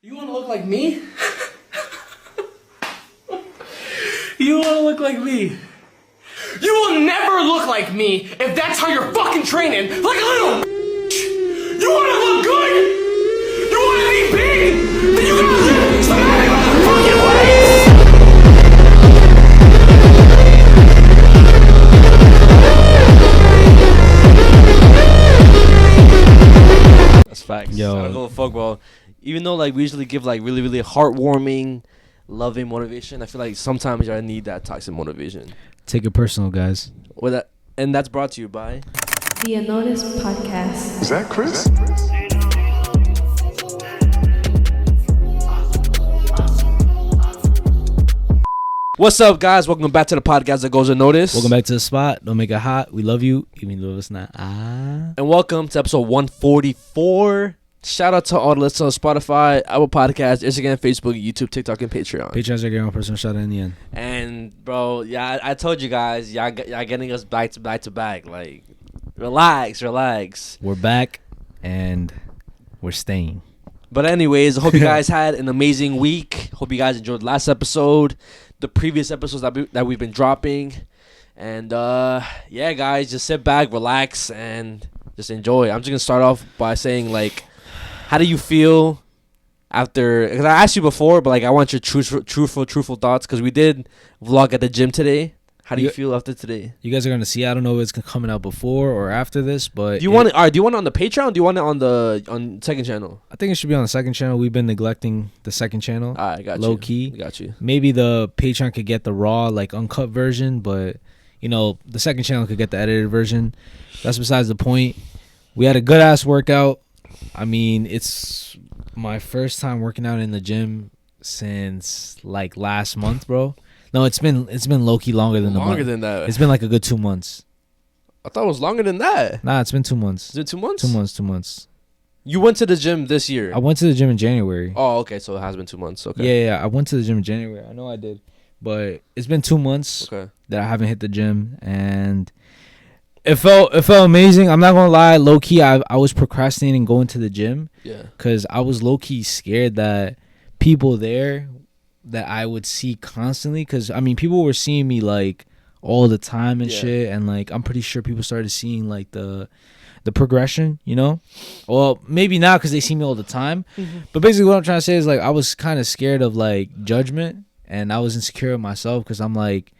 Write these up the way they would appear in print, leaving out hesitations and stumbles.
You want to look like me? You want to look like me? You will never look like me if that's how you're fucking training. Like a little. You want to look good? You want to be big? Then you gotta lift some heavy motherfucking weights. That's facts. Yo. I don't give a fuck, bro. Even though like we usually give like really, really heartwarming, loving motivation, I feel like sometimes I need that toxic motivation. Take it personal, guys. With that, and that's brought to you by The Unnoticed Podcast. Is that Chris? What's up, guys? Welcome back to the podcast that goes unnoticed. Welcome back to the spot. Don't make it hot. We love you, even though it's not. And welcome to episode 144. Shout out to all the listeners on Spotify, Apple Podcasts, Instagram, Facebook, YouTube, TikTok, and Patreon. Patreon's your own personal shout out in the end. And bro, yeah, I told you guys, y'all getting us back to back. Like, relax. We're back, and we're staying. But anyways, I hope you guys had an amazing week. Hope you guys enjoyed the last episode, the previous episodes that we've been dropping. And yeah, guys, just sit back, relax, and just enjoy. I'm just going to start off by saying, like, how do you feel after, because I asked you before, but like I want your truthful thoughts, because we did vlog at the gym today. How do you feel after today? You guys are gonna see. I don't know if it's coming out before or after this, but do you want it on the Patreon? Or do you want it on second channel? I think it should be on the second channel. We've been neglecting the second channel. I got low you. key. Got you. Maybe the Patreon could get the raw, like uncut version, but you know the second channel could get the edited version. That's besides the point. We had a good ass workout. I mean, it's my first time working out in the gym since like last month, bro. No, it's been low key longer than longer than that. It's been like a good 2 months. I thought it was longer than that. Nah, it's been 2 months. Is it 2 months? 2 months. 2 months. You went to the gym this year. I went to the gym in January. Oh, okay. So it has been 2 months. Okay. Yeah. I went to the gym in January. I know I did, but it's been 2 months that I haven't hit the gym, and it felt amazing. I'm not gonna lie, low key, I was procrastinating going to the gym. Yeah. Cause I was low key scared that people there that I would see constantly. Cause I mean, people were seeing me like all the time and shit, and like I'm pretty sure people started seeing like the progression, you know. Well, maybe not because they see me all the time. Mm-hmm. But basically, what I'm trying to say is like I was kind of scared of like judgment, and I was insecure of myself because I'm like,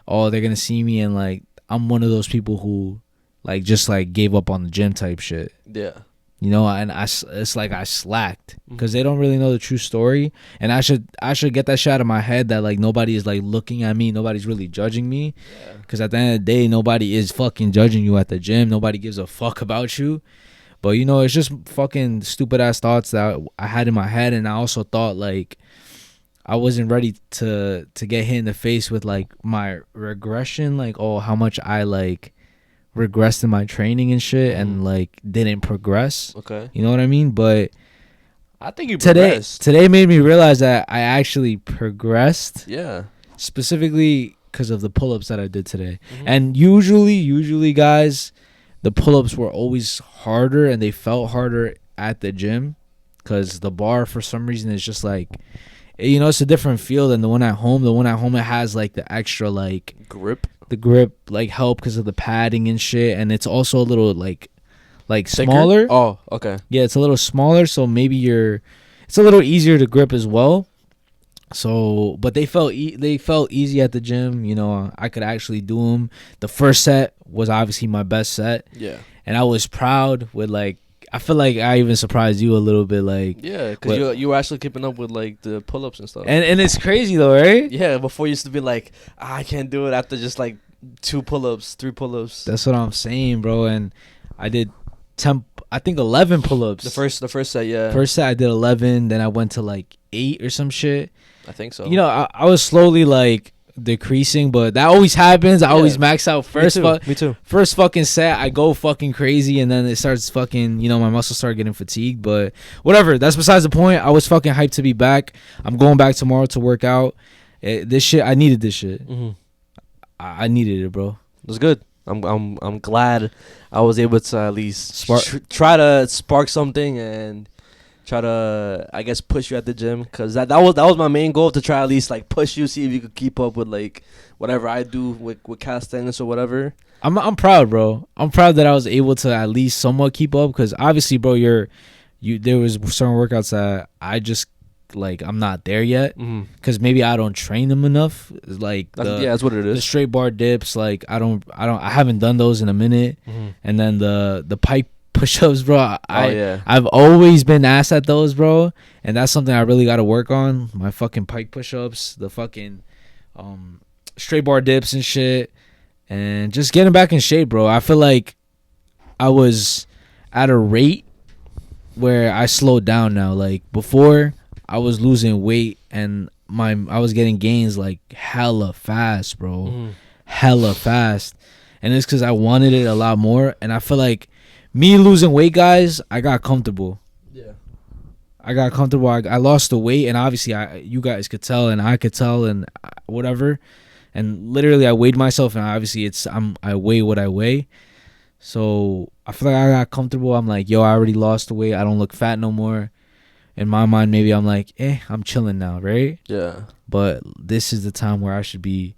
oh, they're gonna see me and like. I'm one of those people who, like, just, like, gave up on the gym type shit. Yeah. You know, and it's like I slacked because they don't really know the true story. And I should get that shit out of my head that, like, nobody is, like, looking at me. Nobody's really judging me. Because at the end of the day, nobody is fucking judging you at the gym. Nobody gives a fuck about you. But, you know, it's just fucking stupid-ass thoughts that I had in my head. And I also thought, like, I wasn't ready to get hit in the face with like my regression, like how much I like regressed in my training and shit, and like didn't progress. Okay, you know what I mean? But I think you progressed. Today made me realize that I actually progressed. Yeah, specifically because of the pull-ups that I did today. Mm-hmm. And usually, guys, the pull-ups were always harder, and they felt harder at the gym because the bar for some reason is just like. You know, it's a different feel than the one at home. The one at home, it has like the extra like grip. The grip like help because of the padding and shit, and it's also a little like thicker? Smaller. Oh, okay. Yeah, it's a little smaller, so maybe it's a little easier to grip as well. So, but they felt easy at the gym. You know, I could actually do them. The first set was obviously my best set. Yeah, and I was proud with like. I feel like I even surprised you a little bit, like because you were actually keeping up with like the pull-ups and stuff. And it's crazy though, right? Yeah, before you used to be like, I can't do it after just like 2 pull-ups, 3 pull-ups. That's what I'm saying, bro. And I did 11 pull-ups. The first set, yeah. First set I did 11, then I went to like 8 or some shit. I think so. You know, I was slowly like decreasing, but that always happens. I always max out first. Me too. First fucking set, I go fucking crazy, and then it starts fucking, you know, my muscles start getting fatigued. But whatever, that's besides the point. I was fucking hyped to be back. I'm going back tomorrow to work out. This shit, I needed this shit. Mm-hmm. I needed it, bro. It was good. I'm glad I was able to at least try to spark something and try to, I guess, push you at the gym, because that was my main goal, to try at least like push you, see if you could keep up with like whatever I do with calisthenics or whatever. I'm proud, bro. I'm proud that I was able to at least somewhat keep up, because obviously, bro, there was certain workouts that I just like I'm not there yet, because maybe I don't train them enough. Like that's what it is. The straight bar dips, like I haven't done those in a minute, and then the Pike push-ups, bro. I've always been asked at those, bro, and that's something I really got to work on. My fucking Pike push-ups, the fucking straight bar dips and shit. And just getting back in shape, bro. I feel like I was at a rate where I slowed down now. Like before, I was losing weight and I was getting gains like hella fast, bro. Hella fast. And it's because I wanted it a lot more. And I feel like me losing weight, guys, I got comfortable. Yeah. I got comfortable. I lost the weight, and obviously you guys could tell and I could tell and whatever. And literally, I weighed myself, and obviously, I weigh what I weigh. So I feel like I got comfortable. I'm like, yo, I already lost the weight. I don't look fat no more. In my mind, maybe I'm like, I'm chilling now, right? Yeah. But this is the time where I should be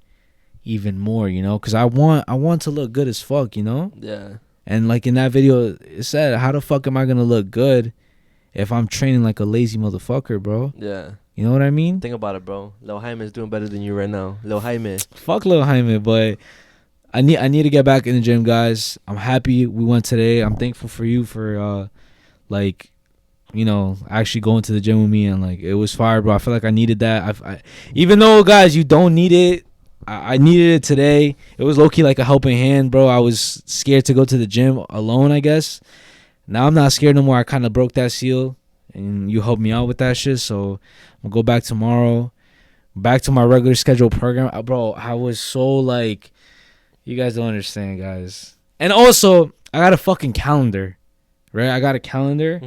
even more, you know, because I want to look good as fuck, you know. Yeah. And like in that video, it said, how the fuck am I gonna look good if I'm training like a lazy motherfucker, bro? Yeah. You know what I mean? Think about it, bro. Lil Jaime is doing better than you right now. Lil Jaime. Fuck Lil Jaime, but I need to get back in the gym, guys. I'm happy we went today. I'm thankful for you for like, you know, actually going to the gym with me, and like it was fire, bro. I feel like I needed that. Even though, guys, you don't need it, I needed it today. It was low key like a helping hand, bro. I was scared to go to the gym alone, I guess. Now I'm not scared no more. I kind of broke that seal, and you helped me out with that shit. So I'm gonna go back tomorrow, back to my regular scheduled program. Bro, I was so like, you guys don't understand, guys. And also, I got a fucking calendar, right? I got a calendar,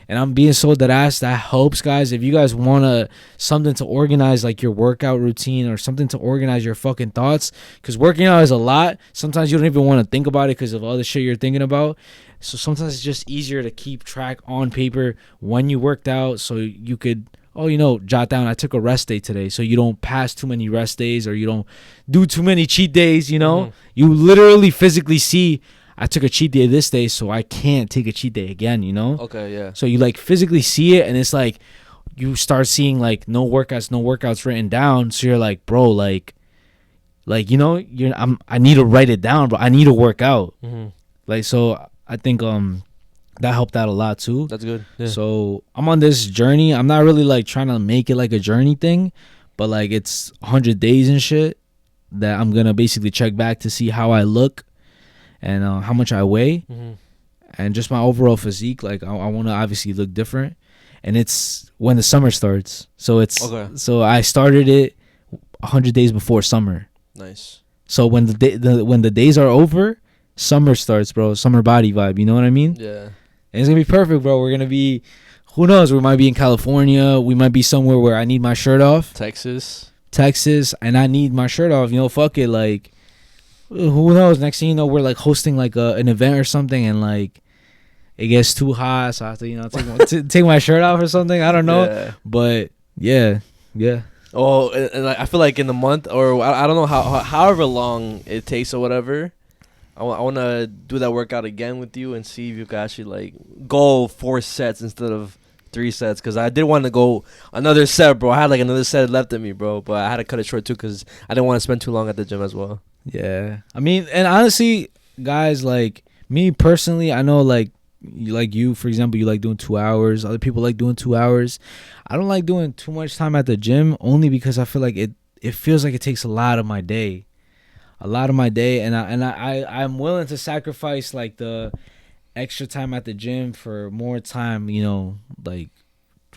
and I'm being so deadass. That helps, guys. If you guys want something to organize like your workout routine or something to organize your fucking thoughts, because working out is a lot. Sometimes you don't even want to think about it because of all the shit you're thinking about. So sometimes it's just easier to keep track on paper when you worked out, so you could, jot down, I took a rest day today, so you don't pass too many rest days or you don't do too many cheat days, you know? You literally physically see, I took a cheat day this day, so I can't take a cheat day again, you know? Okay, yeah. So you like physically see it, and it's like you start seeing like no workouts written down, so you're like, bro, like you know, I need to write it down, bro. I need to work out. Like, so I think that helped out a lot too. That's good. Yeah. So I'm on this journey. I'm not really like trying to make it like a journey thing, but like it's 100 days and shit that I'm gonna basically check back to see how I look and how much I weigh and just my overall physique. Like I want to obviously look different, and it's when the summer starts. So it's so I started it 100 days before summer. Nice. So when the days are over, summer starts, bro. Summer body vibe, you know what I mean? Yeah. And it's gonna be perfect, bro. We're gonna be, who knows, we might be in California, we might be somewhere where I need my shirt off. Texas, and I need my shirt off, you know. Fuck it, like, who knows, next thing you know, we're like hosting like an event or something, and like it gets too hot, so I have to, you know, take my shirt off or something. I don't know. Yeah. But yeah. Oh, and I feel like in the month, or I don't know however long it takes or whatever, I want to do that workout again with you and see if you can actually like go 4 sets instead of 3 sets, because I did want to go another set, bro. I had like another set left in me, bro, but I had to cut it short too because I didn't want to spend too long at the gym as well. Yeah, I mean, and honestly, guys, like me personally, I know like you, for example, you like doing 2 hours. Other people like doing 2 hours. I don't like doing too much time at the gym, only because I feel like it feels like it takes a lot of my day. And I'm willing to sacrifice like the extra time at the gym for more time, you know, like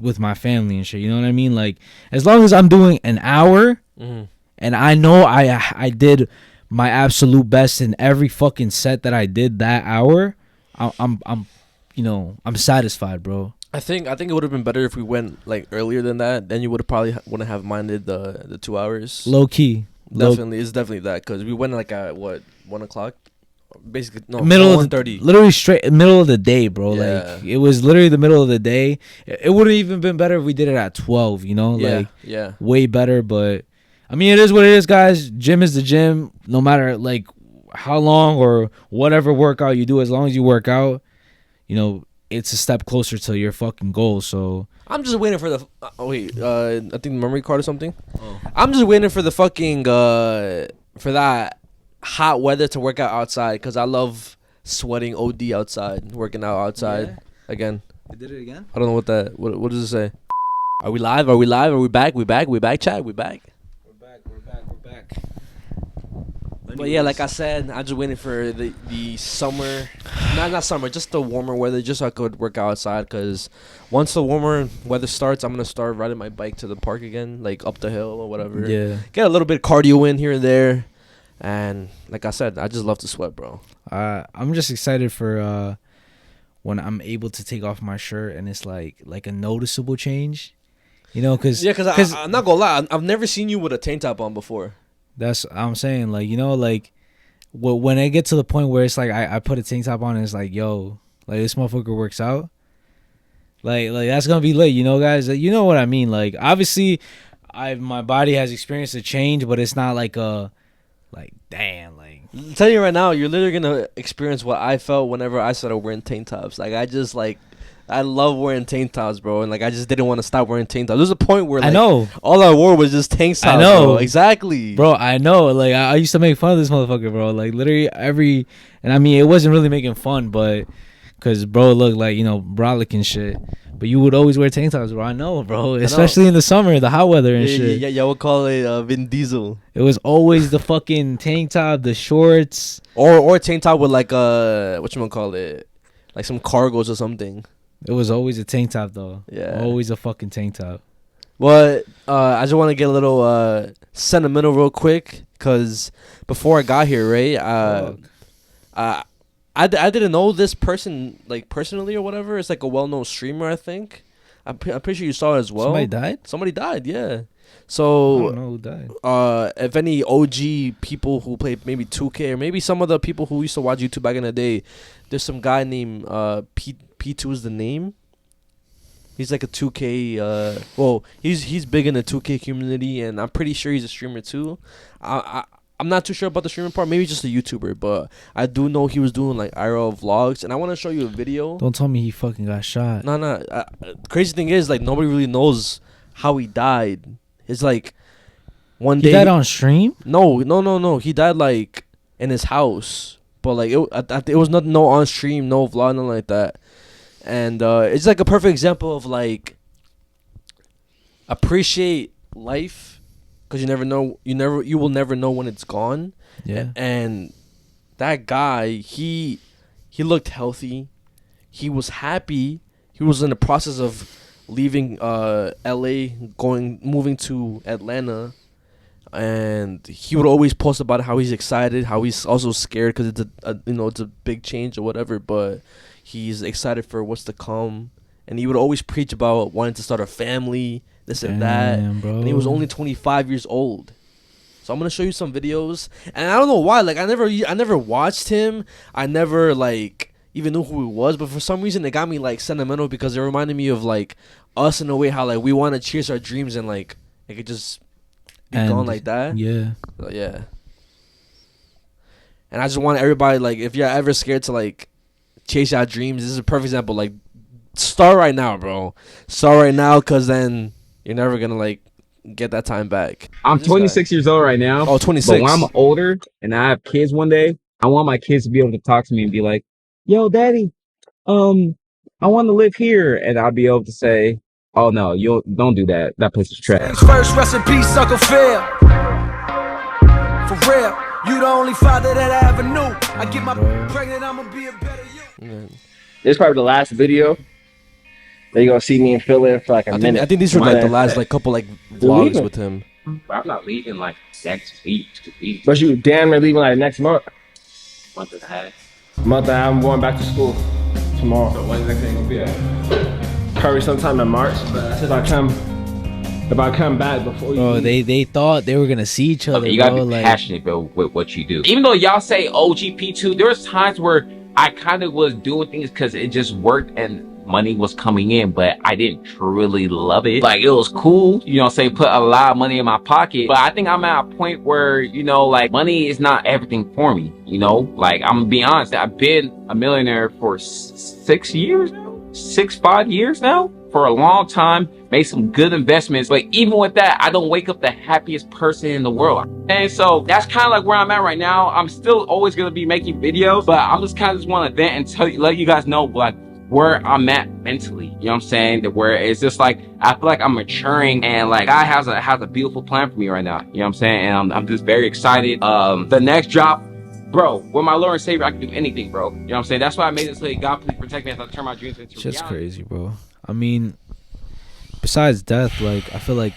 with my family and shit, you know what I mean? Like as long as I'm doing an hour and I know I did my absolute best in every fucking set that I did that hour, I'm satisfied, bro. I think it would have been better if we went like earlier than that. Then you would have probably wouldn't have minded the 2 hours. Low key. Definitely, it's definitely that, because we went like at what, 1 o'clock basically no middle of 1:30. literally straight middle of the day, bro. Yeah. Like it was literally the middle of the day. It would have even been better if we did it at 12. You know, like way better. But I mean, it is what it is, guys. Gym is the gym. No matter like how long or whatever workout you do, as long as you work out, you know, it's a step closer to your fucking goal. So I'm just waiting for the. I think memory card or something. Oh. I'm just waiting for the fucking for that hot weather to work out outside because I love sweating OD outside, working out outside again. You did it again? I don't know what does it say? Are we live? Are we live? Are we back? We back? We back? Chat? We back? We're back. But yeah, like I said, I'm just waiting for the summer, not summer, just the warmer weather, just so I could work out outside. Because once the warmer weather starts, I'm gonna start riding my bike to the park again, like up the hill or whatever. Yeah. Get a little bit of cardio in here and there, and like I said, I just love to sweat, bro. I'm just excited for when I'm able to take off my shirt and it's like a noticeable change, you know? Because I'm not gonna lie, I've never seen you with a tank top on before. That's I'm saying, like, you know, like when I get to the point where it's like I put a tank top on and it's like, yo, like this motherfucker works out, like that's gonna be lit, you know, guys. You know what I mean? Like obviously, my body has experienced a change, but it's not like damn, like. I'm telling you right now, you're literally gonna experience what I felt whenever I started wearing tank tops. Like I love wearing tank tops, bro, and like I just didn't want to stop wearing tank tops. There's a point where like, I know all I wore was just tank tops. I know, bro. Exactly, bro. I know. Like I used to make fun of this motherfucker, bro. Like literally and I mean it wasn't really making fun, but because bro looked like, you know, brolic and shit. But you would always wear tank tops, bro. I know, bro. Especially in the summer, the hot weather and shit. Yeah, we'll call it Vin Diesel. It was always the fucking tank top, the shorts, or tank top with like whatchamacallit, like some cargos or something. It was always a tank top, though. Yeah. Always a fucking tank top. But I just want to get a little sentimental real quick. Because before I got here, right, I didn't know this person, like, personally or whatever. It's like a well-known streamer, I think. I'm pretty sure you saw it as well. Somebody died, yeah. So, I don't know who died. If any OG people who play maybe 2K or maybe some of the people who used to watch YouTube back in the day, there's some guy named P2 is the name. He's like a 2K. Well, he's big in the 2K community, and I'm pretty sure he's a streamer too. I'm not too sure about the streaming part. Maybe just a YouTuber, but I do know he was doing like IRL vlogs, and I want to show you a video. Don't tell me he fucking got shot. No. Crazy thing is, like, nobody really knows how he died. It's like one day he died on stream. No. He died like in his house, but like it was no on stream, no vlog, nothing like that. And it's like a perfect example of like appreciate life, because you will never know when it's gone. Yeah. And that guy, he looked healthy. He was happy. He was in the process of leaving LA, moving to Atlanta, and he would always post about how he's excited, how he's also scared because it's a big change or whatever, but he's excited for what's to come. And he would always preach about wanting to start a family, this and that. Bro. And he was only 25 years old. So I'm gonna show you some videos, and I don't know why. Like I never watched him. I never like even knew who he was, but for some reason it got me like sentimental, because it reminded me of like us in a way, how like we want to chase our dreams and like it could just be gone like that. Yeah. So, yeah. And I just want everybody, like, if you're ever scared to like chase your dreams, this is a perfect example. Like, start right now, bro. Start right now, because then you're never gonna like get that time back. I'm 26 years old right now. Oh, 26. But when I'm older and I have kids one day, I want my kids to be able to talk to me and be like, yo, daddy, I want to live here. And I'll be able to say, oh, no, you don't do that. That place is trash. First, rest in peace, Uncle Phil. For real, you the only father that I ever knew. I get my pregnant, I'm going to be a better you. This is probably the last video that you're going to see me and Phil in for like a minute. I think these were like the last like couple like vlogs with him. I'm not leaving like next week. 2 weeks. But you damn near leaving like next month. Month and a half. Month and a half, I'm going back to school tomorrow. So when's the next thing going to be at? Probably sometime in March, but that's if I come if I come back before you. Bro, they thought they were gonna see each other. You gotta bro. be Like, passionate, bro, with what you do. Even though y'all say OGP2, there was times where I kind of was doing things because it just worked and money was coming in, but I didn't truly love it. Like, it was cool, you know, say put a lot of money in my pocket, but I think I'm at a point where, you know, like, money is not everything for me, you know? Like, I'm gonna be honest, I've been a millionaire for 5 years now, for a long time, made some good investments, but even with that, I don't wake up the happiest person in the world. And so that's kind of like where I'm at right now. I'm still always gonna be making videos, but I'm just kind of just want to vent and tell you, let you guys know, like, where I'm at mentally, you know what I'm saying? That where it's just like, I feel like I'm maturing, and like, God has a beautiful plan for me right now, you know what I'm saying? And I'm just very excited. The next drop, bro, with my Lord and Savior, I can do anything, bro. You know what I'm saying? That's why I made this say, God, please protect me as I turn my dreams into reality. shit's crazy, bro. I mean, besides death, like, I feel like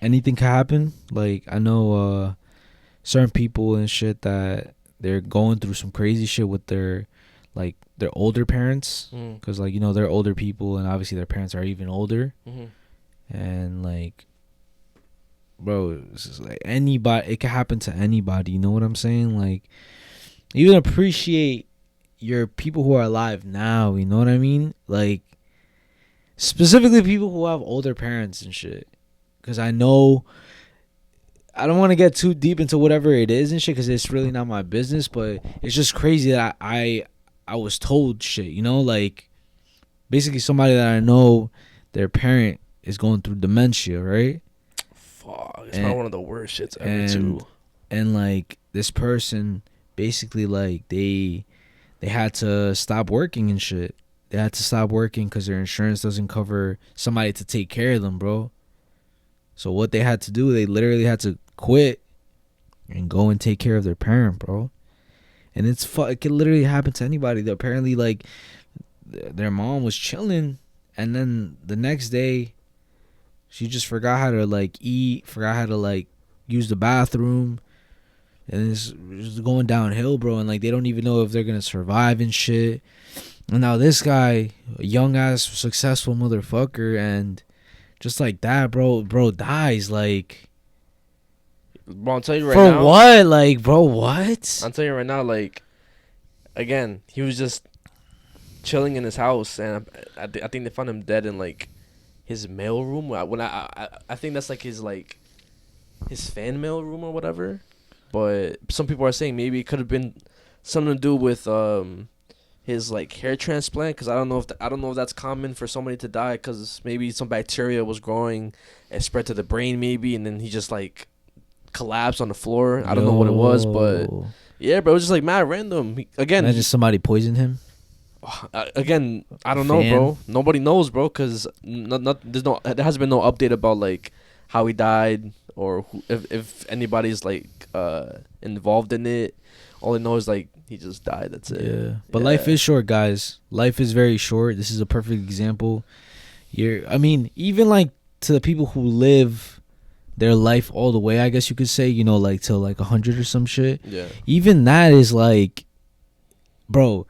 anything can happen. Like, I know certain people and shit that they're going through some crazy shit with their older parents, because like, you know, they're older people and obviously their parents are even older. And like, bro, it's just like anybody, it can happen to anybody, you know what I'm saying? Like, even appreciate your people who are alive now, you know what I mean? Like, specifically people who have older parents and shit, because I know, I don't want to get too deep into whatever it is and shit, because it's really not my business, but it's just crazy that I was told shit, you know, like, basically somebody that I know, their parent is going through dementia, right? Fuck, it's not one of the worst shits ever, too. And like, this person, basically, like, they had to stop working and shit. They had to stop working because their insurance doesn't cover somebody to take care of them, bro. So what they had to do, they literally had to quit and go and take care of their parent, bro. And it can literally happen to anybody. Apparently, like, their mom was chilling, and then the next day, she just forgot how to, like, eat, forgot how to, like, use the bathroom, and it's just going downhill, bro. And like, they don't even know if they're gonna survive and shit. And now this guy, a young ass successful motherfucker, and just like that, bro dies. Like, bro, I'll tell you right for now. For what? Like, bro, what? I'll tell you right now, like, again, he was just chilling in his house, and I think they found him dead in, like, his mail room. When I think that's, like, his fan mail room or whatever. But some people are saying maybe it could have been something to do with his, like, hair transplant, because I don't know if that's common for somebody to die, because maybe some bacteria was growing and spread to the brain maybe, and then he just, like, collapsed on the floor. I don't know what it was, but yeah, bro, it was just like mad random. Imagine somebody poisoned him. Again, I don't know, bro. Nobody knows, bro, because there hasn't been no update about, like, how he died, or if anybody's, like, involved in it. All I know is, like, he just died. That's it. Yeah, but life is short, guys. Life is very short. This is a perfect example. I mean, even, like, to the people who live their life all the way, I guess you could say, you know, like, till like 100 or some shit. Yeah. Even that is like, bro,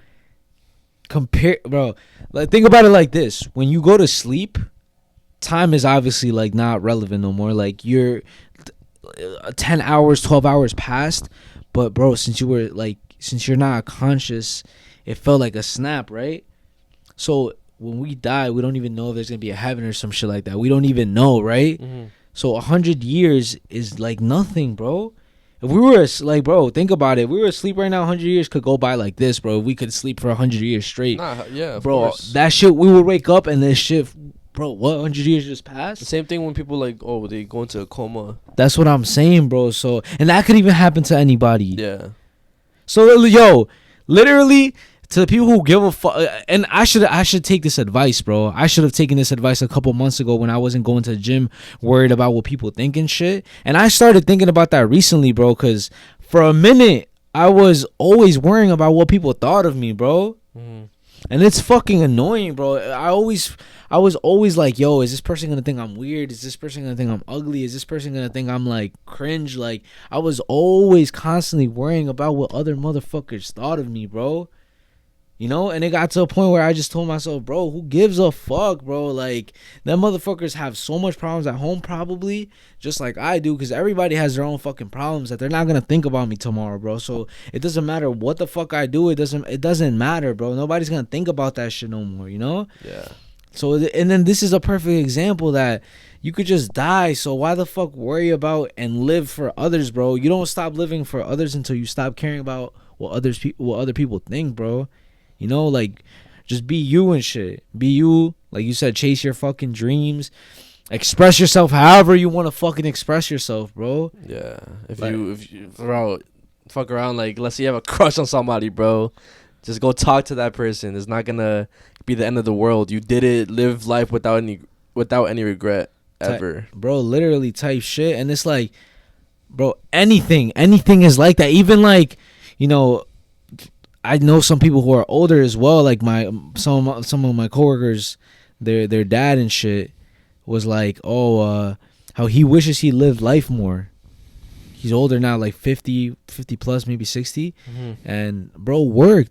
like, think about it like this. When you go to sleep, time is obviously, like, not relevant no more. Like, you're 10 hours, 12 hours past, but bro, since you're not conscious, it felt like a snap, right? So when we die, we don't even know if there's gonna be a heaven or some shit like that. We don't even know, right? So 100 years is like nothing, bro. If we were like, bro, think about it. If we were asleep right now, 100 years could go by like this, bro. If we could sleep for 100 years straight. Yeah, bro. Course. That shit, we would wake up and this shit, bro. What, 100 years just passed? The same thing when people, like, oh, they go into a coma. That's what I'm saying, bro. So, and that could even happen to anybody. Yeah. So, yo, literally, to the people who give a fuck, and I should take this advice, bro. I should have taken this advice a couple months ago when I wasn't going to the gym, worried about what people think and shit. And I started thinking about that recently, bro, because for a minute I was always worrying about what people thought of me, bro. And it's fucking annoying, bro. I was always like, yo, is this person gonna think I'm weird? Is this person gonna think I'm ugly? Is this person gonna think I'm, like, cringe? Like, I was always constantly worrying about what other motherfuckers thought of me, bro. You know, and it got to a point where I just told myself, bro, who gives a fuck, bro? Like, them motherfuckers have so much problems at home, probably, just like I do, because everybody has their own fucking problems that they're not gonna think about me tomorrow, bro. So it doesn't matter what the fuck I do. It doesn't matter, bro. Nobody's gonna think about that shit no more, you know? Yeah. So, and then this is a perfect example that you could just die. So why the fuck worry about and live for others, bro? You don't stop living for others until you stop caring about what other people think, bro. You know, like, just be you and shit. Be you. Like you said, chase your fucking dreams. Express yourself however you want to fucking express yourself, bro. Yeah. If you bro, fuck around, like, let's say you have a crush on somebody, bro. Just go talk to that person. It's not gonna be the end of the world. You did it. Live life without any regret ever. Bro, literally type shit. And it's like, bro, anything is like that. Even like, you know, I know some people who are older as well. Like some of my coworkers, their dad and shit was like, how he wishes he lived life more. He's older now, like 50 plus, maybe 60. Mm-hmm. And bro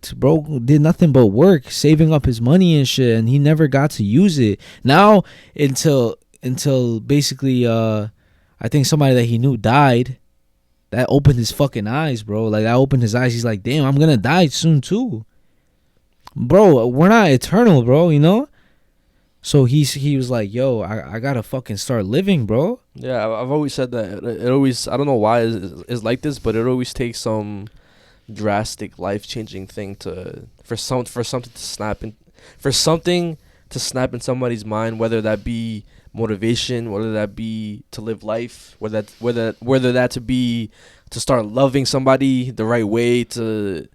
did nothing but work, saving up his money and shit, and he never got to use it. Now until basically I think somebody that he knew died. That opened his fucking eyes, bro. Like, that opened his eyes. He's like, damn, I'm gonna die soon too. Bro, we're not eternal, bro, you know? So he was like, yo, I gotta fucking start living, bro. Yeah, I've always said that. It always, I don't know why it's like this, but it always takes some drastic, life-changing thing for something to snap in somebody's mind, whether that be motivation, whether that be to live life, whether that to be to start loving somebody the right way, to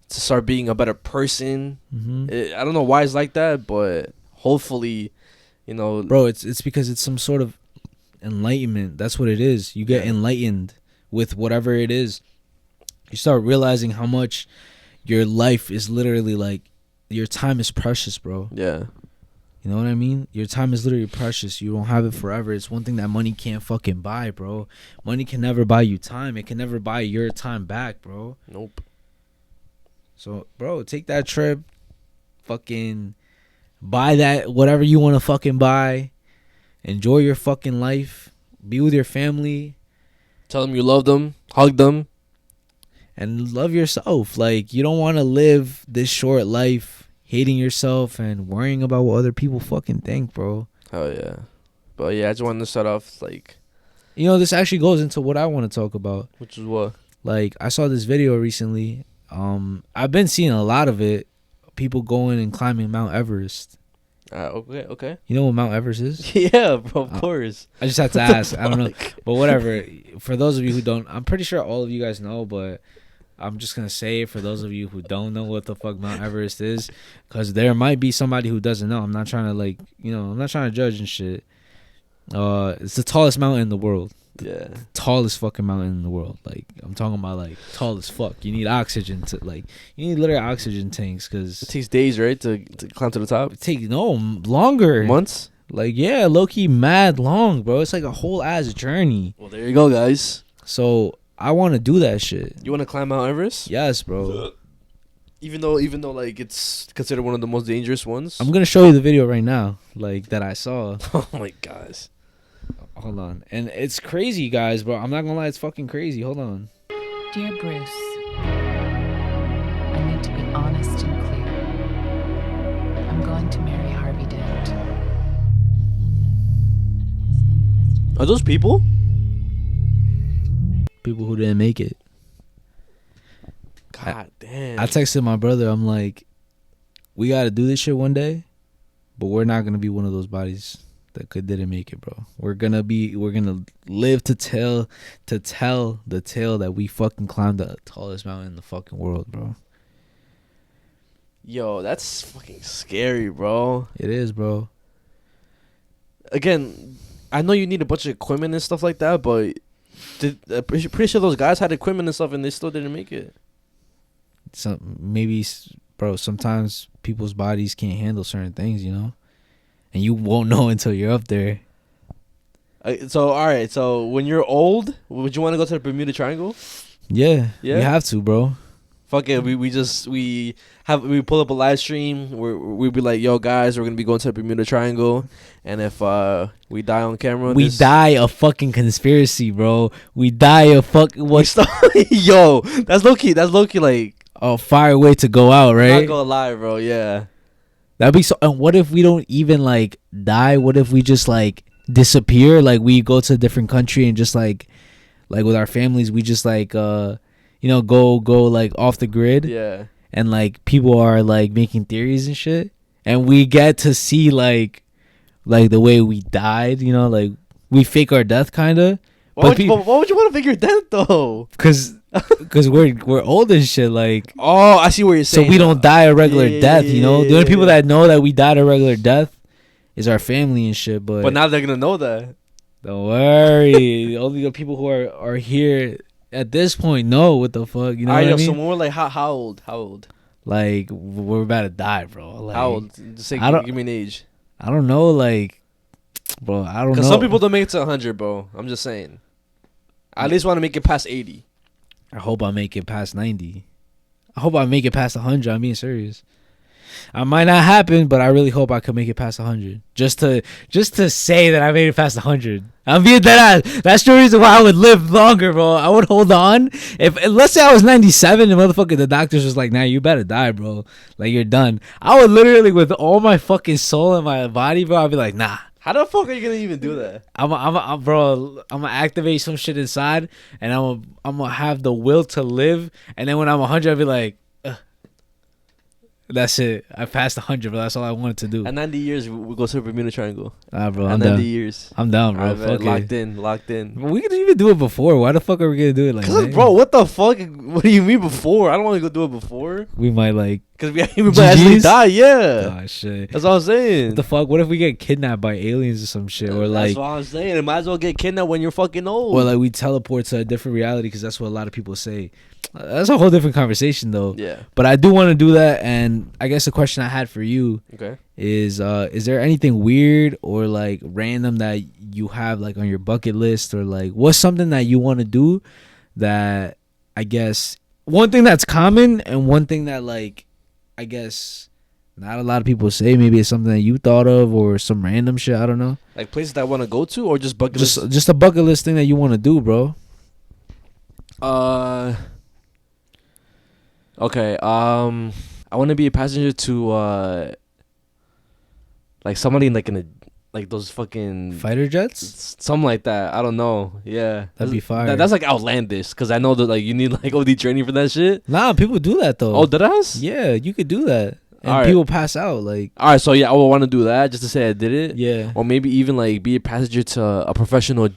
start being a better person. Mm-hmm. I don't know why it's like that, but hopefully, you know, bro, it's because it's some sort of enlightenment. That's what it is. You get enlightened with whatever it is. You start realizing how much your life is literally, like, your time is precious, bro. Yeah. You know what I mean? Your time is literally precious. You don't have it forever. It's one thing that money can't fucking buy, bro. Money can never buy you time. It can never buy your time back, bro. Nope. So, bro, take that trip. Fucking buy that, whatever you want to fucking buy. Enjoy your fucking life. Be with your family. Tell them you love them. Hug them. And love yourself. Like, you don't want to live this short life hating yourself and worrying about what other people fucking think, bro. Oh, yeah. But, yeah, I just wanted to start off, like, you know, this actually goes into what I want to talk about. Which is what? Like, I saw this video recently. I've been seeing a lot of it. People going and climbing Mount Everest. Okay. You know what Mount Everest is? Yeah, bro, of course. I just have to ask. I don't know. But whatever. For those of you who don't, I'm pretty sure all of you guys know, but I'm just going to say it for those of you who don't know what the fuck Mount Everest is, because there might be somebody who doesn't know. I'm not trying to, like, you know, I'm not trying to judge and shit. It's the tallest mountain in the world. Yeah. Tallest fucking mountain in the world. Like, I'm talking about, like, tall as fuck. You need oxygen to, like, you need literally oxygen tanks, because it takes days, right, to climb to the top? It takes, longer. Months? Like, yeah, low-key mad long, bro. It's like a whole ass journey. Well, there you go, guys. So I want to do that shit. You want to climb Mount Everest? Yes, bro. Even though like it's considered one of the most dangerous ones. I'm gonna show you the video right now, like, that I saw. Oh my gosh. Hold on. And it's crazy, guys, bro. I'm not gonna lie, it's fucking crazy. Hold on. Dear Bruce, I need to be honest and clear. I'm going to marry Harvey Dent. Are those people? People who didn't make it. God damn. I texted my brother. I'm like, we gotta do this shit one day, but we're not gonna be one of those bodies that didn't make it, bro. We're gonna live to tell the tale that we fucking climbed the tallest mountain in the fucking world, bro. Yo, that's fucking scary, bro. It is, bro. Again, I know you need a bunch of equipment and stuff like that, but pretty sure those guys had equipment and stuff and they still didn't make it. Maybe, bro, sometimes people's bodies can't handle certain things, you know? And you won't know until you're up there. So, all right. So, when you're old, would you want to go to the Bermuda Triangle? Yeah. You have to, bro. Fuck it. We pull up a live stream where we be like, yo guys, we're gonna be going to the Bermuda Triangle, and if we die on camera, We die a fucking conspiracy, bro. We die a fucking Yo, that's low key. That's low key. Like a fire way to go out, right? not gonna lie, bro. Yeah. That'd be so. And what if we don't even like die? What if we just like disappear? Like we go to a different country and just like with our families, we just like go like off the grid. Yeah. And like people are like making theories and shit, and we get to see like the way we died. You know, like we fake our death, kind of. Why would you want to figure that though? Because we're old and shit. Like, oh, I see what you're saying. So we don't die a regular death. You know, the only people that know that we died a regular death is our family and shit. But now they're gonna know that. Don't worry. Only the people who are here at this point know what the fuck. You know what I mean? So more like how old? How old? Like we're about to die, bro. Like, how old? Just say, give me an age. I don't know. Like, bro, I don't know. Because some people don't make it to 100, bro. I'm just saying. I at least want to make it past 80. I hope I make it past 90. I hope I make it past 100. I'm being serious. I might not happen, but I really hope I could make it past 100. Just to say that I made it past 100. I'm being dead ass. That's the reason why I would live longer, bro. I would hold on. If let's say I was 97 and motherfucker the doctors was like, nah, you better die, bro. Like you're done. I would literally with all my fucking soul in my body, bro. I'd be like, nah. How the fuck are you gonna even do that? I'm gonna activate some shit inside, and I'm gonna have the will to live. And then when I'm 100, I'll be like, that's it. I passed 100, bro. That's all I wanted to do. At 90 years, we go to the Bermuda Triangle. Bro. At 90 years. I'm down, bro. Right, locked in. We could even do it before. Why the fuck are we gonna do it like that? Bro, what the fuck? What do you mean before? I don't want to go do it before. We might like. Because we might actually die, yeah. Oh, shit. That's what I'm saying. What the fuck? What if we get kidnapped by aliens or some shit? Or like. That's what I'm saying. It might as well get kidnapped when you're fucking old. Or like we teleport to a different reality because that's what a lot of people say. That's a whole different conversation though. Yeah. But I do want to do that, and I guess the question I had for you is there anything weird or like random that you have like on your bucket list, or like what's something that you want to do that I guess one thing that's common and one thing that like I guess not a lot of people say, maybe it's something that you thought of or some random shit, I don't know. Like places that I want to go to, or just bucket list? Just a bucket list thing that you want to do, bro. Okay, I want to be a passenger to like somebody like in a like those fucking fighter jets, something like that. I don't know. Yeah, that'd be fire. That's like outlandish because I know that like you need like OD training for that shit. Nah, people do that though. Oh, did us? Yeah, you could do that, and people pass out. Like, all right, so yeah, I would want to do that just to say I did it. Yeah, or maybe even like be a passenger to a professional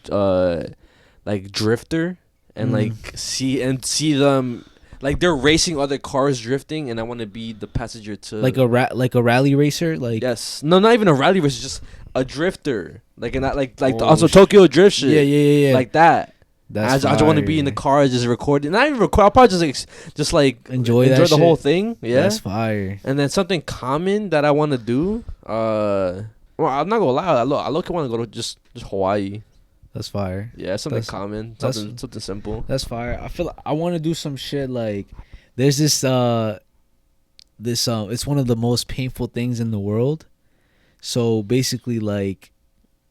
like drifter and like see them. Like they're racing other cars drifting, and I want to be the passenger to like a rally racer. Like yes, no, not even a rally racer, just a drifter. Like and like also Tokyo Drift shit. Yeah, like that. I just want to be in the car just recording. Not even record. I'll probably just like enjoy the shit. whole thing. Yeah, that's fire. And then something common that I want to do. Well, I'm not gonna lie. I look. I want to go to just Hawaii. That's fire. Yeah, something common. Something simple. That's fire. I feel like I want to do some shit like there's this it's one of the most painful things in the world. So basically like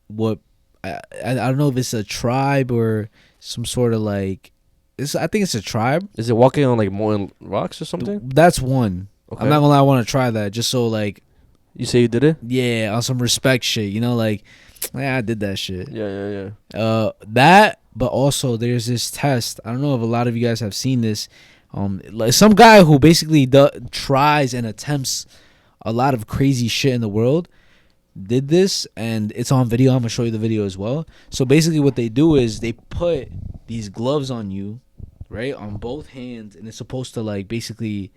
what I don't know if it's a tribe or some sort of like I think it's a tribe. Is it walking on like more rocks or something? That's one. Okay. I'm not gonna lie, I want to try that just so like you say you did it? Yeah, on some respect shit, you know, like yeah, I did that shit. Yeah. That, but also there's this test. I don't know if a lot of you guys have seen this. Like some guy who basically tries and attempts a lot of crazy shit in the world did this, and it's on video. I'm gonna show you the video as well. So basically, what they do is they put these gloves on you, right, on both hands, and it's supposed to like basically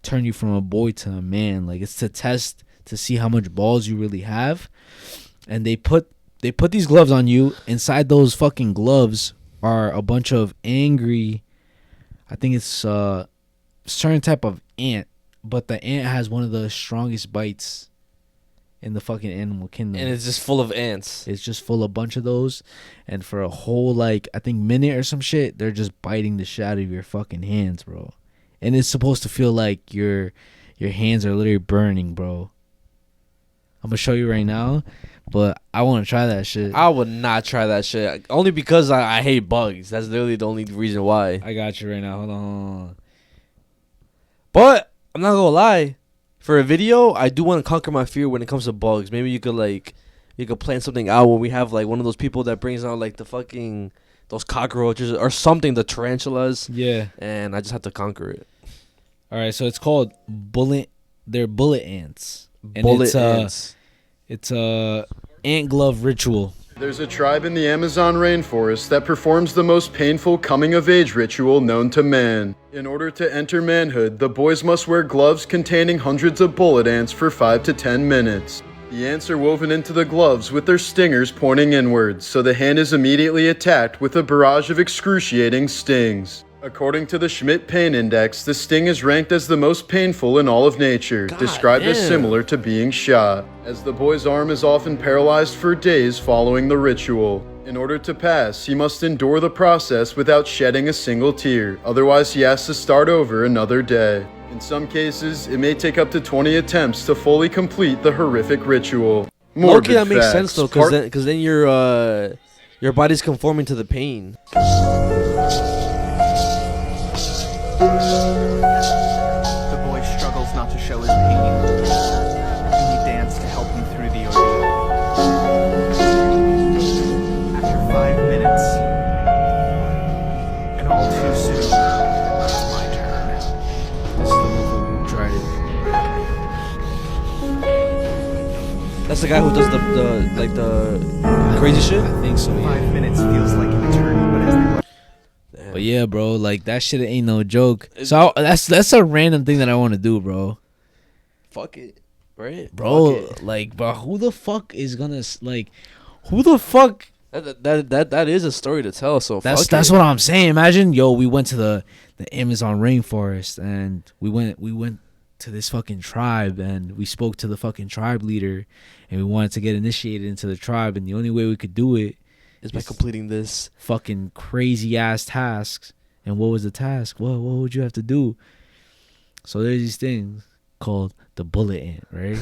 turn you from a boy to a man. Like it's to test to see how much balls you really have. And they put these gloves on you. Inside those fucking gloves are a bunch of angry, I think it's a certain type of ant, but the ant has one of the strongest bites in the fucking animal kingdom. And it's just full of ants. It's just full of a bunch of those. And for a whole like I think minute or some shit, they're just biting the shit out of your fucking hands, bro. and it's supposed to feel like your hands are literally burning, bro. I'm gonna show you right now, but I want to try that shit. I would not try that shit. Only because I hate bugs. That's literally the only reason why. I got you right now. Hold on. But I'm not gonna lie. For a video, I do want to conquer my fear when it comes to bugs. Maybe you could plan something out when we have like one of those people that brings out like the fucking those cockroaches or something, the tarantulas. Yeah. And I just have to conquer it. All right, so it's called bullet. They're bullet ants. And Bullet ants. It's a ant glove ritual. There's a tribe in the Amazon rainforest that performs the most painful coming-of-age ritual known to man. In order to enter manhood, the boys must wear gloves containing hundreds of bullet ants for 5 to 10 minutes. The ants are woven into the gloves with their stingers pointing inwards, so the hand is immediately attacked with a barrage of excruciating stings. According to the Schmidt Pain Index, the sting is ranked as the most painful in all of nature, described as similar to being shot, as the boy's arm is often paralyzed for days following the ritual. In order to pass, he must endure the process without shedding a single tear, otherwise he has to start over another day. In some cases, it may take up to 20 attempts to fully complete the horrific ritual. Okay, that makes sense though, because then your body's conforming to the pain. The boy struggles not to show his pain. He danced to help him through the ordeal. After 5 minutes, and all too soon, it's my turn. This is the one who tried it. That's the guy who does the crazy shit? I think so, yeah. 5 minutes feels like an eternity, but as they But yeah, bro, like that shit ain't no joke. So that's a random thing that I want to do, bro. Fuck it, right, Bro? Like, bro, who the fuck is gonna like? Who the fuck? That is a story to tell. So That's what I'm saying. Imagine, yo, we went to the Amazon rainforest and we went to this fucking tribe and we spoke to the fucking tribe leader and we wanted to get initiated into the tribe, and the only way we could do it is by completing this fucking crazy ass tasks. And what was the task? What would you have to do? So there's these things called the bullet ant, right?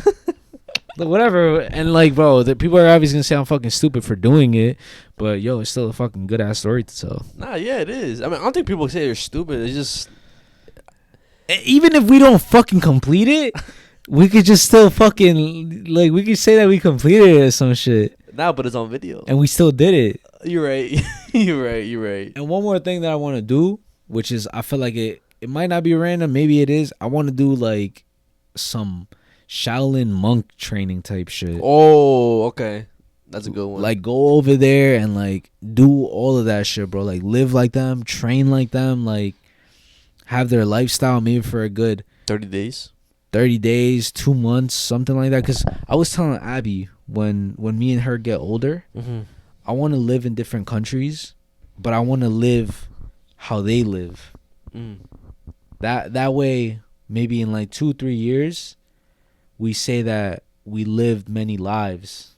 Like, whatever. And like, bro, the people are obviously gonna say I'm fucking stupid for doing it, but yo, it's still a fucking good ass story to tell. Nah, yeah, it is. I mean, I don't think people say you're stupid. It's just, even if we don't fucking complete it, we could just still fucking, like, we could say that we completed it or some shit. nah, but it's on video. And we still did it. You're right. You're right. And one more thing that I want to do, which is, I feel like it might not be random, maybe it is. I want to do like some Shaolin monk training type shit. Oh, okay. That's a good one. Like, go over there and like do all of that shit, bro. Like, live like them, train like them, like have their lifestyle maybe for a good 30 days. 30 days, 2 months, something like that. Because I was telling Abby, when me and her get older, I want to live in different countries, but I want to live how they live. That way, maybe in like 2-3 years, we say that we lived many lives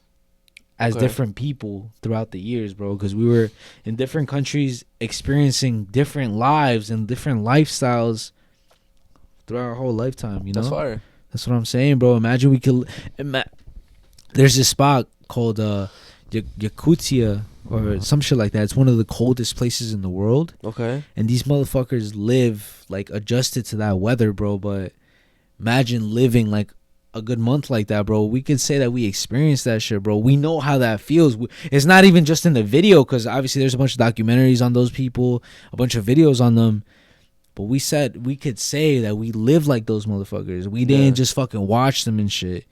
as different people throughout the years, bro. Because we were in different countries experiencing different lives and different lifestyles throughout our whole lifetime, you know? That's fire. That's what I'm saying, bro. Imagine we could... There's this spot called Yakutia or some shit like that. It's one of the coldest places in the world. Okay. And these motherfuckers live, like, adjusted to that weather, bro. But imagine living, like, a good month like that, bro. We could say that we experienced that shit, bro. We know how that feels. It's not even just in the video, because obviously there's a bunch of documentaries on those people, a bunch of videos on them. But we said we could say that we lived like those motherfuckers. We didn't just fucking watch them and shit.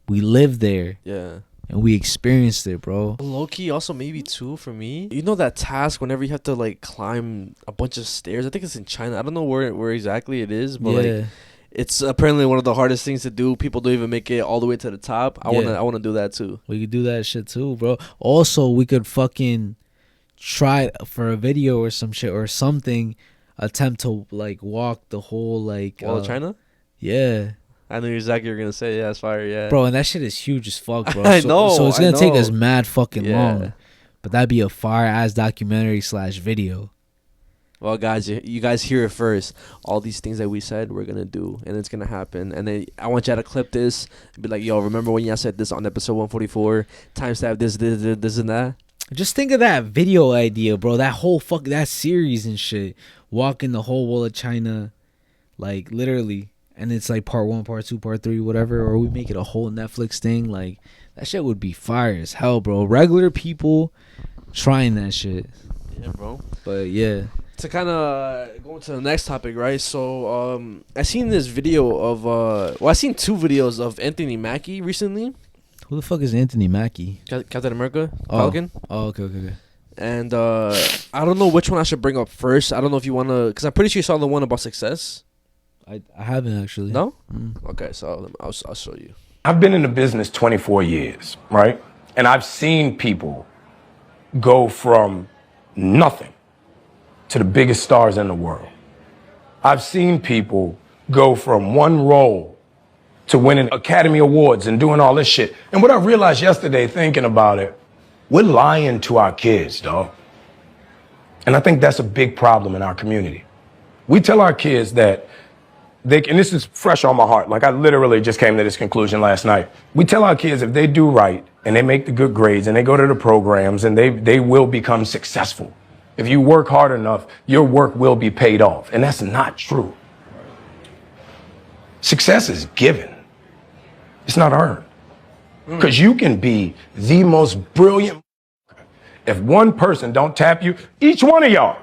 We lived there. Yeah. And we experienced it, bro. Low-key, also maybe too for me. You know that task whenever you have to like climb a bunch of stairs? I think it's in China. I don't know where exactly it is, but like it's apparently one of the hardest things to do. People don't even make it all the way to the top. I wanna do that too. We could do that shit too, bro. Also, we could fucking try for a video or some shit or something, attempt to like walk the whole like Wall of China? Yeah. I knew exactly what you were gonna say. Yeah, it's fire. Yeah, bro, and that shit is huge as fuck, bro. I know. So it's gonna take us mad fucking Yeah. long, but that'd be a fire ass documentary / video. Well, guys, you guys hear it first. All these things that we said we're gonna do, and it's gonna happen. And then I want y'all to clip this and be like, "Yo, remember when y'all said this on episode 144? Timestamp this, and that." Just think of that video idea, bro. That whole that series and shit. Walking the whole wall of China, like literally, and it's like part 1, part 2, part 3, whatever. Or we make it a whole Netflix thing. Like that shit would be fire as hell, bro. Regular people trying that shit. Yeah, bro. But yeah. To kind of go into the next topic, right? So, I seen this video of I seen 2 videos of Anthony Mackie recently. Who the fuck is Anthony Mackie? Captain America, Falcon. Oh, okay. And I don't know which one I should bring up first. I don't know if you want to, because I'm pretty sure you saw the one about success. I haven't actually. No? Okay, so I'll show you. I've been in the business 24 years, right? And I've seen people go from nothing to the biggest stars in the world. I've seen people go from one role to winning Academy Awards and doing all this shit. And what I realized yesterday thinking about it, we're lying to our kids, dog. And I think that's a big problem in our community. We tell our kids that and this is fresh on my heart, like I literally just came to this conclusion last night. We tell our kids if they do right and they make the good grades and they go to the programs and they will become successful. If you work hard enough, your work will be paid off. And that's not true. Success is given. It's not earned. Because you can be the most brilliant. If one person don't tap you, each one of y'all.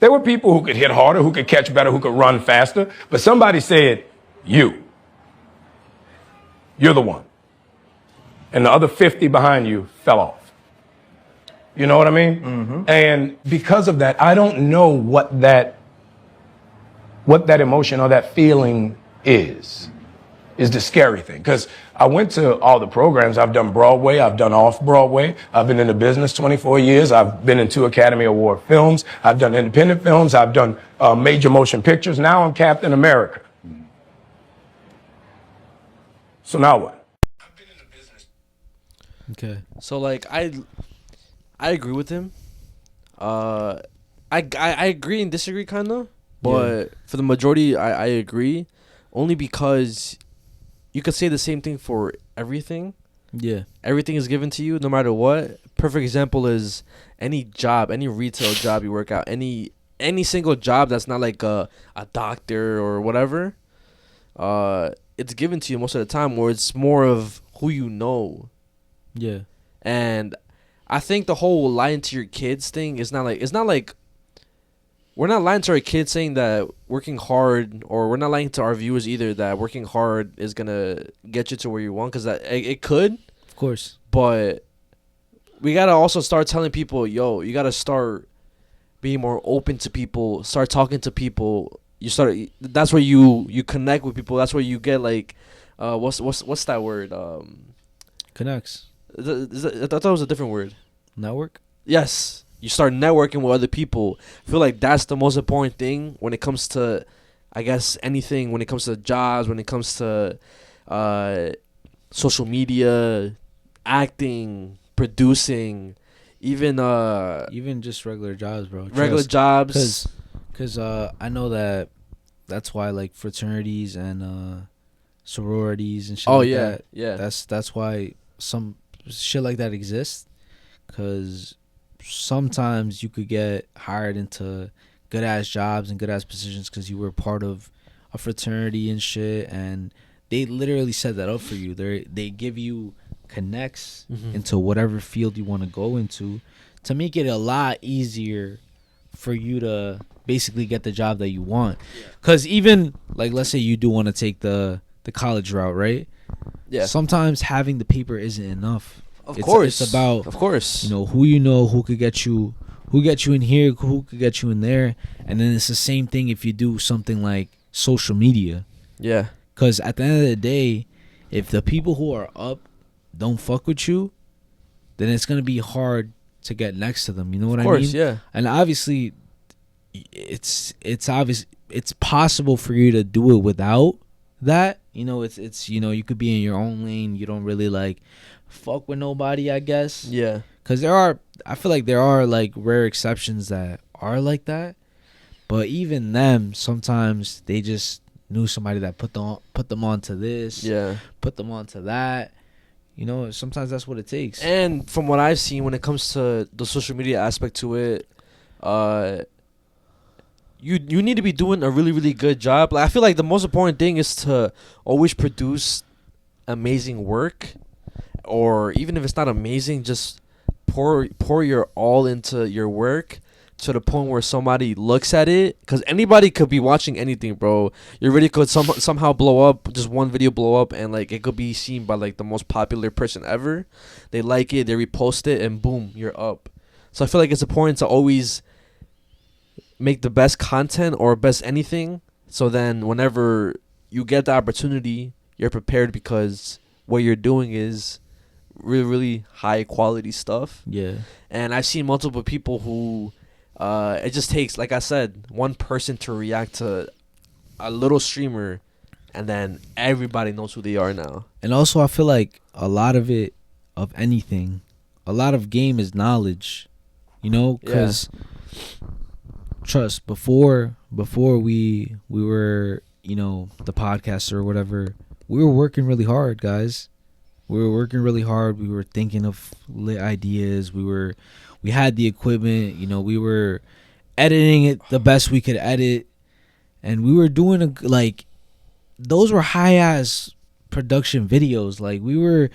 There were people who could hit harder, who could catch better, who could run faster. But somebody said, you're the one. And the other 50 behind you fell off. You know what I mean? Mm-hmm. And because of that, I don't know what that emotion or that feeling is the scary thing. Because I went to all the programs. I've done Broadway. I've done off-Broadway. I've been in the business 24 years. I've been in 2 Academy Award films. I've done independent films. I've done major motion pictures. Now I'm Captain America. So now what? I've been in the business. Okay. So, like, I agree with him. I agree and disagree, kind of. But for the majority, I agree. Only because you could say the same thing for everything. Yeah. Everything is given to you no matter what. Perfect example is any job, any retail job you work out, any single job that's not like a doctor or whatever. It's given to you most of the time, or it's more of who you know. Yeah. And I think the whole lying to your kids thing is not like we're not lying to our kids saying that working hard, or we're not lying to our viewers either that working hard is gonna get you to where you want, because it could, of course. But we gotta also start telling people, yo, you gotta start being more open to people, start talking to people. That's where you connect with people. That's where you get like, what's that word? Connects. I thought it was a different word. Network? Yes. You start networking with other people. I feel like that's the most important thing when it comes to, I guess, anything. When it comes to jobs, when it comes to social media, acting, producing, even just regular jobs, bro. Regular jobs. Because I know that's why like fraternities and sororities and shit that. Yeah. That's why some shit like that exists, because sometimes you could get hired into good ass jobs and good ass positions because you were part of a fraternity and shit, and they literally set that up for you. They give you connects into whatever field you want to go into to make it a lot easier for you to basically get the job that you want. Because even like, let's say you do want to take the college route, right? Yeah. Sometimes having the paper isn't enough. Of course. It's about, of course, who could get you in here, who could get you in there. And then it's the same thing if you do something like social media. Yeah. Because at the end of the day, if the people who are up don't fuck with you, then it's going to be hard to get next to them. You know what I mean? Of course, yeah. And obviously, it's obvious, it's possible for you to do it without that. It's you could be in your own lane. You don't really like fuck with nobody, I guess. Yeah. Because I feel like there are like rare exceptions that are like that. But even them, sometimes they just knew somebody that put them onto this, put them onto that. You know, sometimes that's what it takes. And from what I've seen, when it comes to the social media aspect to it, you need to be doing a really, really good job. Like, I feel like the most important thing is to always produce amazing work, or even if it's not amazing, just pour your all into your work to the point where somebody looks at it, because anybody could be watching anything, bro. You really could somehow blow up, just one video blow up, and like it could be seen by like the most popular person ever. They like it, they repost it, and boom, you're up. So I feel like it's important to always make the best content or best anything, so then whenever you get the opportunity, you're prepared, because what you're doing is really, really high quality stuff. Yeah. And I've seen multiple people who it just takes, like I said, one person to react to a little streamer, and then everybody knows who they are now. And also, I feel like a lot of it, of anything, a lot of game is knowledge, you know, because trust, before we were, you know, the podcaster or whatever, we were working really hard, guys. We were working really hard. We were thinking of lit ideas. We had the equipment, you know, we were editing it the best we could edit, and we were doing like, those were high ass production videos. Like, we were,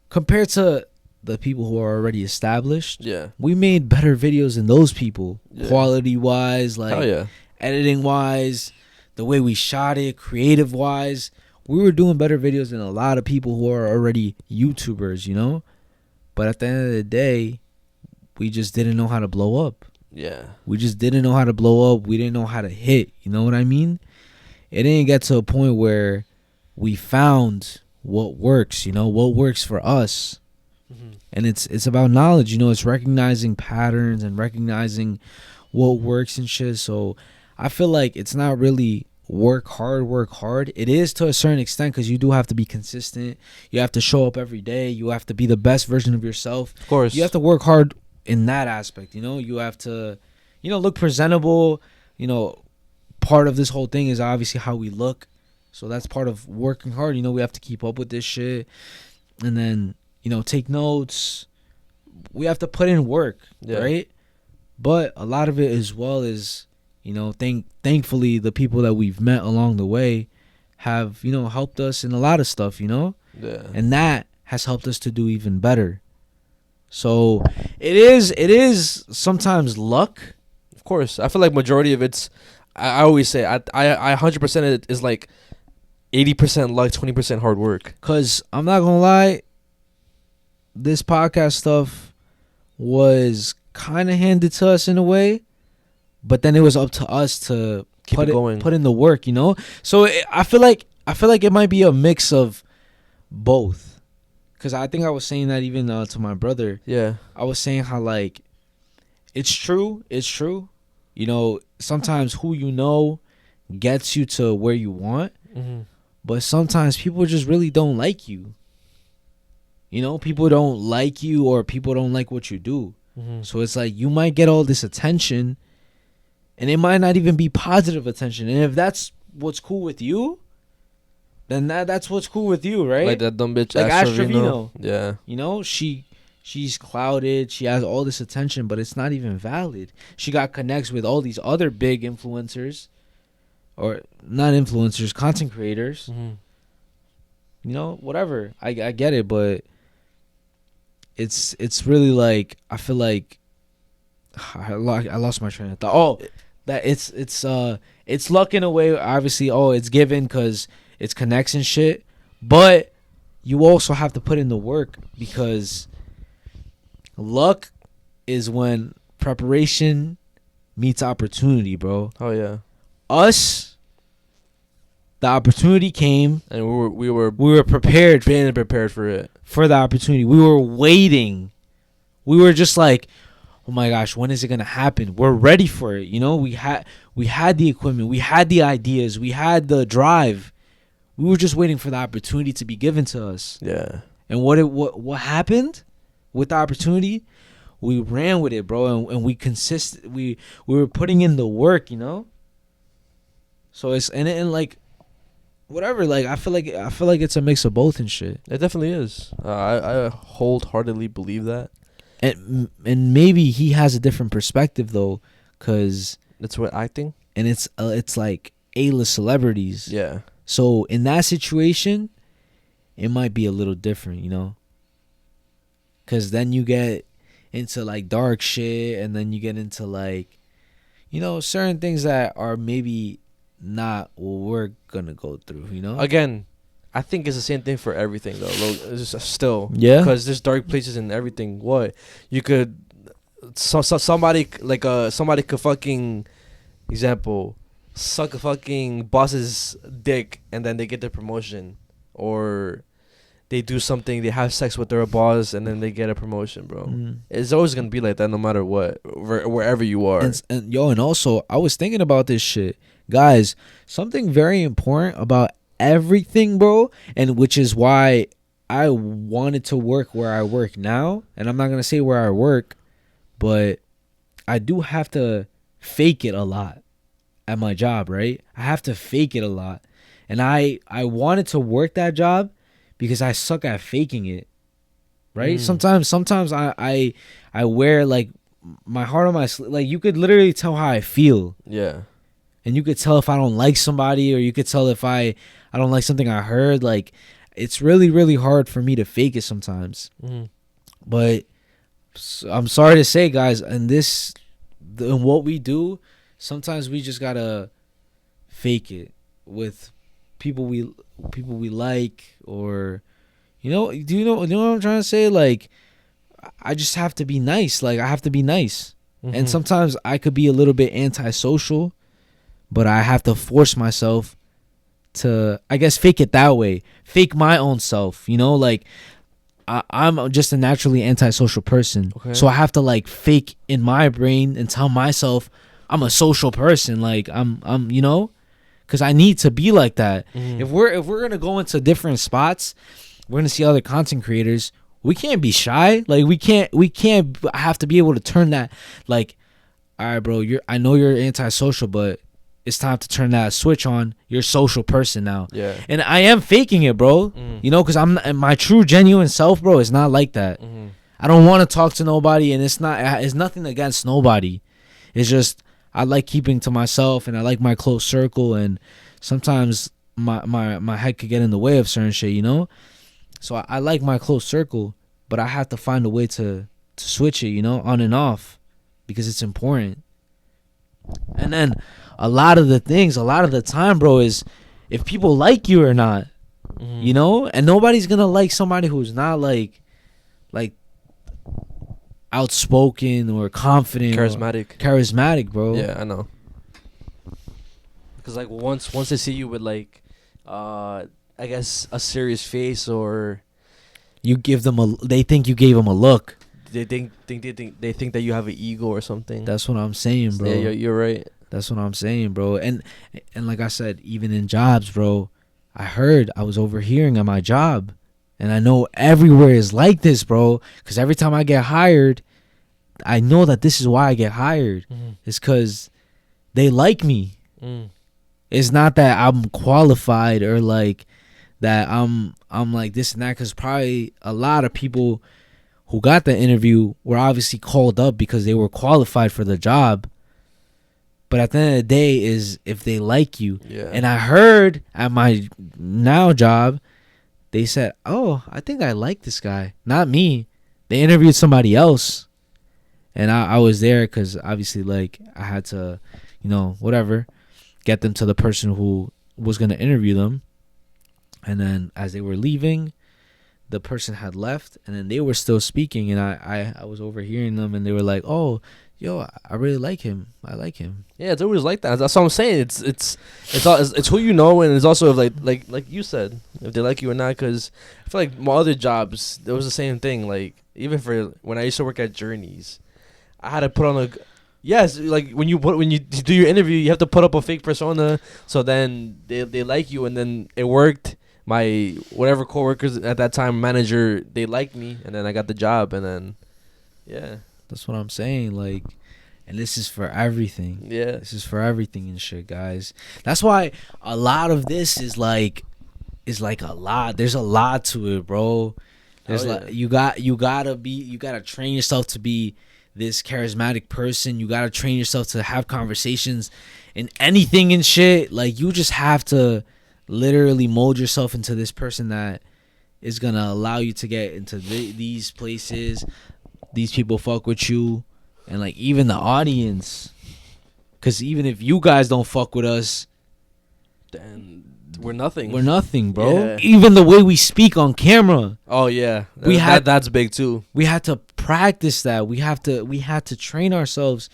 compared to the people who are already established, we made better videos than those people, quality wise, like editing wise, the way we shot it, creative wise. We were doing better videos than a lot of people who are already YouTubers, you know. But at the end of the day, we just didn't know how to blow up. We just didn't know how to blow up. We didn't know how to hit. You know what I mean? It didn't get to a point where we found what works, you know, what works for us. And it's about knowledge, you know. It's recognizing patterns and recognizing what works and shit. So I feel like it's not really work hard. It is to a certain extent, because you do have to be consistent. You have to show up every day. You have to be the best version of yourself. Of course. You have to work hard in that aspect, you know. You have to, you know, look presentable. You know, part of this whole thing is obviously how we look. So that's part of working hard. You know, we have to keep up with this shit. And then, you know, take notes. We have to put in work, right? But a lot of it as well is, you know, thankfully the people that we've met along the way have, you know, helped us in a lot of stuff, you know? And that has helped us to do even better. So it is sometimes luck. Of course. I feel like majority of it's, I always say, I 100% it is like 80% luck, 20% hard work. Because I'm not going to lie, this podcast stuff was kind of handed to us in a way, but then it was up to us to put in the work, you know. So I feel like it might be a mix of both, because I think I was saying that even to my brother. I was saying how, like, it's true, you know. Sometimes who you know gets you to where you want, but sometimes people just really don't like you. You know, people don't like you, or people don't like what you do. So it's like, you might get all this attention, and it might not even be positive attention. And if that's what's cool with you, then that's what's cool with you, right? Like that dumb bitch, like Ash Trevino. Yeah. You know, she's clouded. She has all this attention, but it's not even valid. She got connects with all these other big influencers, or not influencers, content creators. You know, whatever. I get it, but it's really like, I feel like I lost my train of thought. Oh, that it's luck in a way. Obviously, it's given because it's connects and shit, but you also have to put in the work, because luck is when preparation meets opportunity, bro. Us, the opportunity came, and we were prepared, being prepared for it, for the opportunity. We were waiting. We were just like, oh my gosh, when is it gonna happen? We're ready for it. You know, we had the equipment, we had the ideas, we had the drive. We were just waiting for the opportunity to be given to us. And what happened with the opportunity? we ran with it, bro, and we were putting in the work, So it's and like whatever, like I feel like it's a mix of both and shit. It definitely is. I wholeheartedly believe that. And maybe he has a different perspective though, cause That's what acting. And it's like A-list celebrities. Yeah. So in that situation, it might be a little different, cause then you get into like dark shit, and then you get into like, certain things that are maybe not what we're gonna go through. Again, I think it's the same thing for everything though. It's just still, yeah, because there's dark places in everything. What you could, somebody could fucking, example, suck a fucking boss's dick and then they get their promotion, or they do something, they have sex with their boss and then they get a promotion, bro. It's always gonna be like that no matter what, wherever you are. And also I was thinking about this shit, guys. Something very important about everything, bro, and which is why I wanted to work where I work now. And I'm not gonna say where I work, but I do have to fake it a lot at my job, right? I have to fake it a lot. And I wanted to work that job because I suck at faking it, right? Sometimes I wear like my heart on my sleeve. Like you could literally tell how I feel. Yeah. And you could tell if I don't like somebody, or you could tell if I don't like something I heard. Like it's really, really hard for me to fake it sometimes. But I'm sorry to say, guys, in what we do, sometimes we just gotta fake it with people we like, or do you know what I'm trying to say? Like I just have to be nice. Like I have to be nice. And sometimes I could be a little bit antisocial, but I have to force myself to, I guess, fake it that way. Fake my own self, like I'm just a naturally antisocial person. Okay. So I have to like fake in my brain and tell myself I'm a social person. Like I'm because I need to be like that. If we're gonna go into different spots, we're gonna see other content creators. We can't be shy. Like we can't. I have to be able to turn that. Like, all right, bro. I know you're antisocial, but it's time to turn that switch on. You're a social person now. Yeah. And I am faking it, bro. Because my true, genuine self, bro, is not like that. I don't want to talk to nobody, and it's nothing against nobody. It's just I like keeping to myself, and I like my close circle, and sometimes my head could get in the way of certain shit, So I like my close circle, but I have to find a way to switch it, on and off, because it's important. And then a lot of the time, bro, is if people like you or not, and nobody's gonna like somebody who's not like outspoken or confident, charismatic, bro. Yeah, I know. Because like once they see you with like, I guess a serious face, or you give them they think you gave them a look. They think that you have an ego or something. That's what I'm saying, bro. Yeah, you're right. That's what I'm saying, bro. And like I said, even in jobs, bro, I was overhearing at my job, and I know everywhere is like this, bro. Because every time I get hired, I know that this is why I get hired. It's because they like me. It's not that I'm qualified or like that I'm like this and that. Because probably a lot of people who got the interview were obviously called up because they were qualified for the job. But at the end of the day is if they like you. Yeah. And I heard at my now job, they said, oh, I think I like this guy. Not me. They interviewed somebody else. And I was there because obviously like I had to, whatever, get them to the person who was going to interview them. And then as they were leaving, the person had left, and then they were still speaking, and I was overhearing them, and they were like, oh, yo, I really like him. I like him. Yeah, it's always like that. That's what I'm saying. It's who you know, and it's also like you said, if they like you or not. Because I feel like my other jobs, it was the same thing. Like even for when I used to work at Journeys, I had to put on like when you do your interview, you have to put up a fake persona, so then they like you, and then it worked. My whatever coworkers at that time, manager, they liked me, and then I got the job, and then yeah. That's what I'm saying. Like, and this is for everything. Yeah. This is for everything and shit, guys. That's why a lot of this is like a lot. There's a lot to it, bro. There's you gotta train yourself to be this charismatic person. You gotta train yourself to have conversations in anything and shit. Like, you just have to literally mold yourself into this person that is gonna allow you to get into these places. These people fuck with you, and like even the audience. Cause even if you guys don't fuck with us, then we're nothing. We're nothing, bro. Yeah. Even the way we speak on camera. Oh yeah, that's big too. We had to practice that. We had to train ourselves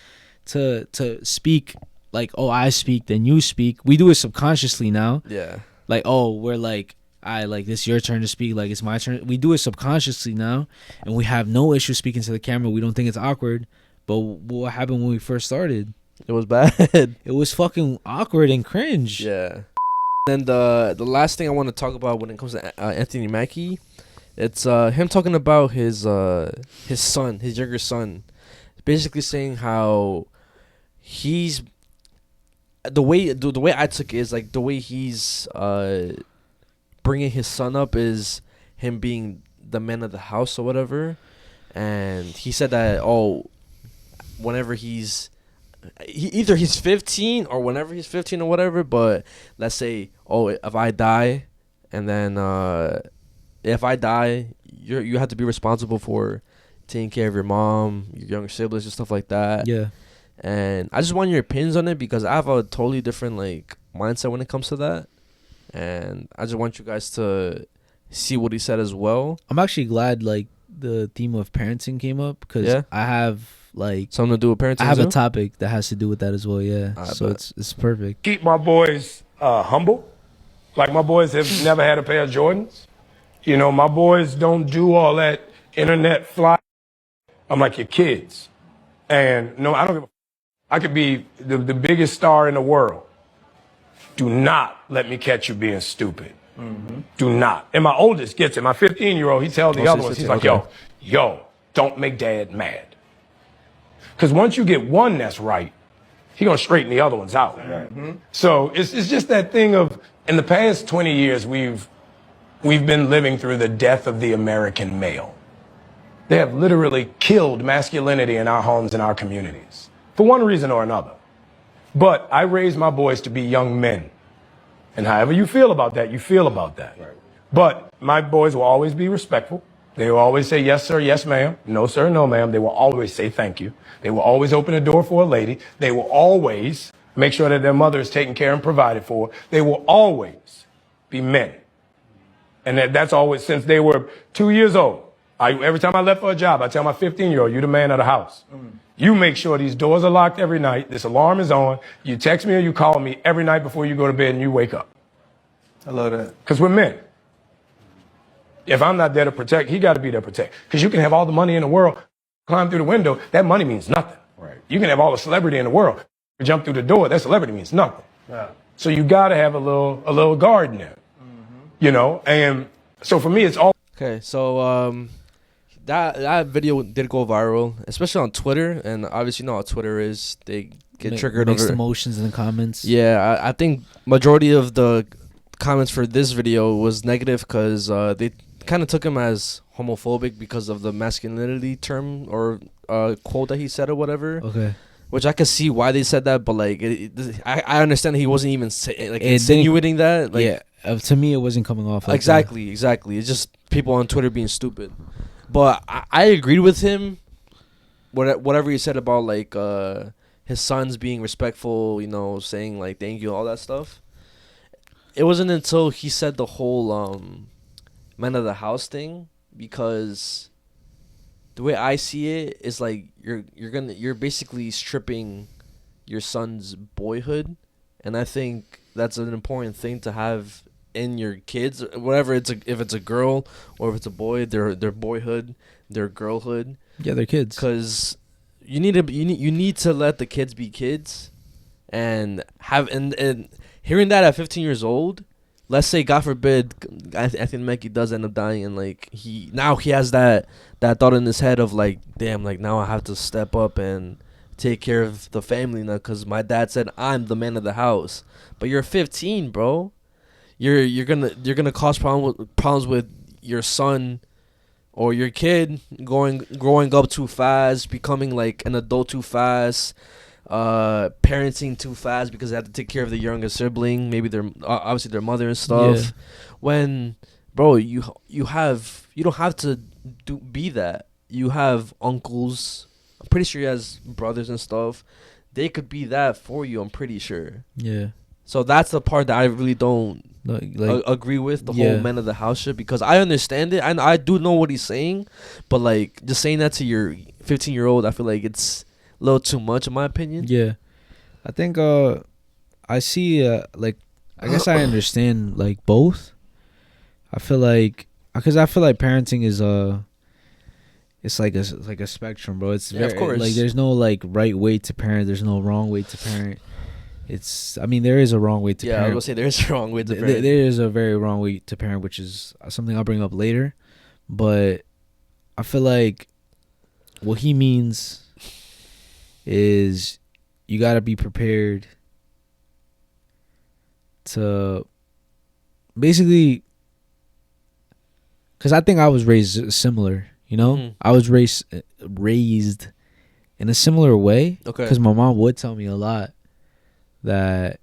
to speak like, oh, I speak, then you speak. We do it subconsciously now. Yeah. Like, oh, we're like, like this your turn to speak, like it's my turn. We do it subconsciously now, and we have no issue speaking to the camera. We don't think it's awkward. But what happened when we first started? It was bad. It was fucking awkward and cringe. Yeah. And the last thing I want to talk about when it comes to Anthony Mackie, it's him talking about his son, his younger son, basically saying how he's the way I took it is like the way he's bringing his son up is him being the man of the house or whatever. And he said that whenever he's 15 or whenever he's 15 or whatever, but let's say if I die, and then if I die, you have to be responsible for taking care of your mom, your younger siblings and stuff like that. Yeah. And I just want your opinions on it because I have a totally different like mindset when it comes to that. And I just want you guys to see what he said as well. I'm actually glad like the theme of parenting came up because I have like something to do with parenting. I have too? a topic that has to do with that as well. Yeah, so it's perfect. Keep my boys humble. Like, my boys have never had a pair of Jordans. You know, my boys don't do all that internet fly. I'm like your kids, and no, I don't give a. I could be the biggest star in the world. Do not let me catch you being stupid. Mm-hmm. Do not. And my oldest gets it. My 15-year-old, he tells the other ones, he's like, yo, don't make dad mad. Because once you get one that's right, he's going to straighten the other ones out. Mm-hmm. So it's just that thing of, in the past 20 years, we've been living through the death of the American male. They have literally killed masculinity in our homes and our communities for one reason or another. But I raised my boys to be young men. And however you feel about that, you feel about that. Right. But my boys will always be respectful. They will always say, yes, sir, yes, ma'am. No, sir, no, ma'am. They will always say thank you. They will always open a door for a lady. They will always make sure that their mother is taken care and provided for. They will always be men. And that's always since they were 2 years old. Every time I left for a job, I tell my 15-year-old, you're the man of the house. Mm. You make sure these doors are locked every night. This alarm is on. You text me or you call me every night before you go to bed and you wake up. I love that. Because we're men. If I'm not there to protect, he got to be there to protect. Because you can have all the money in the world, climb through the window, that money means nothing. Right. You can have all the celebrity in the world, jump through the door, that celebrity means nothing. Yeah. So you got to have a little guard in there. Mm-hmm. You know, and so for me, it's all. Okay, so that video did go viral, especially on Twitter, and obviously you know how Twitter is. They get triggered mixed over emotions in the comments. Yeah, I think majority of the comments for this video was negative because they kind of took him as homophobic because of the masculinity term or quote that he said or whatever. Okay. Which I can see why they said that, but like I understand he wasn't even insinuating that. Like, yeah, to me it wasn't coming off like exactly. that. Exactly. It's just people on Twitter being stupid. But I agreed with him. Whatever he said about like his sons being respectful, you know, saying like thank you, all that stuff. It wasn't until he said the whole man of the house thing, because the way I see it is like you're basically stripping your son's boyhood, and I think that's an important thing to have in your kids, whatever if it's a girl or if it's a boy, their boyhood, their girlhood. Yeah, they're kids. Because you need to let the kids be kids, and have and hearing that at 15 years old, let's say God forbid, I think Mickey does end up dying, and like he has that thought in his head of like, damn, like now I have to step up and take care of the family now because my dad said I'm the man of the house. But you're 15, bro. You're gonna cause problems with your son or your kid growing up too fast, becoming like an adult too fast, parenting too fast because they have to take care of the younger sibling, maybe obviously their mother and stuff. Yeah. When, bro, you don't have to be that. You have uncles. I'm pretty sure he has brothers and stuff. They could be that for you. I'm pretty sure. Yeah. So that's the part that I really don't agree with, the whole man of the house shit, because I understand it and I do know what he's saying, but like just saying that to your 15-year-old, I feel like it's a little too much in my opinion. Yeah. I think I see like I guess I understand like both. I feel like because I feel like parenting is it's like a spectrum, bro. It's of course. Like there's no like right way to parent, there's no wrong way to parent. I mean, there is a wrong way to parent. Yeah, I was gonna say there is a wrong way to parent. There is a very wrong way to parent, which is something I'll bring up later. But I feel like what he means is you gotta be prepared to basically, because I think I was raised similar. You know, Mhm. I was raised in a similar way. Okay. Because my mom would tell me a lot that,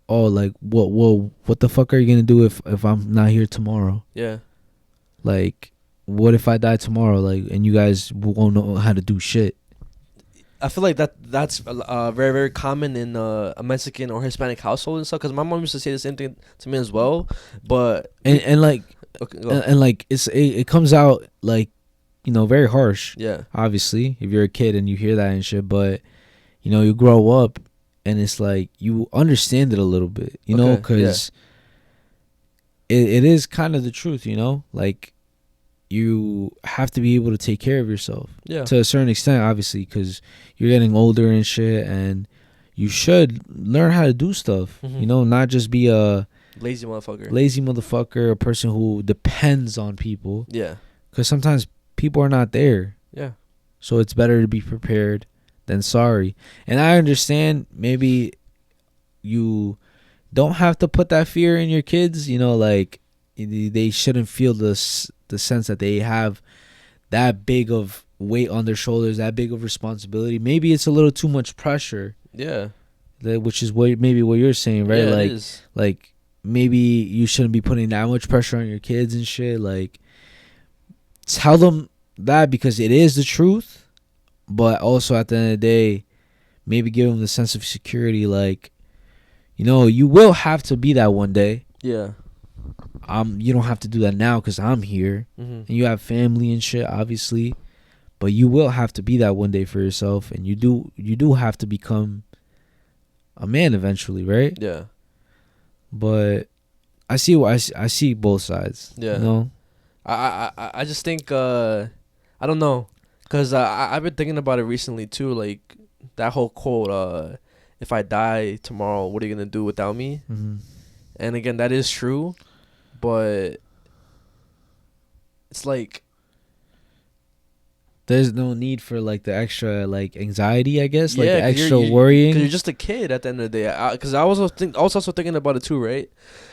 oh, like what the fuck are you gonna do if I'm not here tomorrow? Yeah. Like, what if I die tomorrow? Like, and you guys won't know how to do shit. I feel like that's very, very common in a Mexican or Hispanic household and stuff. Because my mom used to say the same thing to me as well. But And like, okay, go. and like it comes out like, you know, very harsh. Yeah. Obviously, if you're a kid and you hear that and shit, but you know, you grow up and it's like you understand it a little bit, you know, because it is kind of the truth, you know, like you have to be able to take care of yourself to a certain extent, obviously, because you're getting older and shit, and you should learn how to do stuff, you know, not just be a lazy motherfucker, a person who depends on people. Yeah. Because sometimes people are not there. Yeah. So it's better to be prepared than sorry. And I understand maybe you don't have to put that fear in your kids, you know, like they shouldn't feel the sense that they have that big of weight on their shoulders, that big of responsibility. Maybe it's a little too much pressure. Yeah. Which is what you're saying, right? Yeah, like it is. like maybe you shouldn't be putting that much pressure on your kids and shit. Like, tell them that because it is the truth. But also at the end of the day, maybe give them the sense of security. Like, you know, you will have to be that one day. Yeah. You don't have to do that now because I'm here. Mm-hmm. And you have family and shit, obviously. But you will have to be that one day for yourself. And you do have to become a man eventually, right? Yeah. But I see both sides. Yeah. You know? I just think I don't know. Because I've been thinking about it recently, too. Like, that whole quote, if I die tomorrow, what are you going to do without me? Mm-hmm. And, again, that is true. But it's like... There's no need for, like, the extra, like, anxiety, I guess. Like, yeah, the extra worrying. Because you're just a kid at the end of the day. Because I was also thinking about it, too, right?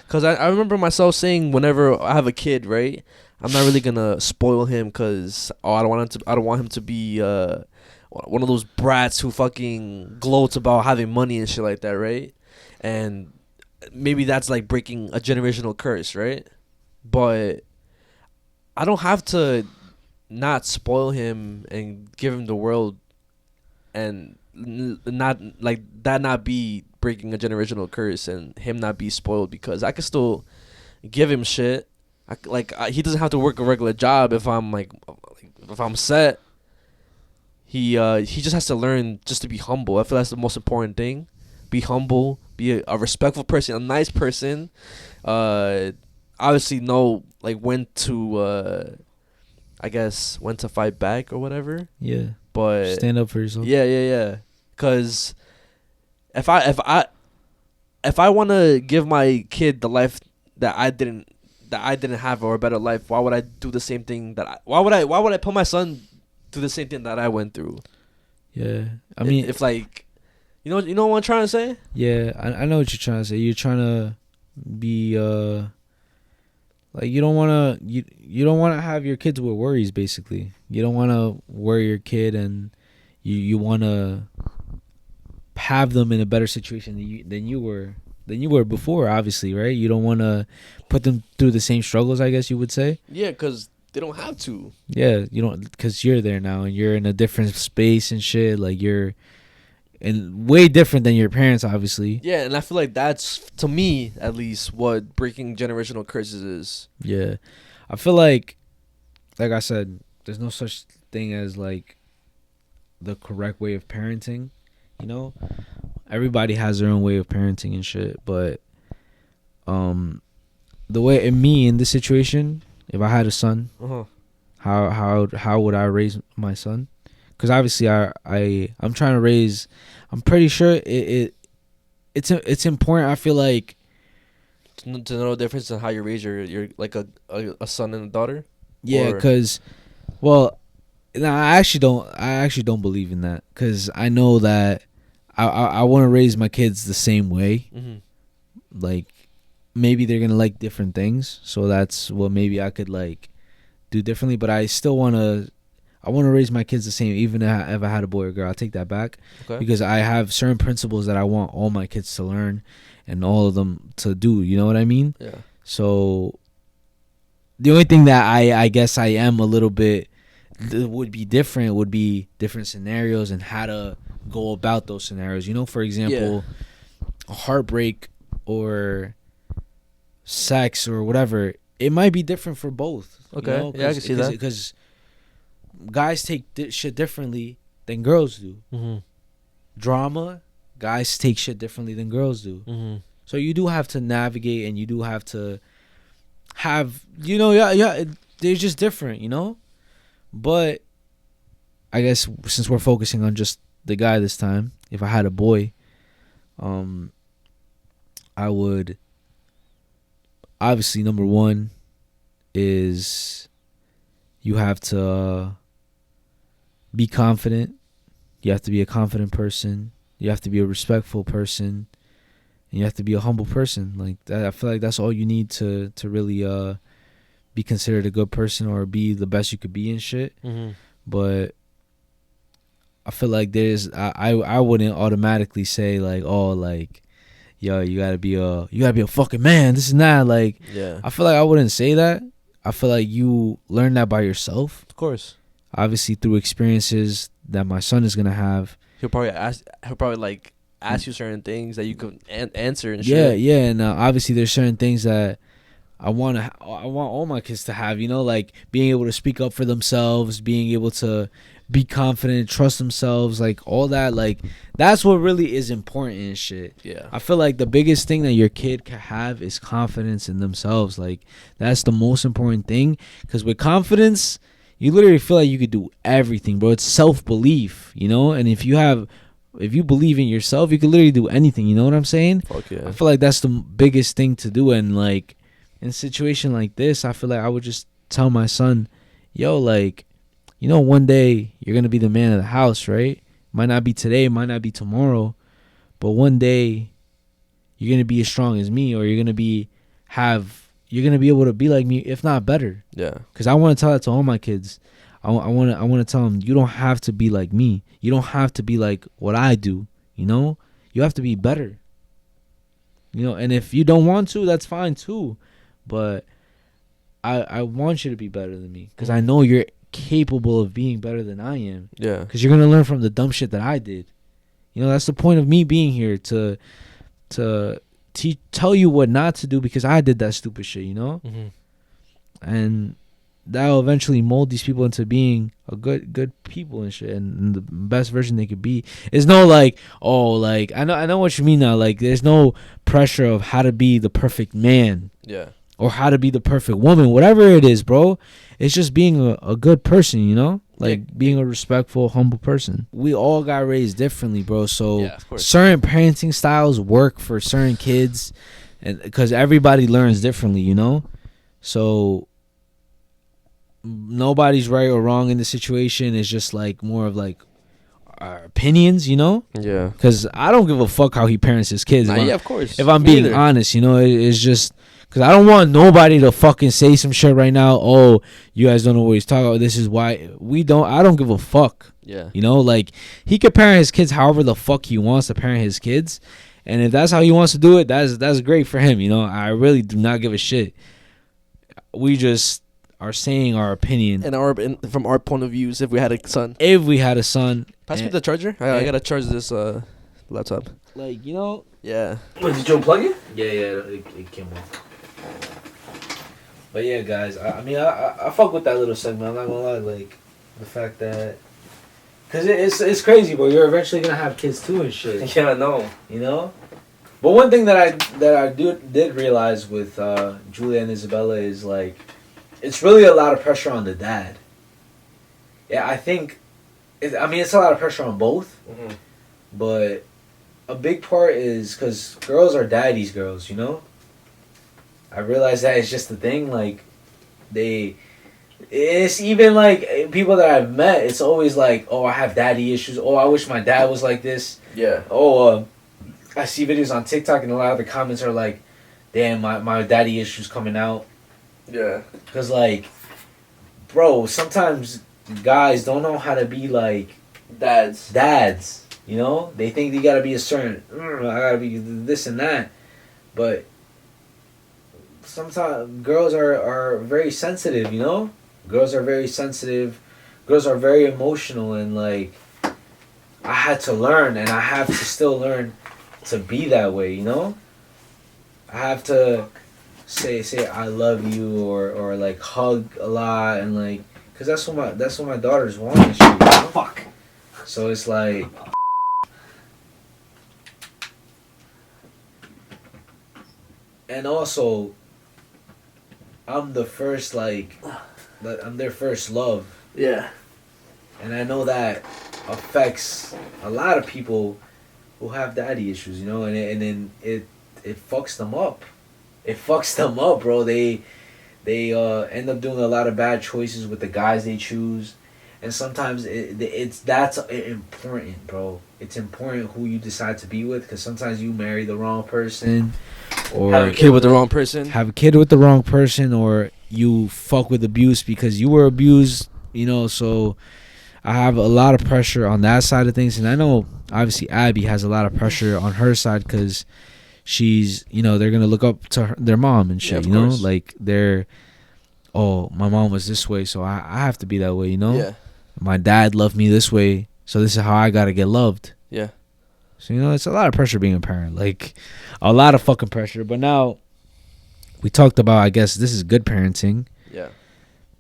Because I remember myself saying whenever I have a kid, right? I'm not really gonna spoil him because I don't want him to be one of those brats who fucking gloats about having money and shit like that, right? And maybe that's like breaking a generational curse, right? But I don't have to not spoil him and give him the world and not like that not be breaking a generational curse and him not be spoiled because I can still give him shit. He doesn't have to work a regular job if I'm set. He just has to learn just to be humble. I feel that's the most important thing. Be humble. Be a respectful person. A nice person. Obviously know like when to when to fight back or whatever. Yeah. But stand up for yourself. Yeah. Because if I want to give my kid the life that I didn't have or a better life, why would I do the same thing why would I put my son through the same thing that I went through? Yeah. I mean, if like, you know what I'm trying to say? Yeah, I know what you're trying to say. You're trying to be like you don't want to have your kids with worries. Basically, you don't want to worry your kid, and you want to have them in a better situation than you were before. Obviously, right? You don't want to put them through the same struggles, I guess you would say. Yeah, because they don't have to. Yeah, you don't, because you're there now and you're in a different space and shit. Like you're. And way different than your parents, obviously. Yeah, and I feel like that's, to me at least, what breaking generational curses is. Yeah. I feel like I said, there's no such thing as like the correct way of parenting, you know? Everybody has their own way of parenting and shit, but the way in this situation, if I had a son, how would I raise my son? Because obviously I'm trying to raise. I'm pretty sure it's important. I feel like to know the difference in how you raise your like a son and a daughter. Yeah, because I actually don't believe in that, because I know that I want to raise my kids the same way. Mm-hmm. Like maybe they're gonna like different things, so that's what maybe I could like do differently. But I still want to raise my kids the same, even if I had a boy or girl. I'll take that back. Okay. Because I have certain principles that I want all my kids to learn and all of them to do. You know what I mean? Yeah. So the only thing that I guess I am a little bit would be different scenarios and how to go about those scenarios. You know, for example, a heartbreak or sex or whatever, it might be different for both. Okay. You know? Yeah, I can see that. Because guys take shit differently than girls do. Mm-hmm. Drama, guys take shit differently than girls do. Mm-hmm. So you do have to navigate, and you do have to have, you know, they're just different, you know? But I guess since we're focusing on just the guy this time, if I had a boy, I would, obviously, number one is you have to be confident. You have to be a confident person. You have to be a respectful person. And you have to be a humble person. Like that, I feel like that's all you need to really be considered a good person or be the best you could be and shit. Mm-hmm. But I feel like I wouldn't automatically say like, oh, like, yo, you gotta be a fucking man, this and that. Like, yeah. I feel like I wouldn't say that. I feel like you learn that by yourself. Of course. Obviously through experiences that my son is gonna have. He'll probably ask you certain things that you can answer and shit. Yeah, and obviously there's certain things that I want all my kids to have, you know, like being able to speak up for themselves, being able to be confident, trust themselves, like all that. Like that's what really is important and shit. Yeah, I feel like the biggest thing that your kid can have is confidence in themselves. Like that's the most important thing, because with confidence, you literally feel like you could do everything, bro. It's self-belief, you know? And if you believe in yourself, you can literally do anything, you know what I'm saying? Fuck yeah. I feel like that's the biggest thing to do. And like in a situation like this, I feel like I would just tell my son, yo, like, you know, one day you're going to be the man of the house, right? Might not be today, might not be tomorrow, but one day you're going to be as strong as me, or you're going to be able to be like me, if not better. Yeah. Because I want to tell that to all my kids. I want to tell them, you don't have to be like me. You don't have to be like what I do, you know? You have to be better. You know, and if you don't want to, that's fine too. But I want you to be better than me, because I know you're capable of being better than I am. Yeah. Because you're going to learn from the dumb shit that I did. You know, that's the point of me being here, to tell you what not to do, because I did that stupid shit, you know? Mm-hmm. And that'll eventually mold these people into being a good people and shit, and the best version they could be. It's no like, oh, like I know what you mean now. Like there's no pressure of how to be the perfect man. Yeah. Or how to be the perfect woman, whatever it is, bro. It's just being a good person, you know? Like being a respectful, humble person. We all got raised differently, bro. So certain parenting styles work for certain kids. and because everybody learns differently, you know. So nobody's right or wrong in the situation. It's just like more of like our opinions, you know. Yeah. Because I don't give a fuck how he parents his kids. Nah, yeah, of course. If I'm Me being either. honest, you know, it's just because I don't want nobody to fucking say some shit right now. Oh, you guys don't know what he's talking about. This is why we don't. I don't give a fuck. Yeah. You know, like he could parent his kids however the fuck he wants to parent his kids, and if that's how he wants to do it, that's great for him. You know, I really do not give a shit. We just are saying our opinion And from our point of views, if we had a son. if we had a son. Pass me and- the charger. I gotta charge this laptop. Like, you know. Yeah. Wait, did you unplug it? Yeah, it came off. But yeah, guys, I mean, I fuck with that little segment. I'm not gonna lie, like the fact that, cause it's crazy, bro. You're eventually gonna have kids too and shit. Yeah, I know. You know. But one thing that I did realize with Julia and Isabella is like, it's really a lot of pressure on the dad. Yeah, I think. I mean, it's a lot of pressure on both, but a big part is because girls are daddy's girls, you know? I realize that it's just the thing, like, it's even like, people that I've met, it's always like, oh, I have daddy issues, oh, I wish my dad was like this. Yeah. Oh, I see videos on TikTok and a lot of the comments are like, damn, my daddy issues coming out. Yeah. Because, like, bro, sometimes guys don't know how to be like dads, you know. They think they gotta be a certain I gotta be this and that, but sometimes girls are very sensitive, you know. Girls are very sensitive, girls are very emotional, and like I had to learn, and I have to still learn to be that way, you know. I have to say I love you, or like hug a lot, and like, cause that's what my daughters want and shit, you know? Fuck. So it's like, and also, I'm the first, like I'm their first love. Yeah. And I know that affects a lot of people who have daddy issues, you know, and then it fucks them up. It fucks them up, bro. They end up doing a lot of bad choices with the guys they choose, and sometimes that's important, bro. It's important who you decide to be with, because sometimes you marry the wrong person, or have a kid with the wrong person. Have a kid with the wrong person, or you fuck with abuse because you were abused, you know. So I have a lot of pressure on that side of things, and I know obviously Abby has a lot of pressure on her side because she's, you know, they're gonna look up to their mom and shit, you know, like oh, my mom was this way, so I have to be that way, you know. Yeah. My dad loved me this way, so this is how I gotta get loved. Yeah. So, you know, it's a lot of pressure being a parent, like a lot of fucking pressure. But now we talked about, I guess this is good parenting. Yeah.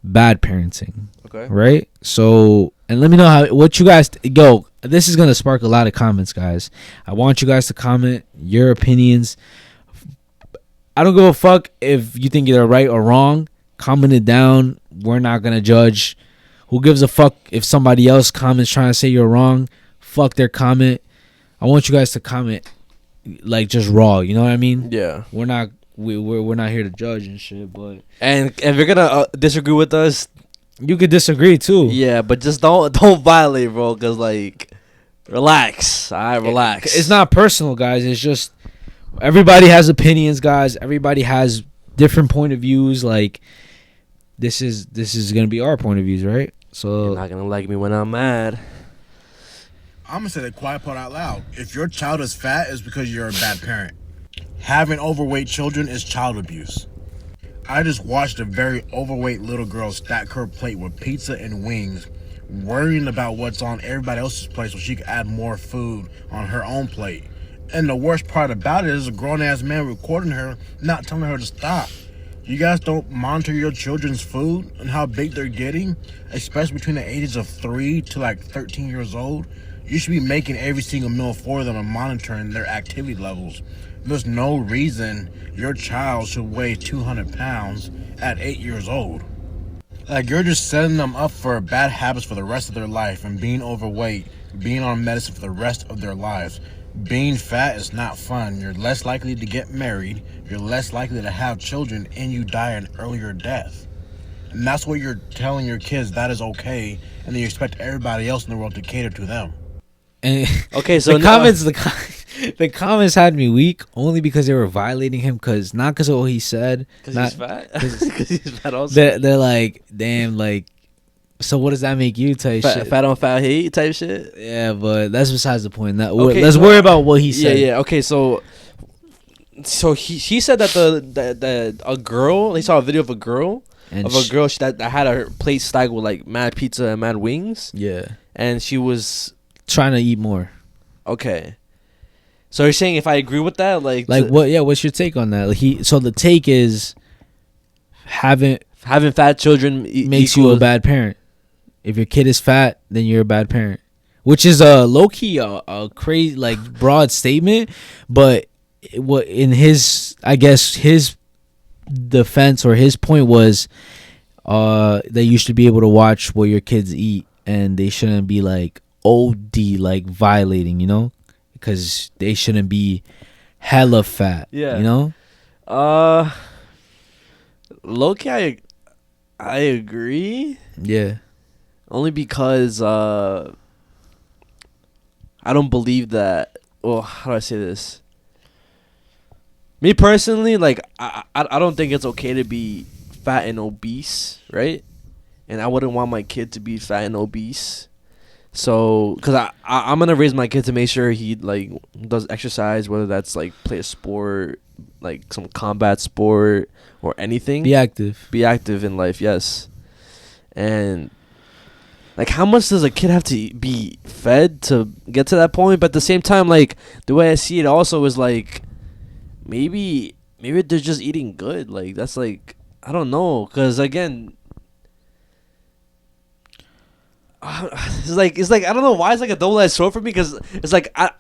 Bad parenting. Okay. Right? So, and let me know what you guys go. This is gonna spark a lot of comments, guys. I want you guys to comment your opinions. I don't give a fuck if you think you're right or wrong. Comment it down. We're not gonna judge. Who gives a fuck if somebody else comments trying to say you're wrong? Fuck their comment. I want you guys to comment like just raw. You know what I mean? Yeah. We're not here to judge and shit. But and if you're gonna disagree with us, you could disagree too. Yeah, but just don't violate, bro. Cause like, relax. Relax. It's not personal, guys. It's just everybody has opinions, guys. Everybody has different point of views. Like this is gonna be our point of views, right? So you're not gonna like me when I'm mad. I'm gonna say the quiet part out loud. If your child is fat, it's because you're a bad parent. Having overweight children is child abuse. I just watched a very overweight little girl stack her plate with pizza and wings, worrying about what's on everybody else's plate so she could add more food on her own plate. And the worst part about it is a grown-ass man recording her, not telling her to stop. You guys don't monitor your children's food and how big they're getting, especially between the ages of 3 to like 13 years old. You should be making every single meal for them and monitoring their activity levels. There's no reason your child should weigh 200 pounds at 8 years old. Like, you're just setting them up for bad habits for the rest of their life, and being overweight, being on medicine for the rest of their lives. being fat is not fun. You're less likely to get married. You're less likely to have children, and you die an earlier death. And that's what you're telling your kids that is okay, and then you expect everybody else in the world to cater to them. And okay, so the comments had me weak only because they were violating him, not because of what he said. Because he's fat. Because he's fat also. They're like, damn, like, so what does that make you type shit? Fat on fat hate type shit. Yeah, but that's besides the point. Let's worry about what he said. Yeah. Okay, so he said that the a girl, he saw a video of a girl. That had her plate stacked with like mad pizza and mad wings. Yeah. And she was trying to eat more. Okay. So you're saying if I agree with that, like what? Yeah. What's your take on that? Like so the take is having fat children makes you a bad parent. If your kid is fat, then you're a bad parent. Which is a low key a crazy like broad statement, but what in his defense or his point was that you should be able to watch what your kids eat and they shouldn't be like OD like violating, you know, because they shouldn't be hella fat. Yeah, you know. Low-key, I agree. Yeah, only because I don't believe that. Well, how do I say this? Me personally, like I don't think it's okay to be fat and obese, right? And I wouldn't want my kid to be fat and obese. So, cause I'm gonna raise my kid to make sure he like does exercise, whether that's like play a sport, like some combat sport or anything. Be active in life, yes. And like, how much does a kid have to be fed to get to that point? But at the same time, like the way I see it, also is like. Maybe they're just eating good. Like that's like I don't know, cause again, it's like I don't know why it's like a double-edged sword for me. Cause it's like I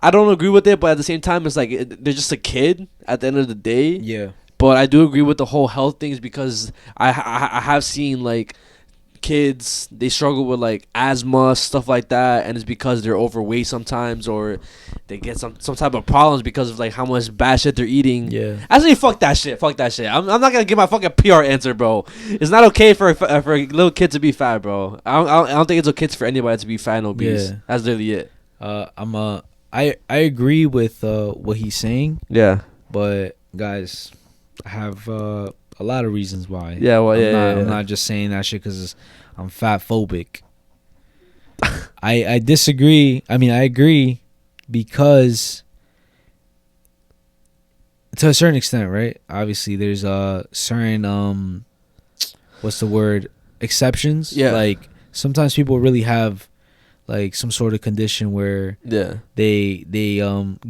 don't agree with it, but at the same time, it's like they're just a kid at the end of the day. Yeah. But I do agree with the whole health things because I have seen like kids, they struggle with like asthma, stuff like that, and it's because they're overweight sometimes, or they get some type of problems because of like how much bad shit they're eating. Yeah. Actually, fuck that shit. I'm not gonna give my fucking PR answer, bro. It's not okay for a little kid to be fat, bro. I don't think it's okay for anybody to be fat and obese. Yeah. That's literally it. I agree with what he's saying. Yeah. But guys, I have a lot of reasons why. Yeah, well, I'm not just saying that shit because I'm fat phobic. I disagree. I mean, I agree because to a certain extent, right? Obviously, there's certain what's the word? Exceptions. Yeah. Like sometimes people really have like some sort of condition where they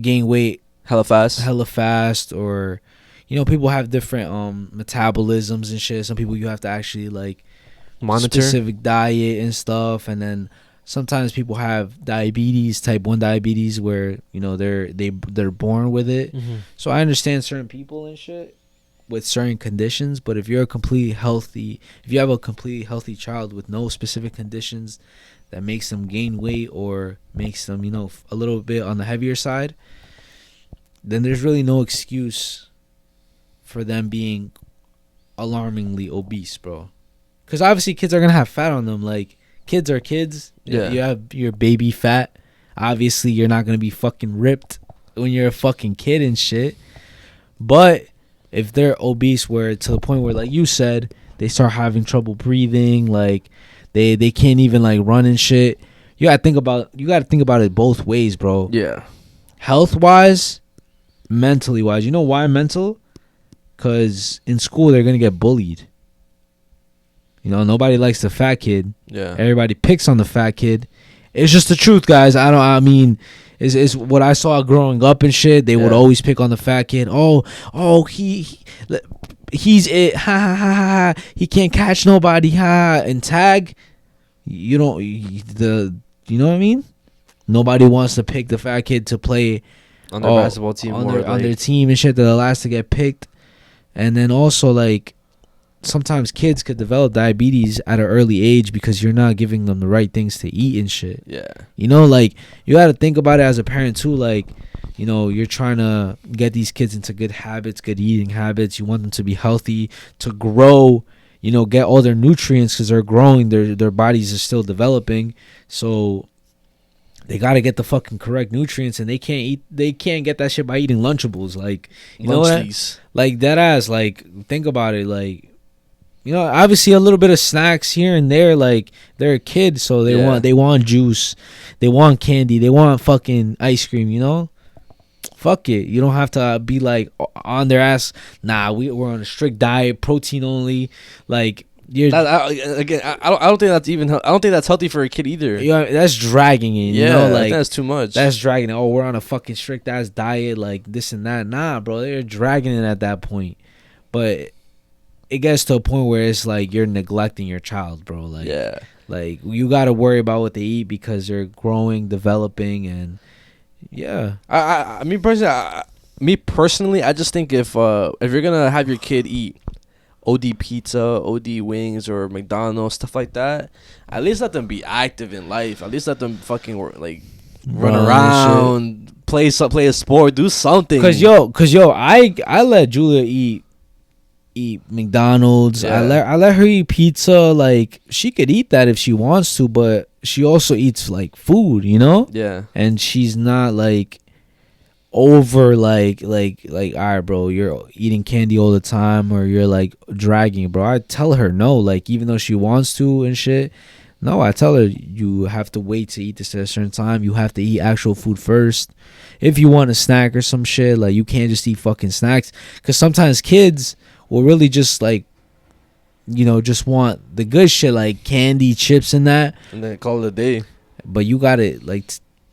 gain weight hella fast, or you know, people have different metabolisms and shit. Some people you have to actually like monitor specific diet and stuff, and then sometimes people have diabetes, type 1 diabetes, where you know they're born with it. Mm-hmm. So I understand certain people and shit with certain conditions, but if you have a completely healthy child with no specific conditions that makes them gain weight or makes them, you know, a little bit on the heavier side, then there's really no excuse for them being alarmingly obese, bro. Because obviously kids are gonna have fat on them. Like, kids are kids. Yeah. You have your baby fat. Obviously you're not gonna be fucking ripped when you're a fucking kid and shit. But if they're obese, where to the point where, like you said, they start having trouble breathing, like they can't even like run and shit, you gotta think about it both ways, bro. Yeah. Health wise, mentally wise. You know why mental? Because in school they're gonna get bullied. You know, nobody likes the fat kid. Yeah. Everybody picks on the fat kid. It's just the truth, guys. I mean, it's what I saw growing up and shit. They would always pick on the fat kid. Oh, he's it. Ha ha ha ha. He can't catch nobody. Ha. And tag. You know what I mean? Nobody wants to pick the fat kid to play on their basketball team on their team and shit. They're the last to get picked. And then also, like, sometimes kids could develop diabetes at an early age because you're not giving them the right things to eat and shit. Yeah. You know, like, you got to think about it as a parent too. Like, you know, you're trying to get these kids into good habits, good eating habits. You want them to be healthy, to grow, you know, get all their nutrients because they're growing. Their bodies are still developing. So they got to get the fucking correct nutrients, and they can't get that shit by eating Lunchables. Like, you know what? Like, that ass, like, think about it. Like, you know, obviously a little bit of snacks here and there. Like, they're a kid, so they want juice, they want candy, they want fucking ice cream, you know? Fuck it. You don't have to be like on their ass. Nah, we're on a strict diet, protein only. Like, I don't think that's even. I don't think that's healthy for a kid either. Yeah, that's dragging it. You know, like, that's too much. That's dragging it. Oh, we're on a fucking strict ass diet, like this and that. Nah, bro, they're dragging it at that point. But it gets to a point where it's like you're neglecting your child, bro. Like, like, you got to worry about what they eat because they're growing, developing, and I mean, personally, I just think if you're gonna have your kid eat OD pizza, OD wings, or McDonald's, stuff like that, at least let them be active in life. At least let them fucking like run around, play a sport, do something. Cause yo, I let Julia eat McDonald's. I let her eat pizza. Like, she could eat that if she wants to, but she also eats like food, you know? Yeah. And she's not like over like all right, bro, you're eating candy all the time, or you're like dragging, bro. I tell her no, like, even though she wants to and shit. No, I tell her you have to wait to eat this at a certain time. You have to eat actual food first. If you want a snack or some shit, like, you can't just eat fucking snacks, because sometimes kids will really just like, you know, just want the good shit like candy, chips, and that, and then call it a day. But you gotta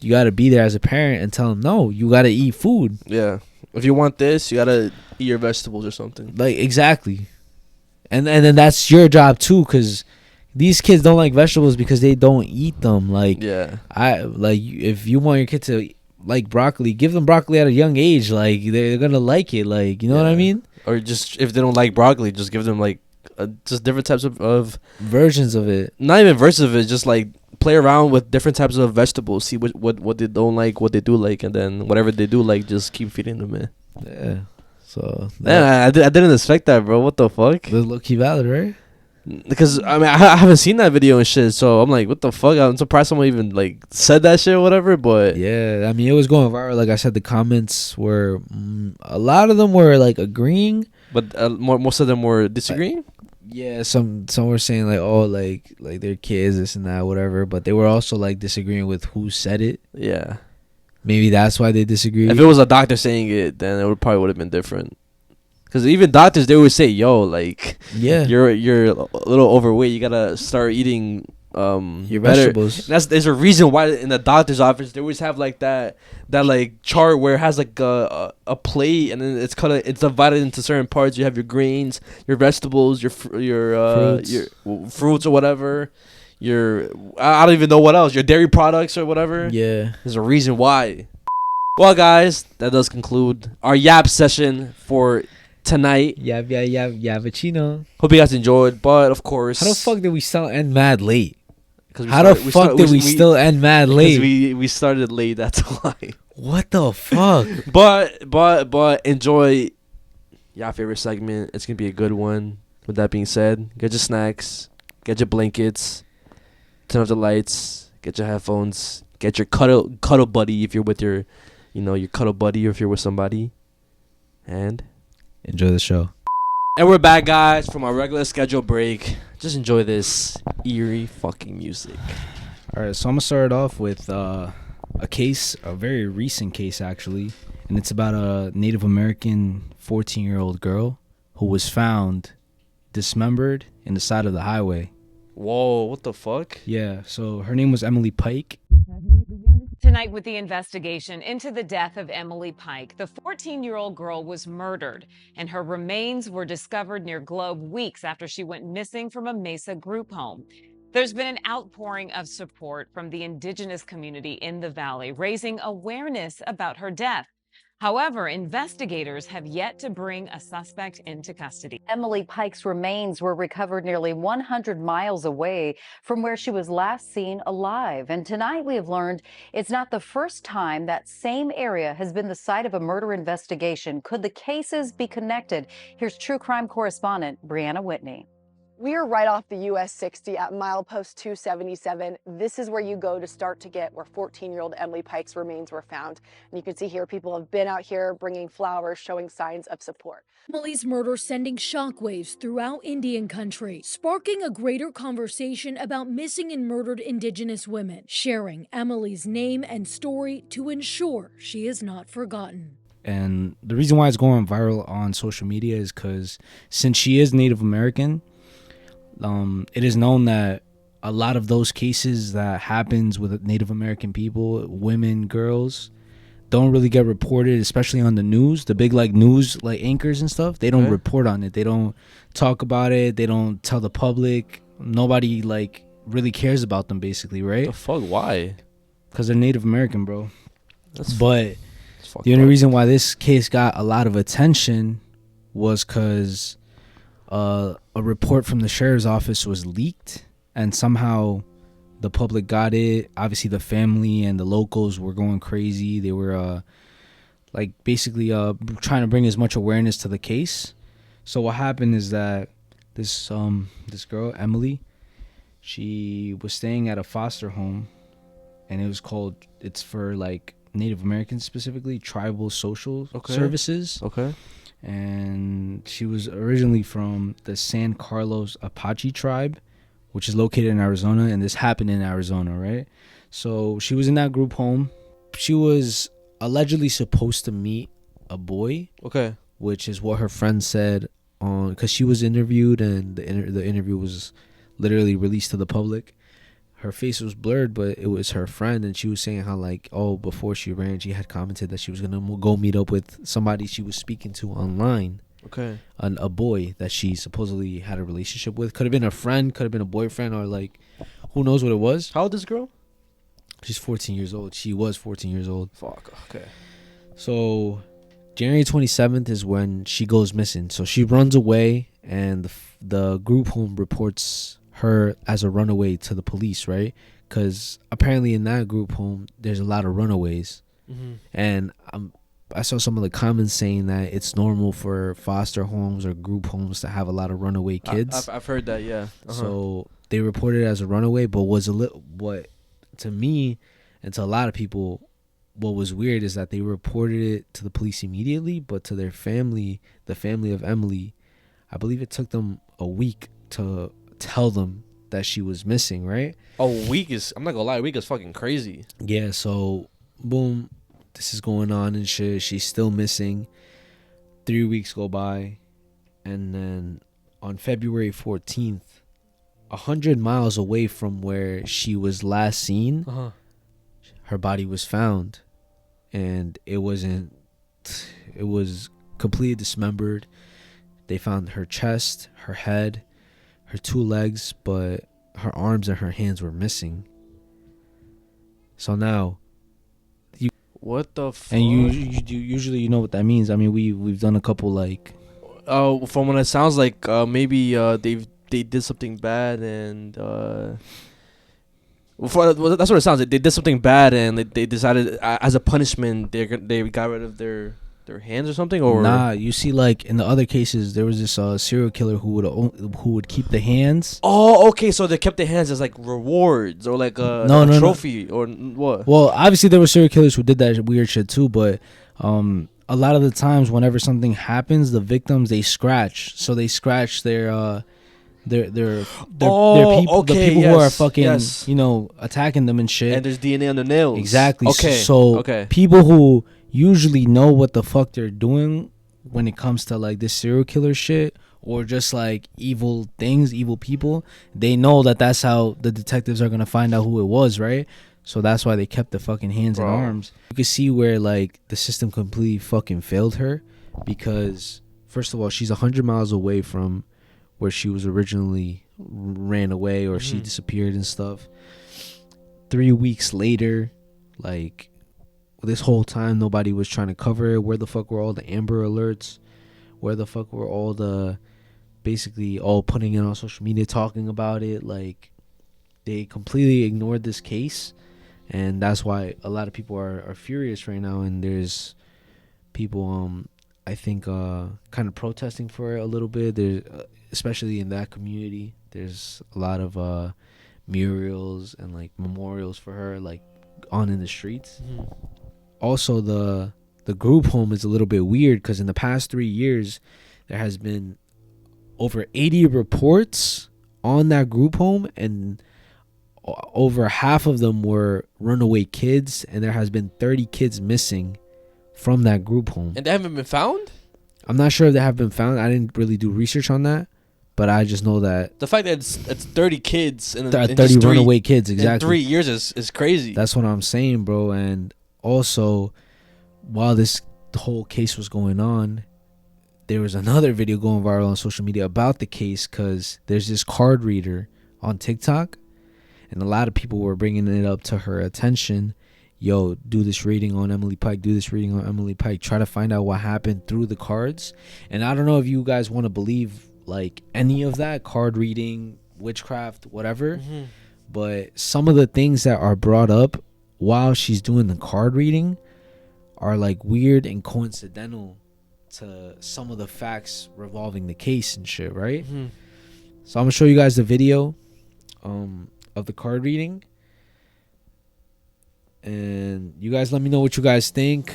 you gotta be there as a parent and tell them no, you gotta eat food. Yeah, if you want this, you gotta eat your vegetables or something. Like, exactly. And then that's your job too, because these kids don't like vegetables because they don't eat them. Like, if you want your kid to like broccoli, give them broccoli at a young age. Like, they're gonna like it. Like, you know what I mean? Or just, if they don't like broccoli, just give them like just different types of versions of it. Not even versions of it, just like play around with different types of vegetables, see what they don't like, what they do like, and then whatever they do like, just keep feeding them, man. Yeah. So I didn't expect that, bro. What the fuck? That's low-key valid, right? Because I mean, I haven't seen that video and shit, so I'm like, what the fuck? I'm surprised someone even like said that shit or whatever. But yeah, I mean, it was going viral. Like I said, the comments were a lot of them were like agreeing, but most of them were disagreeing. Yeah, some were saying like, oh, like their kids, this and that, whatever. But they were also like disagreeing with who said it. Yeah, maybe that's why they disagreed. If it was a doctor saying it, then it probably would have been different. Because even doctors, they would say, yo, like, you're a little overweight, you gotta start eating your vegetables. There's a reason why in the doctor's office they always have like that like chart where it has like a plate, and then it's divided into certain parts. You have your grains, your vegetables, your fruits or whatever, I don't even know what else, your dairy products or whatever. Yeah, there's a reason why. Well, guys, that does conclude our yap session for tonight. Yavachino. Hope you guys enjoyed, but of course, how the fuck did we still end mad late? How the fuck did we still end mad late? We started late. That's why. What the fuck? but enjoy your favorite segment. It's gonna be a good one. With that being said, get your snacks, get your blankets, turn off the lights, get your headphones, get your cuddle buddy if you're with your cuddle buddy, or if you're with somebody, and enjoy the show. And we're back, guys, from our regular schedule break. Just enjoy this eerie fucking music. All right, so I'm gonna start off with a case, a very recent case actually, and it's about a Native American 14-year-old girl who was found dismembered in the side of the highway. Whoa, what the fuck? Yeah, so her name was Emily Pike. Tonight with the investigation into the death of Emily Pike, the 14-year-old girl was murdered, and her remains were discovered near Globe weeks after she went missing from a Mesa group home. There's been an outpouring of support from the indigenous community in the valley, raising awareness about her death. However, investigators have yet to bring a suspect into custody. Emily Pike's remains were recovered nearly 100 miles away from where she was last seen alive. And tonight we have learned it's not the first time that same area has been the site of a murder investigation. Could the cases be connected? Here's true crime correspondent Brianna Whitney. We are right off the US 60 at milepost 277. This is where you go to start to get where 14-year-old Emily Pike's remains were found. And you can see here people have been out here bringing flowers, showing signs of support. Emily's murder sending shockwaves throughout Indian country, sparking a greater conversation about missing and murdered Indigenous women, sharing Emily's name and story to ensure she is not forgotten. And the reason why it's going viral on social media is because since she is Native American, it is known that a lot of those cases that happens with Native American people, women, girls, don't really get reported, especially on the news. The big news anchors and stuff, they don't report on it. They don't talk about it. They don't tell the public. Nobody really cares about them, basically, right? The fuck? Why? Because they're Native American, bro. The only reason why this case got a lot of attention was because a report from the sheriff's office was leaked, and somehow the public got it. Obviously, the family and the locals were going crazy. They were basically trying to bring as much awareness to the case. So what happened is that this girl Emily, she was staying at a foster home, and it's for Native Americans, specifically tribal social services. Okay. And she was originally from the San Carlos Apache tribe, which is located in Arizona, and this happened in Arizona, right? So she was in that group home. She was allegedly supposed to meet a boy, which is what her friend said because she was interviewed, and the interview was literally released to the public. Her face was blurred, but it was her friend, and she was saying how before she ran, she had commented that she was gonna go meet up with somebody she was speaking to online. A boy that she supposedly had a relationship with. Could have been a friend, could have been a boyfriend, or who knows what it was. How old is this girl? She's 14 years old. She was 14 years old. Fuck. Okay. So January 27th is when she goes missing. So she runs away, and the group home reports her as a runaway to the police, right? Because apparently in that group home there's a lot of runaways. And I saw some of the comments saying that it's normal for foster homes or group homes to have a lot of runaway kids. I've heard that, yeah. So they reported it as a runaway, but what to me and to a lot of people, what was weird is that they reported it to the police immediately, but to their family, the family of Emily, I believe it took them a week to tell them that she was missing, right? I'm not gonna lie, a week is fucking crazy. Yeah, so boom, this is going on and shit. She's still missing. 3 weeks go by, and then on February 14th, 100 miles away from where she was last seen, her body was found, and it was completely dismembered. They found her chest, her head, her 2 legs, but her arms and her hands were missing. So now, what the fuck? And you usually know what that means. I mean, we've done a couple from what it sounds like, maybe they did something bad, and that's what it sounds like. They did something bad, and they decided as a punishment they got rid of their hands or something. Or nah, you see, in the other cases, there was this serial killer who would keep the hands. Oh, okay, so they kept the hands as rewards or a trophy. Or what? Well, obviously there were serial killers who did that weird shit too, but a lot of the times whenever something happens, the victims, they scratch. So they scratch their people, the people who are fucking attacking them and shit. And there's DNA on the nails. Exactly. Okay. So people who usually know what the fuck they're doing when it comes to this serial killer shit, or just evil things, evil people, they know that that's how the detectives are gonna find out who it was, right? So that's why they kept the fucking hands and arms. You can see where the system completely fucking failed her, because first of all, she's 100 miles away from where she was originally ran away, or she disappeared and stuff. 3 weeks later, this whole time nobody was trying to cover it. Where the fuck were all the Amber Alerts? Where the fuck were all the, basically all putting it on social media, talking about it? Like, they completely ignored this case, and that's why a lot of people are furious right now. And there's people, I think, kind of protesting for it a little bit. There's, especially in that community, there's a lot of murals and like memorials for her, like on in the streets. Also, the group home is a little bit weird because in the past 3 years, there has been over 80 reports on that group home, and over half of them were runaway kids, and there has been 30 kids missing from that group home. And they haven't been found? I'm not sure if they have been found. I didn't really do research on that, but I just know that the fact that it's 30 kids and 30 runaway kids, exactly, in 3 years is crazy. That's what I'm saying, bro. And also, while this whole case was going on, there was another video going viral on social media about the case, because there's this card reader on TikTok, and a lot of people were bringing it up to her attention. Yo, do this reading on Emily Pike. Do this reading on Emily Pike. Try to find out what happened through the cards. And I don't know if you guys want to believe like any of that, card reading, witchcraft, whatever. But some of the things that are brought up while she's doing the card reading are like weird and coincidental to some of the facts revolving the case and shit, right? So I'm gonna show you guys the video of the card reading, and you guys let me know what you guys think.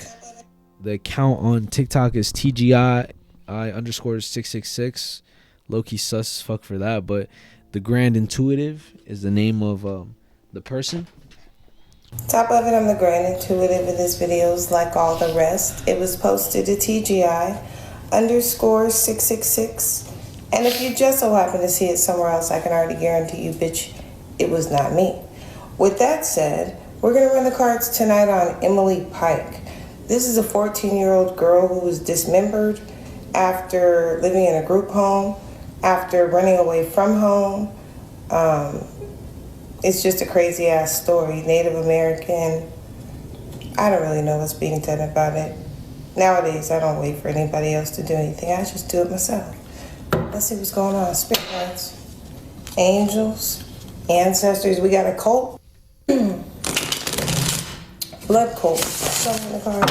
The account on TikTok is TGI_666. Low-key sus as fuck for that, but the Grand Intuitive is the name of the person. Top of it, I'm the Grand Intuitive, and this video is like all the rest. It was posted to TGI_666. And if you just so happen to see it somewhere else, I can already guarantee you, bitch, it was not me. With that said, we're going to run the cards tonight on Emily Pike. This is a 14-year-old girl who was dismembered after living in a group home, after running away from home. It's just a crazy ass story. Native American. I don't really know what's being done about it. Nowadays, I don't wait for anybody else to do anything. I just do it myself. Let's see what's going on. Spirit guides, angels, ancestors. We got a cult. Blood cult. Show me the card.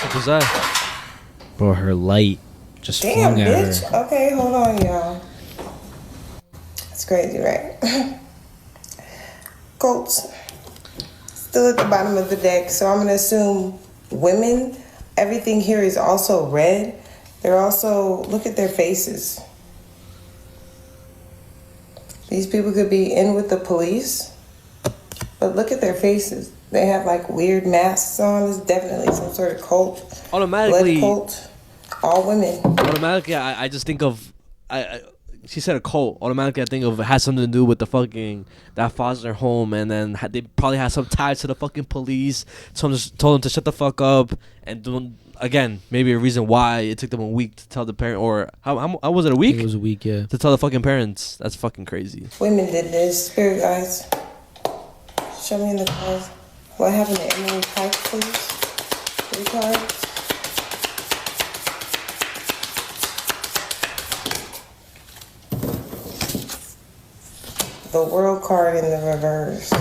What was that? Bro, her light just Damn, flung at bitch. her. Okay, hold on, y'all. It's crazy, right? Colts. Still at the bottom of the deck, so I'm going to assume women. Everything here is also red. They're also, look at their faces. These people could be in with the police, but look at their faces. They have like weird masks on. It's definitely some sort of cult. Automatically. Blood cult. All women. Automatically, I just think of, she said a cult. Automatically, I think of it has something to do with the fucking, that foster home, and then they probably had some ties to the fucking police. Someone just told them to shut the fuck up, and again, maybe a reason why it took them a week to tell the parent, or how was it, a week? It was a week, yeah. To tell the fucking parents. That's fucking crazy. Women did this. Spirit guides. Show me in the cards. What happened to Emily Pike, please? 3 cards. The World card in the reverse.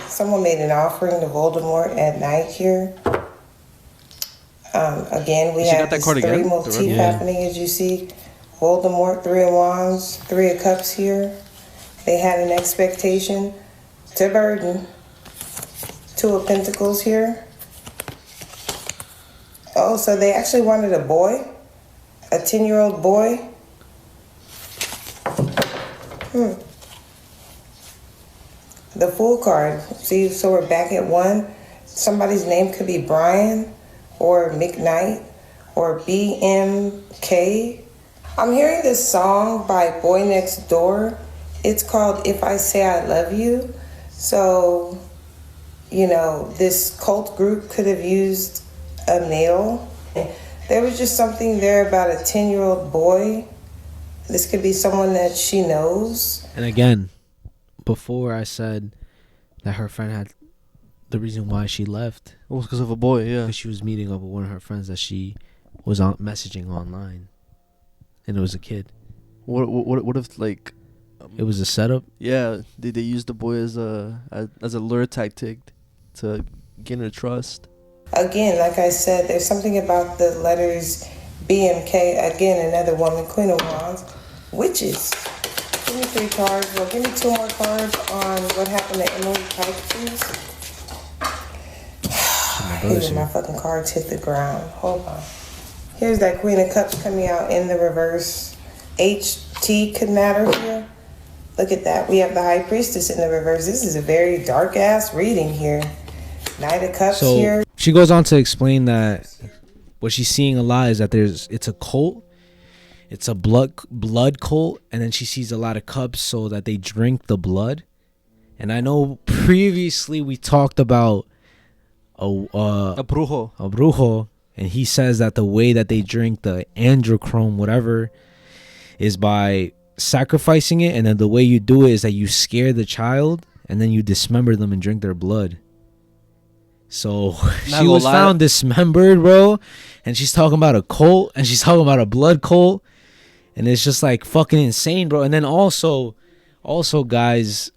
Someone made an offering to Voldemort at night here. Again, we have this 3 motif happening, as you see. Voldemort, 3 of Wands, 3 of Cups here. They had an expectation to burden. 2 of Pentacles here. Oh, so they actually wanted a boy? A 10-year-old boy? The Fool card. See, so we're back at 1. Somebody's name could be Brian or McKnight or BMK. I'm hearing this song by Boy Next Door. It's called If I Say I Love You. So, you know, this cult group could have used a male. There was just something there about a 10-year-old boy. This could be someone that she knows. And again, before I said that her friend had the reason why she left. It was because of a boy, yeah. Because she was meeting up with one of her friends that she was on messaging online, and it was a kid. What if like it was a setup? Yeah, they used the boy as a lure tactic to gain her trust. Again, like I said, there's something about the letters BMK. Again, another woman, Queen of Wands, witches. Give me 3 cards. Well, give me 2 more cards on what happened to Emily Pike, please. I hate when my fucking cards hit the ground. Hold on. Here's that Queen of Cups coming out in the reverse. HT could matter here. Look at that. We have the High Priestess in the reverse. This is a very dark ass reading here. Knight of Cups here. She goes on to explain that what she's seeing a lot is that it's a cult. It's a blood cult, and then she sees a lot of cups so that they drink the blood. And I know previously we talked about a brujo, and he says that the way that they drink the androchrome, whatever, is by sacrificing it, and then the way you do it is that you scare the child and then you dismember them and drink their blood. So she was found dismembered, bro, and she's talking about a cult, and she's talking about a blood cult, and it's just like fucking insane, bro. And then also guys,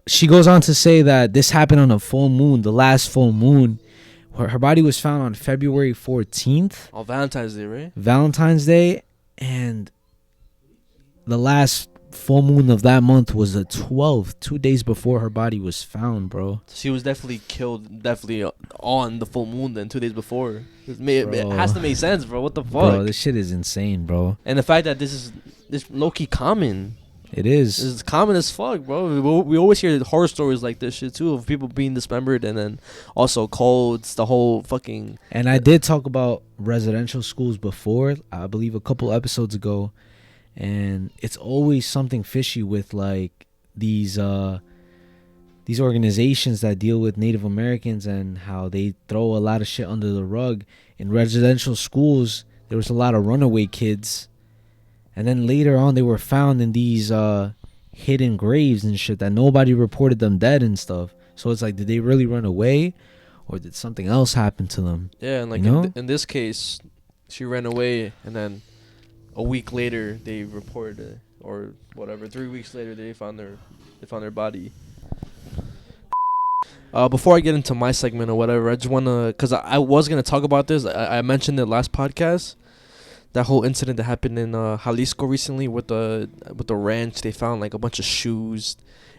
she goes on to say that this happened on a full moon, the last full moon. Her body was found on February 14th. Oh, Valentine's Day, right? Valentine's Day, and the last full moon of that month was the 12th, 2 days before her body was found, bro. She was definitely killed, on the full moon then, 2 days before. It has to make sense, bro. What the fuck? Bro, this shit is insane, bro. And the fact that this low-key common. It is. It's common as fuck, bro. We always hear horror stories like this shit, too, of people being dismembered, and then also colds, the whole fucking... And I did talk about residential schools before, I believe a couple episodes ago, and it's always something fishy with like these organizations that deal with Native Americans and how they throw a lot of shit under the rug. In residential schools, there was a lot of runaway kids, and then later on they were found in these hidden graves and shit that nobody reported them dead and stuff. So it's like, did they really run away, or did something else happen to them? Yeah, and like in this case, she ran away, and then a week later they reported it, or whatever. 3 weeks later they found their body. Before I get into my segment or whatever, I just wanna, cause I was gonna talk about this. I mentioned it last podcast. That whole incident that happened in Jalisco recently with the ranch. They found like a bunch of shoes,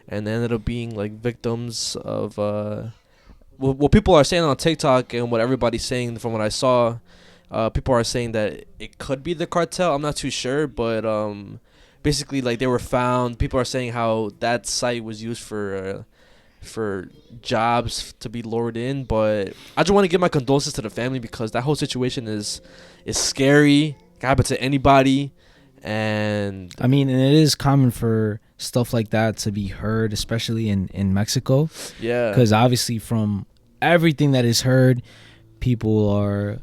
and they ended up being like victims of what people are saying on TikTok, and what everybody's saying from what I saw. People are saying that it could be the cartel. I'm not too sure, but basically, like, they were found. People are saying how that site was used for jobs to be lured in. But I just want to give my condolences to the family, because that whole situation is scary. It can happen to anybody, and I mean, and it is common for stuff like that to be heard, especially in Mexico. Yeah, because obviously from everything that is heard, people are.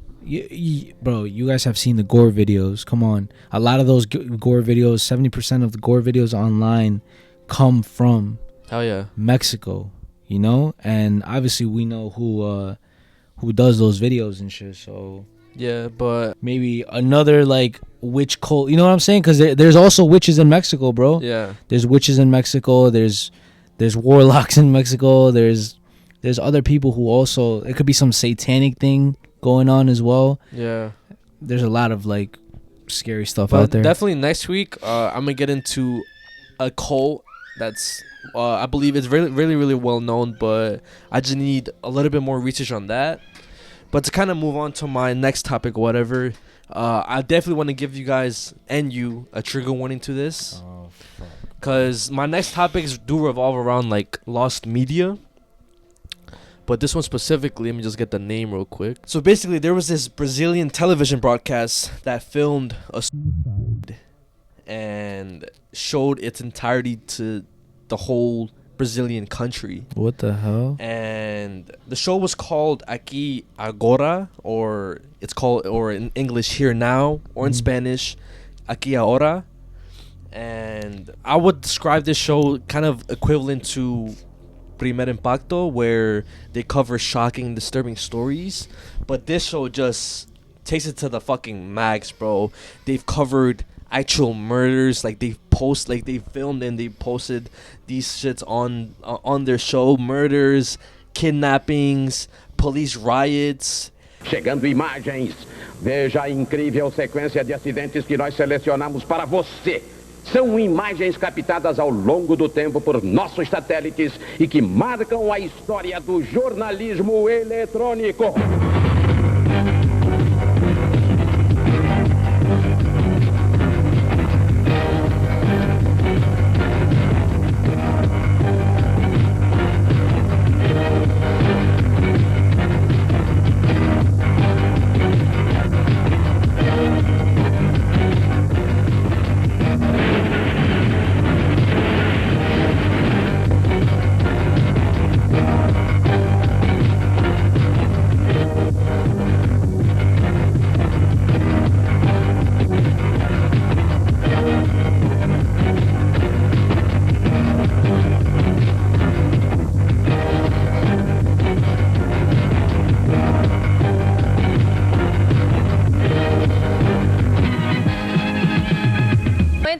Bro, you guys have seen the gore videos. Come on. A lot of those gore videos, 70% of the gore videos online come from Mexico, you know? And obviously we know who does those videos and shit, so yeah, but maybe another like witch cult, you know what I'm saying? Because there's also witches in Mexico, bro. Yeah, there's witches in Mexico. There's warlocks in Mexico. There's other people who also, it could be some satanic thing going on as well. Yeah, there's a lot of like scary stuff out there. Definitely next week I'm gonna get into a cult that's I believe it's really, really, really well known, but I just need a little bit more research on that. But to kind of move on to my next topic or whatever, I definitely want to give you guys and you a trigger warning to this, because my next topics do revolve around like lost media. But this one specifically, let me just get the name real quick. So basically, there was this Brazilian television broadcast that filmed a suicide and showed its entirety to the whole Brazilian country. What the hell? And the show was called Aquí, Agora, or in English, Here Now, or in Spanish, Aquí Ahora. And I would describe this show kind of equivalent to Primer Impacto, where they cover shocking, disturbing stories. But this show just takes it to the fucking max, bro. They've covered actual murders. Like they filmed and they posted these shits on their show. Murders, kidnappings, police riots. Chegando imagens, veja a incrível sequência de acidentes que nós selecionamos para você. São imagens captadas ao longo do tempo por nossos satélites e que marcam a história do jornalismo eletrônico.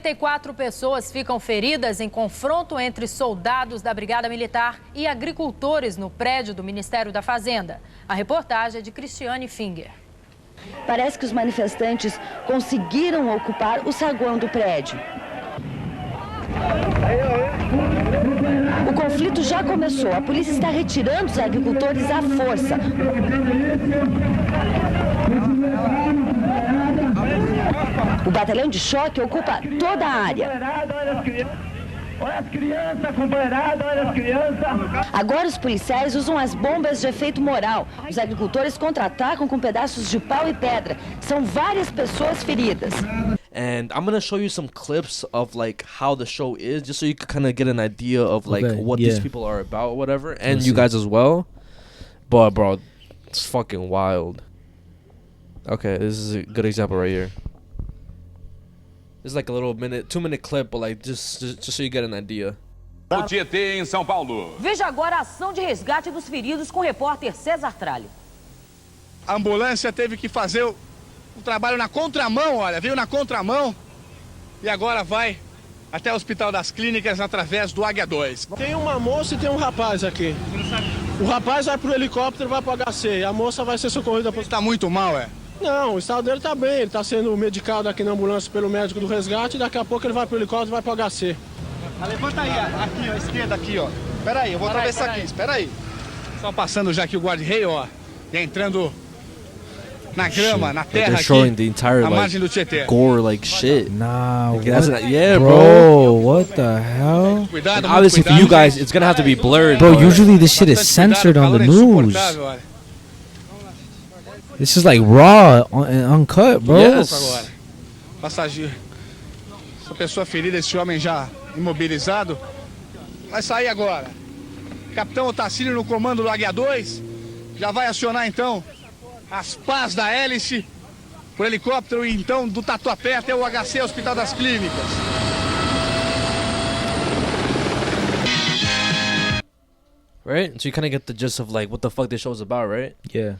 54 pessoas ficam feridas em confronto entre soldados da Brigada Militar e agricultores no prédio do Ministério da Fazenda. A reportagem é de Cristiane Finger. Parece que os manifestantes conseguiram ocupar o saguão do prédio. O conflito já começou. A polícia está retirando os agricultores à força. O batalhão de choque ocupa toda a área. Olha as crianças, companheirada, olha as crianças. Agora os policiais usam as bombas de efeito moral. Os agricultores contra-atacam com pedaços de pau e pedra. São várias pessoas feridas. And I'm gonna show you some clips of like how the show is, just so you can kind of get an idea of like what these people are about, or whatever, and you guys as well. But bro, it's fucking wild. Okay, this is a good example right here. It's like a little 2-minute clip, but like just so you get an idea. O Tietê em São Paulo. Veja agora a ação de resgate dos feridos com o repórter César Tralli. A ambulância teve que fazer o trabalho na contramão, olha, veio na contramão e agora vai até o Hospital das Clínicas através do Águia 2. Tem uma moça e tem um rapaz aqui. O rapaz vai pro helicóptero e vai pro HC. A moça vai ser socorrida. Ele tá muito mal, é? Não, o estado dele tá bem. Ele tá sendo medicado aqui na ambulância pelo médico do resgate e daqui a pouco ele vai pro helicóptero e vai pro HC. Levanta aí, aqui, ó, à esquerda, aqui, ó. Espera aí, eu vou atravessar aqui, espera aí. Só passando já aqui o guarda-rei, ó, e entrando na grama, na terra aqui, showing the entire, a margem do like, Tietê. gore like shit. Nah, like, what? bro. What the hell? Cuidado, and obviously for you guys, it's gonna have to be blurred. Bro, usually this shit is censored on the news. This is like raw and uncut, bro. Yes. Passageiro. Essa pessoa ferida, esse homem já imobilizado, vai sair agora. Capitão Otacílio no comando do Águia 2 já vai acionar então as pás da hélice por helicóptero e então do Tatuapé até o HC, Hospital das Clínicas. Right? So you kind of get the gist of like what the fuck this show's about, right? Yeah.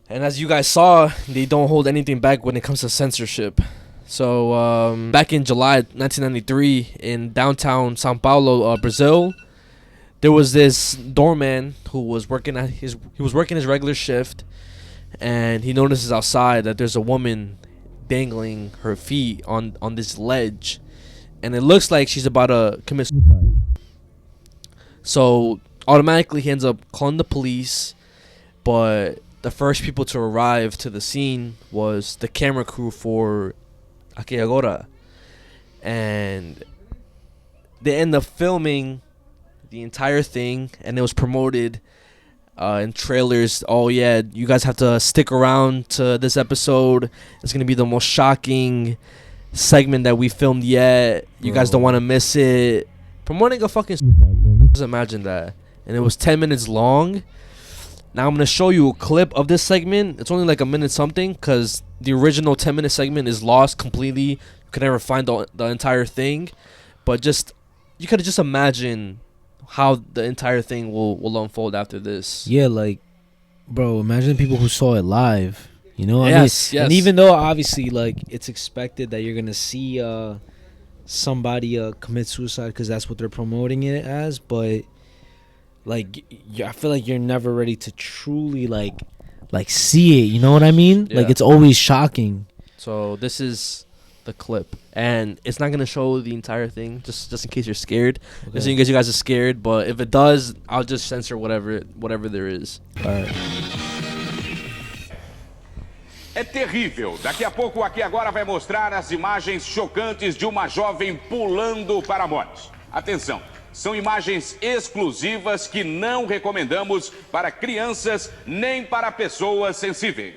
And as you guys saw, they don't hold anything back when it comes to censorship. So back in July 1993 in downtown Sao Paulo, Brazil, there was this doorman who was working his regular shift, and he notices outside that there's a woman dangling her feet on this ledge, and it looks like she's about to commit suicide. So automatically he ends up calling the police, but the first people to arrive to the scene was the camera crew for Aquí, Agora, and they end up filming the entire thing, and it was promoted in trailers. Oh yeah, you guys have to stick around to this episode. It's gonna be the most shocking segment that we filmed yet. You guys don't want to miss it. Promoting a fucking just imagine that. And it was 10 minutes long. Now I'm gonna show you a clip of this segment. It's only like a minute something, because the original 10-minute segment is lost completely. You can never find the entire thing. But just, you could just imagine how the entire thing will unfold after this. Yeah, like, bro, imagine people who saw it live. You know, Yes, and even though obviously like it's expected that you're gonna see somebody commit suicide because that's what they're promoting it as, but like I feel like you're never ready to truly like see it. You know what I mean? Yeah. Like it's always shocking. So this is the clip, and it's not gonna show the entire thing, just in case you're scared. Okay. Just in case you guys are scared, but if it does, I'll just censor whatever there is. All right. É terrível. Daqui a pouco, Aqui Agora vai mostrar as imagens chocantes de uma jovem pulando para a morte. Atenção, são imagens exclusivas que não recomendamos para crianças nem para pessoas sensíveis.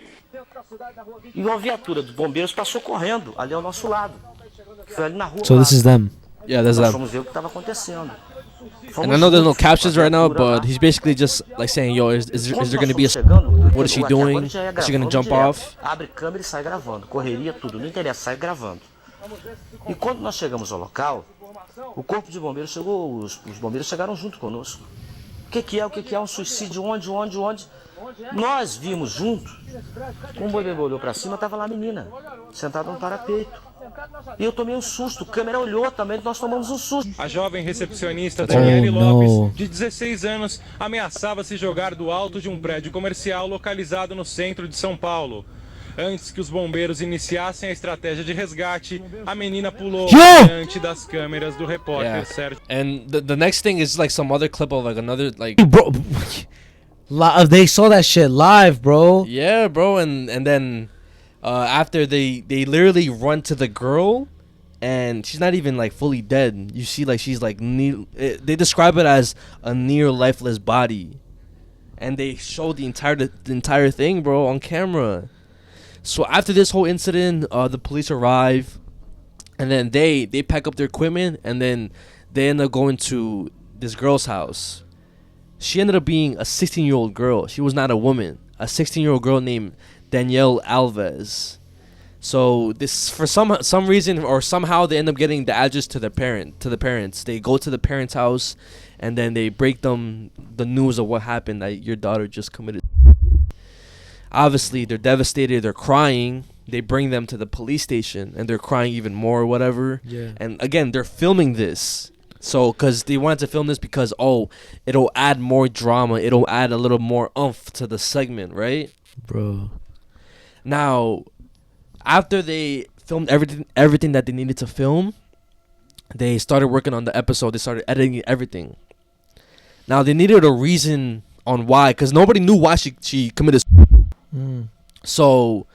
E uma viatura dos bombeiros passou correndo ali ao nosso lado. Foi ali na rua. So this is them. Yeah, that's Nós them. fomos ver o que estava acontecendo. And I know there's no captions right now, but he's basically just like saying, "Yo, is there gonna be a? What is she doing? Is she gonna jump off?" Abre câmera e sai gravando. Correria, tudo. Não interessa, sai gravando. E quando nós chegamos ao local, o corpo de bombeiros chegou, os bombeiros chegaram junto conosco. O que é um suicídio? Onde? Nós vimos junto. Quando o bombeiro olhou para cima, estava lá a menina, sentada no parapeito. E eu tomei um susto, a câmera olhou também, nós tomamos um susto. A jovem recepcionista Daniele Lopes, de 16 anos, ameaçava se jogar do alto de um prédio comercial localizado no centro de São Paulo. Antes que os bombeiros iniciassem a estratégia de resgate, a menina pulou diante das câmeras do repórter Sérgio. And the next thing is like some other clip of like another like. Bro, they saw that shit live, bro. Yeah, bro, and then after they literally run to the girl, and she's not even like fully dead. You see, like she's like they describe it as a near lifeless body, and they show the entire thing, bro, on camera. So after this whole incident, the police arrive, and then they pack up their equipment, and then they end up going to this girl's house. She ended up being a 16-year-old girl. She was not a woman. A 16-year-old girl named Danielle Alves. So this, for some reason or somehow, they end up getting the address to the parents. They go to the parents' house, and then they break them the news of what happened, that your daughter just committed. Obviously, they're devastated. They're crying. They bring them to the police station, and they're crying even more or whatever. Yeah. And again, they're filming this. So, because they wanted to film this because, it'll add more drama. It'll add a little more oomph to the segment, right? Bro. Now, after they filmed everything that they needed to film, they started working on the episode. They started editing everything. Now, they needed a reason on why, because nobody knew why she committed. So,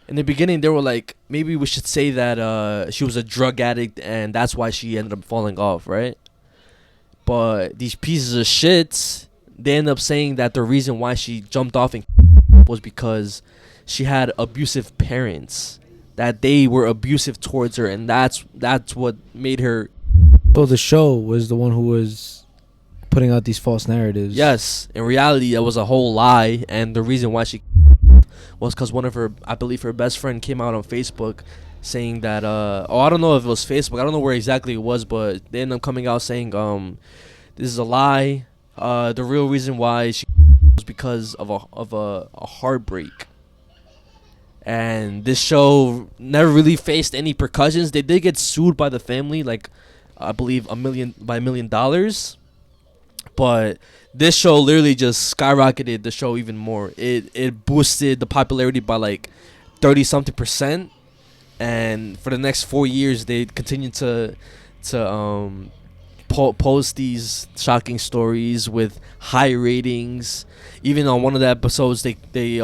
in the beginning, they were like, maybe we should say that she was a drug addict and that's why she ended up falling off, right? But these pieces of shit, they end up saying that the reason why she jumped off and was because she had abusive parents, that they were abusive towards her, and that's what made her. So the show was the one who was putting out these false narratives. Yes, in reality, it was a whole lie, and the reason why she was because one of her, I believe her best friend, came out on Facebook saying that I don't know if it was Facebook, I don't know where exactly it was, but they ended up coming out saying this is a lie. The real reason why she was because of a heartbreak. And this show never really faced any repercussions. They did get sued by the family, like I believe $1 million. But this show literally just skyrocketed the show even more. It boosted the popularity by like 30-something%. And for the next 4 years, they continued to post these shocking stories with high ratings. Even on one of the episodes, they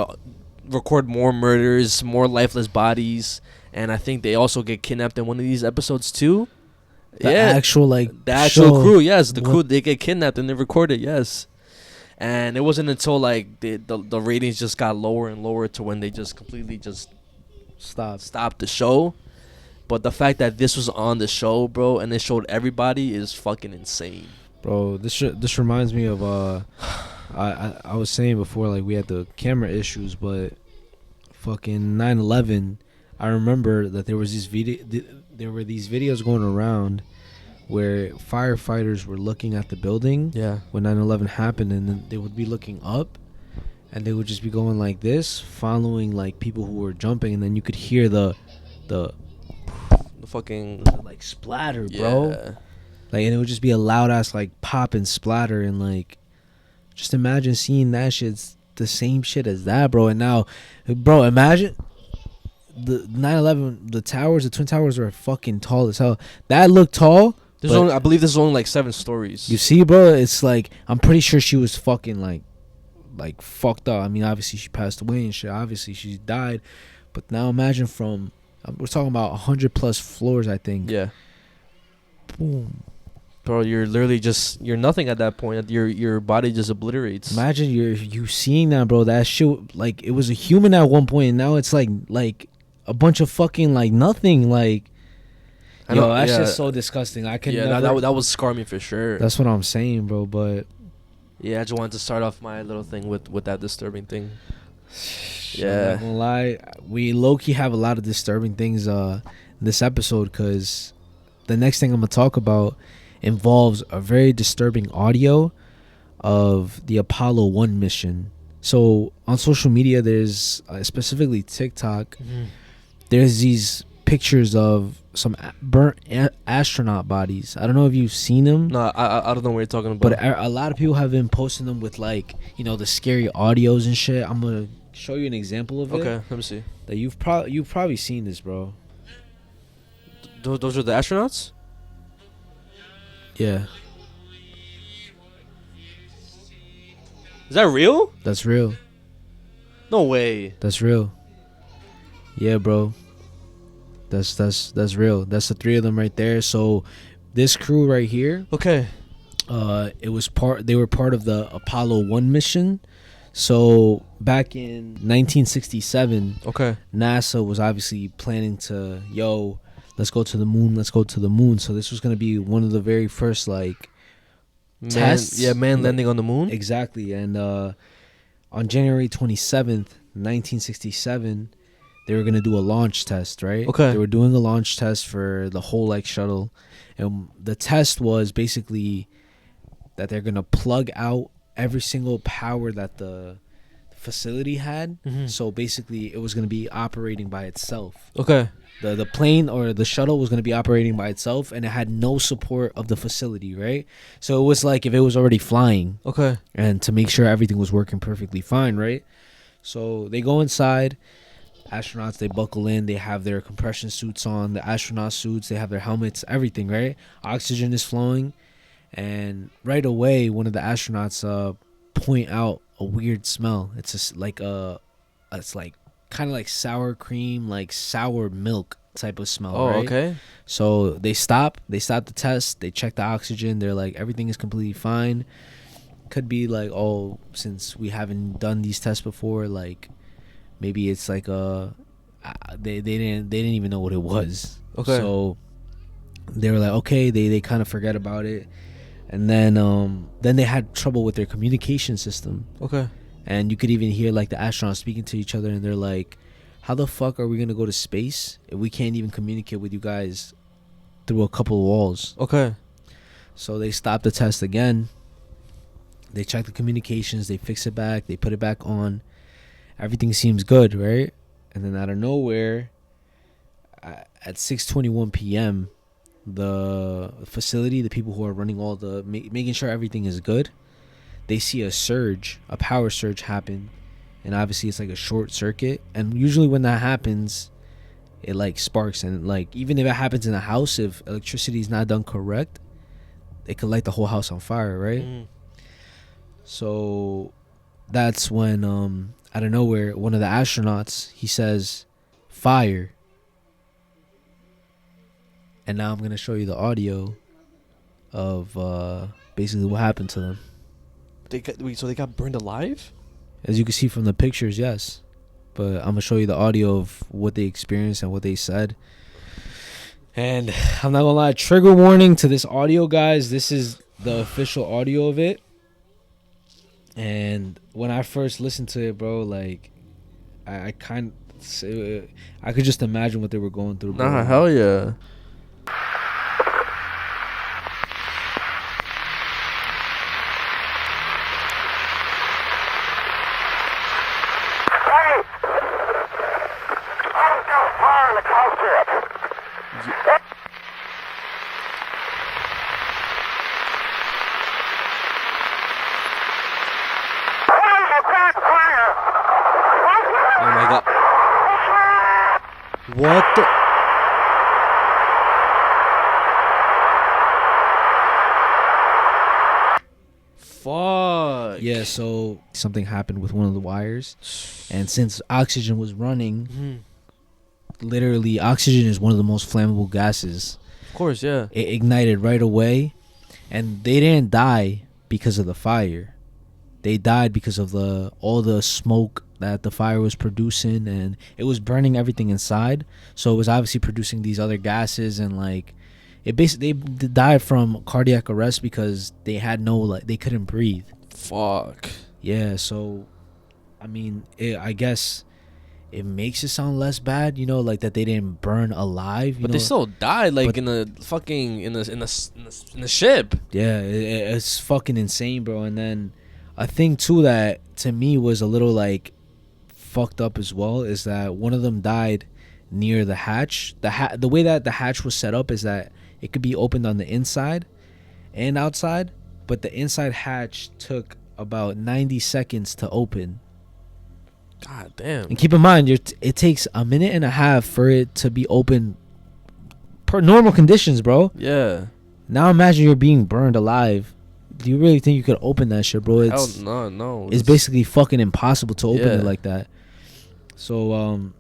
record more murders, more lifeless bodies, and I think they also get kidnapped in one of these episodes too. The actual show. Crew, yes, the crew, they get kidnapped and they record it, yes. And it wasn't until like the ratings just got lower and lower to when they just completely just stopped the show. But the fact that this was on the show, bro, and they showed everybody is fucking insane. Bro, this reminds me of I was saying before, like, we had the camera issues, but fucking 9/11, I remember that there were these videos going around where firefighters were looking at the building. Yeah. When 9/11 happened, and then they would be looking up, and they would just be going like this, following like people who were jumping, and then you could hear the fucking like splatter, bro. Yeah. Like, and it would just be a loud ass like pop and splatter, and like, just imagine seeing that shit's the same shit as that, bro. And now, bro, imagine the 9/11, the Twin Towers are fucking tall as hell. That looked tall. There's only, I believe this is only like 7 stories. You see, bro, it's like, I'm pretty sure she was fucking like fucked up. I mean, obviously she passed away and shit. Obviously she died, but now imagine from, we're talking about 100 plus floors, I think. Yeah. Boom. Bro, you're literally just, you're nothing at that point. Your body just obliterates. Imagine you seeing that, bro. That shit, like, it was a human at one point, and now it's like a bunch of fucking like nothing. Like, yo, that's just so disgusting. I can that would scar me for sure. That's what I'm saying, bro. But yeah, I just wanted to start off my little thing with that disturbing thing. Yeah, I'm not gonna lie, we low-key have a lot of disturbing things in this episode, because the next thing I'm gonna talk about involves a very disturbing audio of the Apollo 1 mission. So on social media, there's specifically TikTok, there's these pictures of some burnt astronaut bodies. I don't know if you've seen them. No, I don't know what you're talking about. But a lot of people have been posting them with, like, you know, the scary audios and shit. I'm gonna show you an example of it. Okay, let me see. That you've probably seen this, bro. Those are the astronauts? Yeah. Is that real? That's real. No way. That's real. Yeah, bro. That's real. That's the 3 of them right there. So this crew right here, okay, they were part of the Apollo 1 mission. So back in 1967, okay, NASA was obviously planning to, let's go to the moon. So this was going to be one of the very first tests. Yeah, man landing on the moon. Exactly. And on January 27th, 1967, they were going to do a launch test, right? Okay. They were doing a launch test for the whole shuttle. And the test was basically that they're going to plug out every single power that the facility had. So basically it was going to be operating by itself. Okay. The plane or the shuttle was going to be operating by itself, and it had no support of the facility, right? So it was like if it was already flying. Okay. And to make sure everything was working perfectly fine, right? So they go inside. Astronauts, they buckle in. They have their compression suits on, the astronaut suits. They have their helmets, everything, right? Oxygen is flowing. And right away, one of the astronauts point out a weird smell. It's just it's like kind of like sour cream, like sour milk type of smell. Oh, right? okay. So they stop the test. They check the oxygen. They're like, everything is completely fine. Could be like, oh, since we haven't done these tests before, like maybe it's like they didn't even know what it was. Okay. So they were like, okay, they kind of forget about it. And then they had trouble with their communication system. Okay. And you could even hear like the astronauts speaking to each other, and they're like, how the fuck are we gonna go to space if we can't even communicate with you guys through a couple of walls? Okay. So they stopped the test again. They check the communications, they fix it back, they put it back on. Everything seems good, right? And then out of nowhere, at 6:21 p.m., the facility, the people who are running all the making sure everything is good, they see a power surge happen, and obviously it's like a short circuit. And usually when that happens, it like sparks, and like even if it happens in a house, if electricity is not done correct, it could light the whole house on fire, right? So that's when out of nowhere, one of the astronauts, he says, fire. And now I'm going to show you the audio of basically what happened to them. So they got burned alive? As you can see from the pictures, yes. But I'm going to show you the audio of what they experienced and what they said. And I'm not going to lie, trigger warning to this audio, guys. This is the official audio of it. And when I first listened to it, bro, like, I could just imagine what they were going through, bro. Nah, hell yeah. Oh my god. What the? Fuck. Yeah, so something happened with one of the wires. And since oxygen was running, literally oxygen is one of the most flammable gases. Of course, yeah. It ignited right away. And they didn't die because of the fire. They died because of all the smoke that the fire was producing, and it was burning everything inside. So it was obviously producing these other gases, and like it basically they died from cardiac arrest because they had they couldn't breathe. Fuck. Yeah, so I mean, I guess it makes it sound less bad, you know, like that they didn't burn alive. But they still died, like in the fucking in the ship. Yeah, it's fucking insane, bro. And then a thing too that to me was a little like fucked up as well is that one of them died near the hatch. The way that the hatch was set up is that it could be opened on the inside and outside, but the inside hatch took about 90 seconds to open. God damn. And keep in mind, it takes a minute and a half for it to be open per normal conditions, bro. Yeah. Now imagine you're being burned alive. Do you really think you could open that shit, bro? It's no. It's basically fucking impossible to open it Yeah. like that. So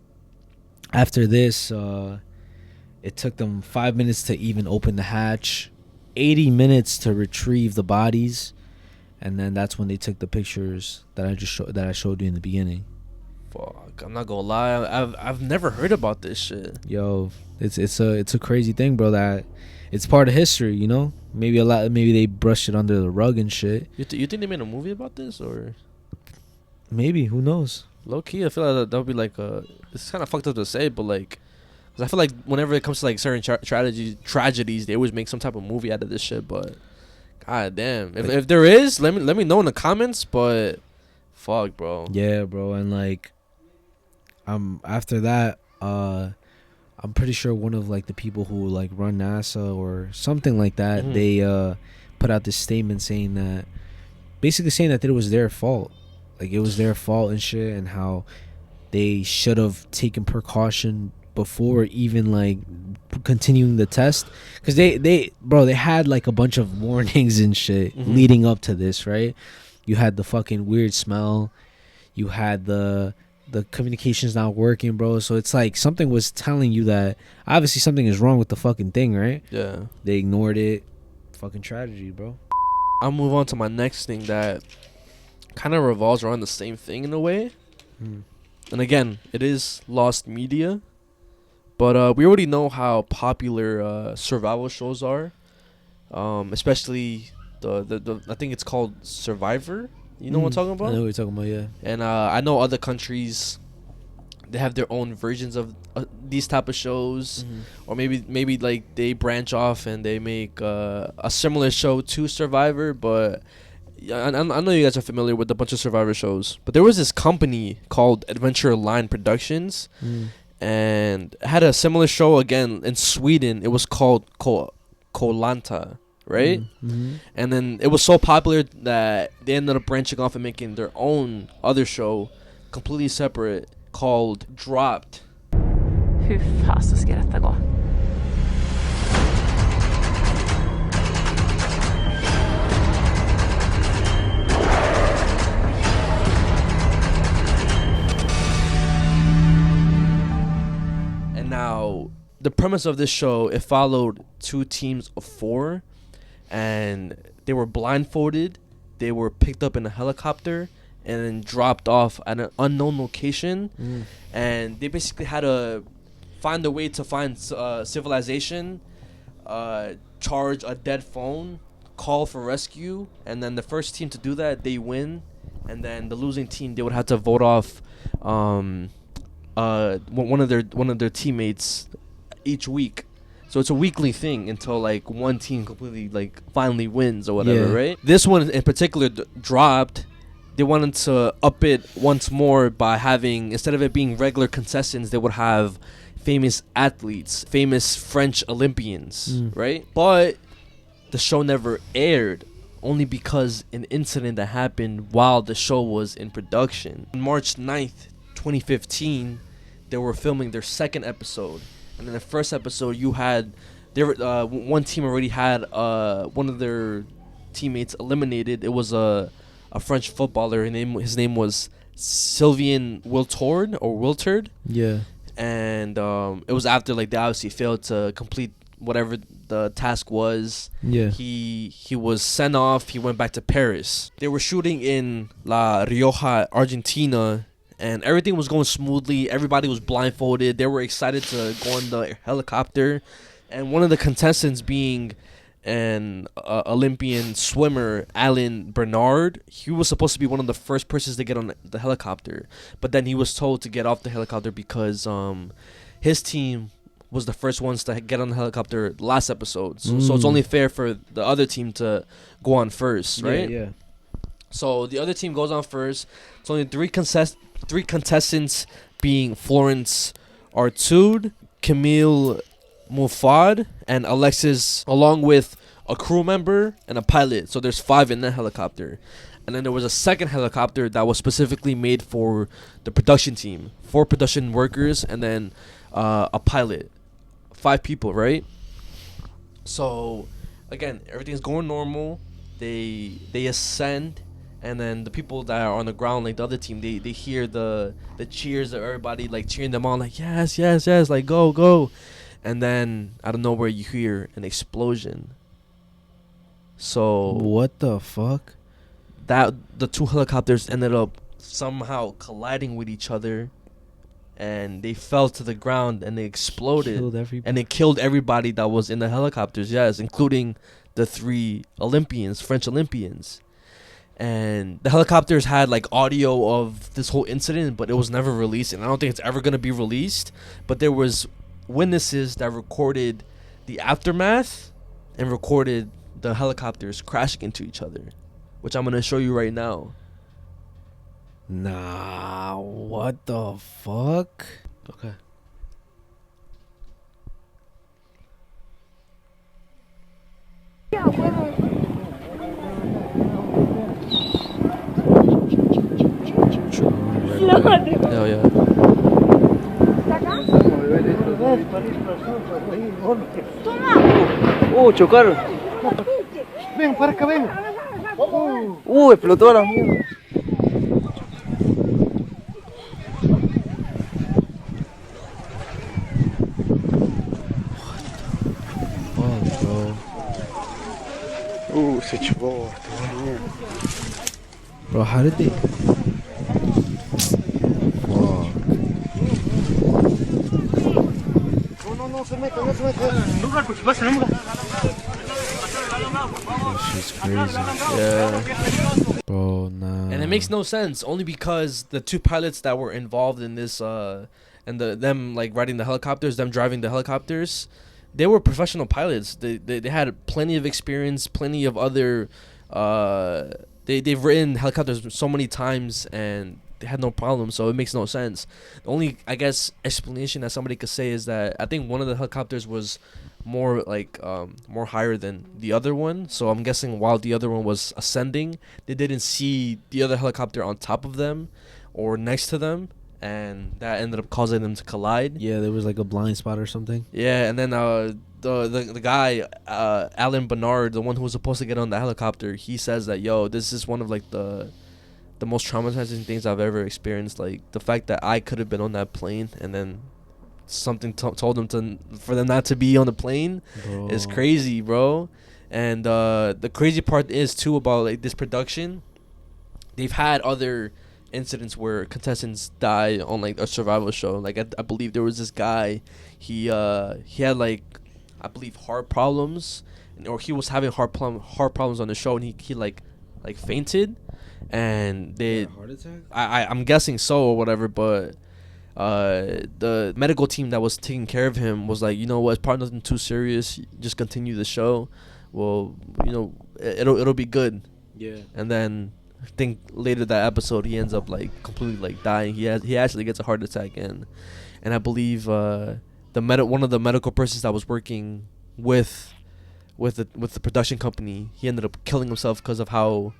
after this, it took them 5 minutes to even open the hatch, 80 minutes to retrieve the bodies, and then that's when they took the pictures that I showed you in the beginning. Fuck, I'm not gonna lie. I've never heard about this shit. Yo, it's a crazy thing, bro. That it's part of history, you know. Maybe they brushed it under the rug and shit. You think they made a movie about this, or maybe, who knows? Low key, I feel like that would be like it's kind of fucked up to say, but like, cause I feel like whenever it comes to like certain tragedies, they always make some type of movie out of this shit. But god damn, if there is, let me know in the comments. But fuck, bro. Yeah, bro, and like, after that, I'm pretty sure one of like the people who like run NASA or something like that, they put out this statement saying that it was their fault. Like, it was their fault and shit, and how they should have taken precaution before even like continuing the test, because they had like a bunch of warnings and shit leading up to this, right? You had the fucking weird smell, you had the communication's not working, bro. So it's like something was telling you that obviously something is wrong with the fucking thing, right? Yeah. They ignored it. Fucking tragedy, bro. I'll move on to my next thing that kind of revolves around the same thing in a way. And again, it is lost media, but we already know how popular survival shows are, especially the I think it's called Survivor. You know what I'm talking about? I know what you're talking about, yeah. And I know other countries, they have their own versions of these type of shows, or maybe like they branch off and they make a similar show to Survivor. But I know you guys are familiar with a bunch of Survivor shows. But there was this company called Adventure Line Productions, and had a similar show again in Sweden. It was called Koh-Lanta. Right? And then it was so popular that they ended up branching off and making their own other show, completely separate, called Dropped. Hur fasen ska detta gå? And now, the premise of this show, it followed 2 teams of 4. And they were blindfolded, they were picked up in a helicopter, and then dropped off at an unknown location. And they basically had to find a way to find civilization, charge a dead phone, call for rescue, and then the first team to do that, they win. And then the losing team, they would have to vote off one of their teammates each week. So it's a weekly thing until like one team completely like finally wins or whatever, right? This one in particular dropped. they wanted to up it once more by having, instead of it being regular contestants, they would have famous athletes, famous French Olympians, right? But the show never aired, only because an incident that happened while the show was in production. On March 9th, 2015, they were filming their second episode. And in the first episode, you had one team already had one of their teammates eliminated. It was a French footballer. His name was Sylvain Wiltord. Yeah. And it was after like they obviously failed to complete whatever the task was. Yeah. He was sent off. He went back to Paris. They were shooting in La Rioja, Argentina, and everything was going smoothly. Everybody was blindfolded. They were excited to go on the helicopter. And one of the contestants, being an Olympian swimmer, Alain Bernard, he was supposed to be one of the first persons to get on the helicopter. But then he was told to get off the helicopter because his team was the first ones to get on the helicopter last episode. So it's only fair for the other team to go on first, right? Yeah. So the other team goes on first. It's only three contestants, being Florence Artud, Camille Muffad, and Alexis, along with a crew member and a pilot. So there's 5 in that helicopter. And then there was a second helicopter that was specifically made for the production team. 4 production workers and then a pilot. 5 people, right? So again, everything's going normal. They ascend, and then the people that are on the ground, like the other team, they hear the cheers of everybody like cheering them on, like yes, like go. And then out of nowhere you hear an explosion. So what the fuck? That the 2 helicopters ended up somehow colliding with each other, and they fell to the ground and they exploded. And it killed everybody that was in the helicopters, yes, including the 3 French Olympians. And the helicopters had like audio of this whole incident, but it was never released, and I don't think it's ever going to be released. But there was witnesses that recorded the aftermath and recorded the helicopters crashing into each other, which I'm going to show you right now. Nah, what the fuck? Okay. Hell yeah. Chocaron. Ven, para acá, ven. Explotó la mierda. Se chupó. Bro, how did they? No se meta, no se meta. She's crazy. Yeah. Bro, nah. And it makes no sense, only because the 2 pilots that were involved in this, and them like riding the helicopters, them driving the helicopters, they were professional pilots. They had plenty of experience, plenty of other. They've ridden helicopters so many times and they had no problem, so it makes no sense. The only, I guess, explanation that somebody could say is that I think one of the helicopters was more like more higher than the other one. So I'm guessing while the other one was ascending, they didn't see the other helicopter on top of them or next to them, and that ended up causing them to collide. Yeah, there was like a blind spot or something. Yeah, and then the guy, Alain Bernard, the one who was supposed to get on the helicopter, he says that, yo, this is one of like the most traumatizing things I've ever experienced. Like the fact that I could have been on that plane and then something told them for them not to be on the plane is crazy, bro. And the crazy part is too about like this production. They've had other incidents where contestants die on like a survival show. Like I believe there was this guy. He had like, I believe, heart problems, or he was having heart problems on the show, and he like fainted, and they heart attack. I'm guessing so or whatever, but the medical team that was taking care of him was like, you know what, it's probably nothing too serious. Just continue the show. Well, you know, it'll be good. Yeah. And then think later that episode he ends up like completely like dying. He actually gets a heart attack, and I believe one of the medical persons that was working with the production company, he ended up killing himself because of how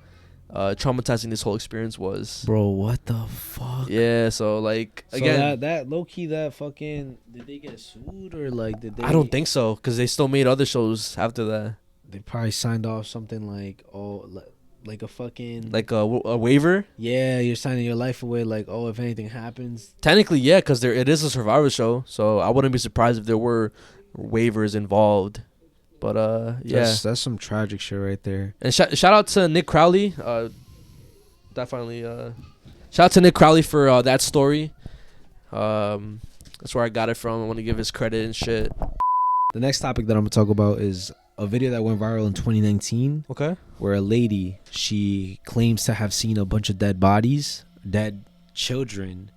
traumatizing this whole experience was. Bro, what the fuck? Yeah, so like again, that low key, that fucking, did they get sued or like did they? I don't think so, because they still made other shows after that. They probably signed off something like like a fucking like a waiver. Yeah, you're signing your life away. Like, oh, if anything happens. Technically, yeah, because it is a Survivor show, so I wouldn't be surprised if there were waivers involved. But yeah, that's some tragic shit right there. And shout out to Nick Crowley. Definitely. Shout out to Nick Crowley for that story. That's where I got it from. I want to give his credit and shit. The next topic that I'm gonna talk about is a video that went viral in 2019. Okay. Where a lady, she claims to have seen a bunch of dead bodies, dead children,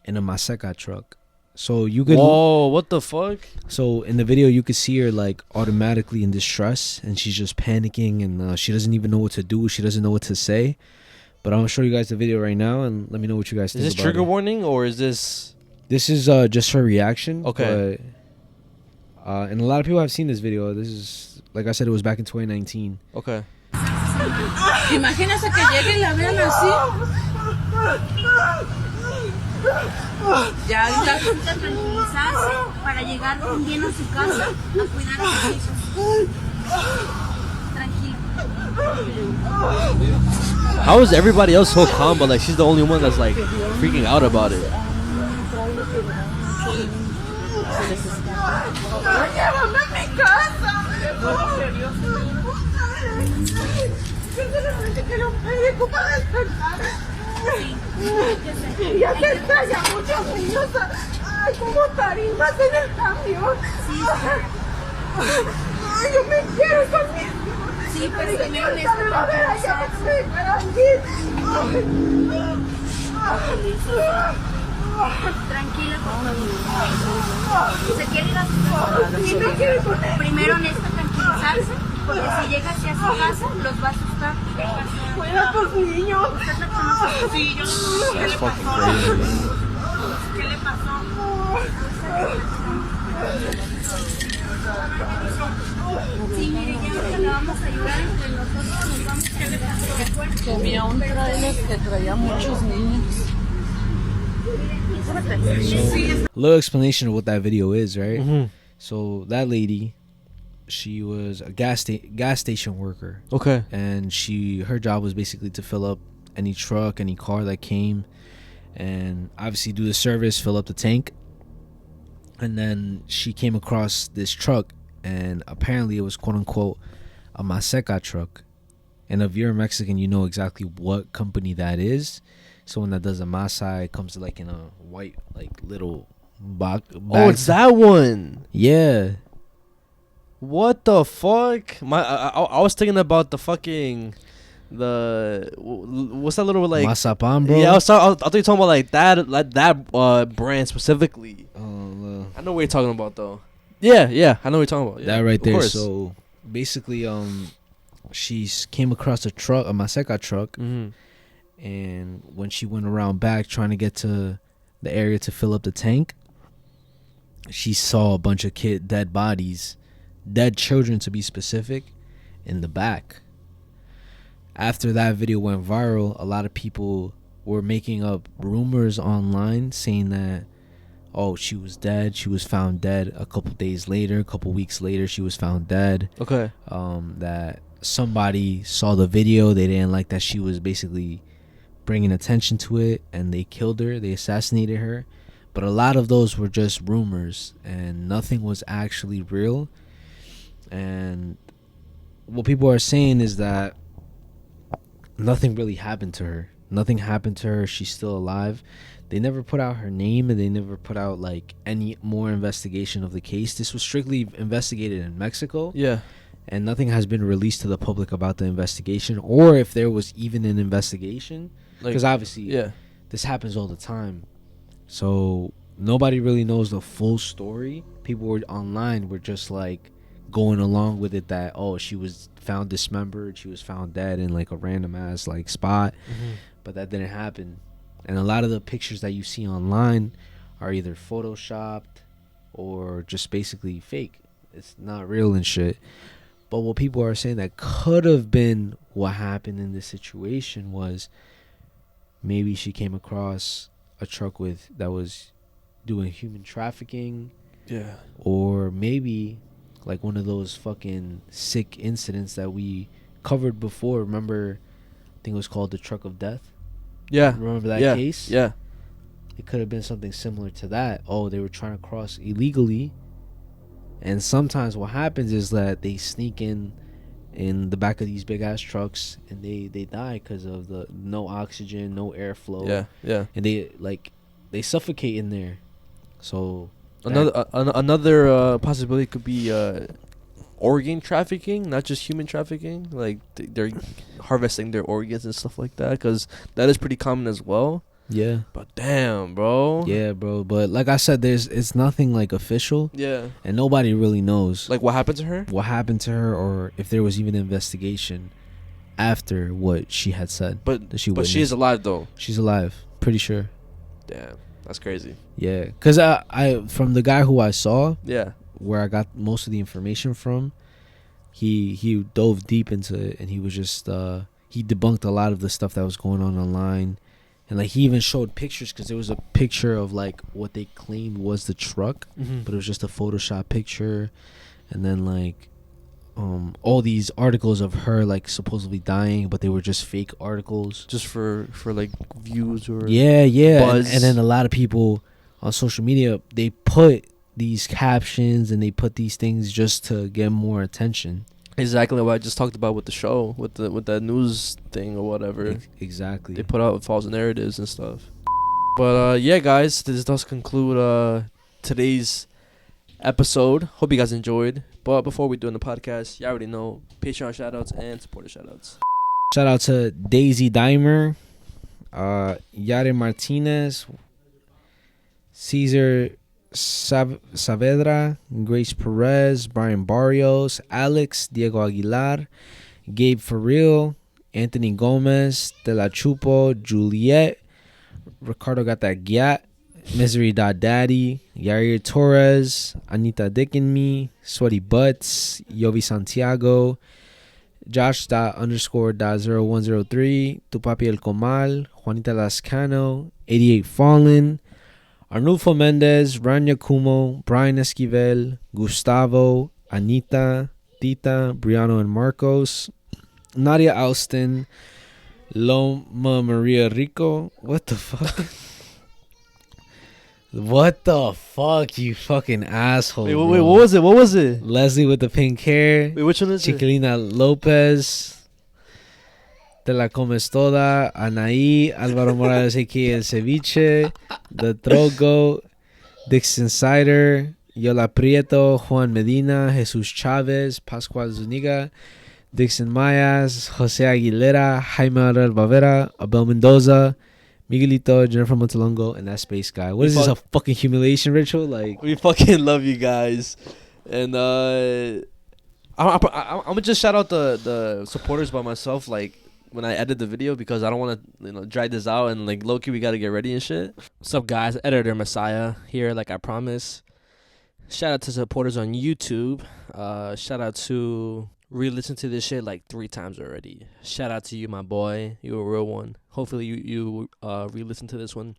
in a Maseca truck. So you could. Whoa! What the fuck? So in the video, you could see her like automatically in distress, and she's just panicking, and she doesn't even know what to do. She doesn't know what to say. But I'm gonna show you guys the video right now, and let me know what you guys think. Is this trigger warning or is this? This is just her reaction. Okay. But, and a lot of people have seen this video. This is, like I said, it was back in 2019. Okay. Imagínese que llegue y la vean así. Ya intenta tranquilizarse para llegar bien a su casa a cuidar a sus hijos. Tranquilo. How is everybody else so calm, but like she's the only one that's like freaking out about it? Llévame a mi casa. Quiero un médico para despertar. Ya se está, ya muchos niños. Ay, como tarimas en el camión. Ay, yo me quiero con mis hijos. Sí, pero primero necesito a ver allá porque me dejaron tranquila, por favor. ¿Se quiere ir a su casa? Sí, no quiero con él. Primero necesita tranquilizarse, porque si llega hacia su casa, los va a asustar. Cuida a tus niños. ¿Usted la conoce? Sí, yo no. ¿Qué le pasó? ¿Qué le pasó? Sí, mire, ya ahorita le vamos a ayudar entre nosotros. Nos vamos. ¿Qué le pasó? Que había un trailer que traía muchos niños. A little explanation of what that video is, right? Mm-hmm. So that lady, she was a gas station worker. Okay. And her job was basically to fill up any truck, any car that came, and obviously do the service, fill up the tank. And then she came across this truck, and apparently it was quote unquote a Maseca truck. And if you're a Mexican, you know exactly what company that is. Someone that does a masa, it comes like in a white, like little bag. Oh, it's that one. Yeah. What the fuck? I was thinking about the fucking what's that little like Masapan, bro? Yeah, I thought you were talking about like that brand specifically. Oh, I know what you're talking about though. Yeah, I know what you're talking about. Yeah, that right there. Course. So basically, she came across a truck, a Maseca truck. Mm-hmm. And when she went around back trying to get to the area to fill up the tank, she saw a bunch of dead bodies, dead children to be specific, in the back. After that video went viral, a lot of people were making up rumors online saying that, oh, she was dead. She was found dead a couple days later, a couple weeks later, she was found dead. Okay. That somebody saw the video. They didn't like that she was basically bringing attention to it, and they killed her, they assassinated her. But a lot of those were just rumors, and nothing was actually real. And what people are saying is that nothing really happened to her. Nothing happened to her. She's still alive. They never put out her name, and they never put out like any more investigation of the case. This was strictly investigated in Mexico. Yeah. And nothing has been released to the public about the investigation, or if there was even an investigation. Because obviously, this happens all the time. So nobody really knows the full story. People online were just like going along with it that, oh, she was found dismembered, she was found dead in like a random ass like spot, but that didn't happen. And a lot of the pictures that you see online are either photoshopped or just basically fake. It's not real and shit. But what people are saying that could have been what happened in this situation was maybe she came across a truck that was doing human trafficking. Yeah. Or maybe like one of those fucking sick incidents that we covered before. Remember, I think it was called the Truck of Death. Yeah. Remember that case? Yeah. It could have been something similar to that. Oh, they were trying to cross illegally. And sometimes what happens is that they sneak in the back of these big ass trucks and they die because of the no oxygen, no airflow. Yeah. And they suffocate in there. So another possibility could be organ trafficking, not just human trafficking. Like they're harvesting their organs and stuff like that, because that is pretty common as well. Yeah. But damn, bro. Yeah, bro. But like I said, it's nothing like official. Yeah. And nobody really knows. Like what happened to her? What happened to her, or if there was even an investigation after what she had said. But she is alive though. She's alive. Pretty sure. Damn. That's crazy. Yeah. Because I from the guy who I saw. Yeah. Where I got most of the information from, he dove deep into it, and he was just he debunked a lot of the stuff that was going on online. And like he even showed pictures, because there was a picture of like what they claimed was the truck, but it was just a Photoshop picture. And then like all these articles of her like supposedly dying, but they were just fake articles, just for like views or buzz. And then a lot of people on social media, they put these captions and they put these things just to get more attention. Exactly what I just talked about with the show, with that news thing or whatever. Exactly. They put out false narratives and stuff. But yeah, guys, this does conclude today's episode. Hope you guys enjoyed. But before we do in the podcast, you already know Patreon shoutouts and supporter shoutouts. Shout out to Daisy Dimer, Yare Martinez, Caesar Saavedra, Grace Perez, Brian Barrios, Alex, Diego Aguilar, Gabe Farrell, Anthony Gomez, De La Chupo, Juliet, Ricardo got that gyat, Misery.Daddy, Yair Torres, Anita Dick and Me, Sweaty Butts, Yovi Santiago, Josh._.0103, Tu Papi El Comal, Juanita Lascano, 88 Fallen, Arnulfo Mendez, Rania Kumo, Brian Esquivel, Gustavo, Anita, Tita, Briano and Marcos, Nadia Alston, Loma Maria Rico. What the fuck? What the fuck, you fucking asshole. Wait, what was it? Leslie with the pink hair. Wait, which one is Chiquilina Lopez. Te la comes toda. Anaí, Álvaro Morales, aquí el ceviche. The Trogo, Dixon Cider, Yola Prieto, Juan Medina, Jesus Chavez, Pascual Zuniga, Dixon Mayas, Jose Aguilera, Jaime Arel Bavera, Abel Mendoza, Miguelito, Jennifer Montalongo, and that space guy. What is this, a fucking humiliation ritual? Like, we fucking love you guys. And I'm gonna just shout out the supporters by myself, like when I edit the video, because I don't want to drag this out, and like low-key we gotta get ready and shit. What's up, guys? Editor Messiah here, like I promised. Shout out to supporters on YouTube. Shout out to re-listen to this shit like 3 times already. Shout out to you, my boy. You a real one. Hopefully you re-listen to this one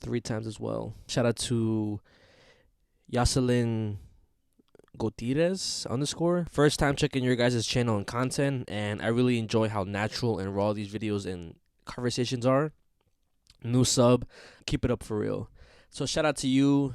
3 times as well. Shout out to Yoselin Gutierrez _ first time checking your guys' channel and content, and I really enjoy how natural and raw these videos and conversations are. New sub, keep it up for real. So shout out to you.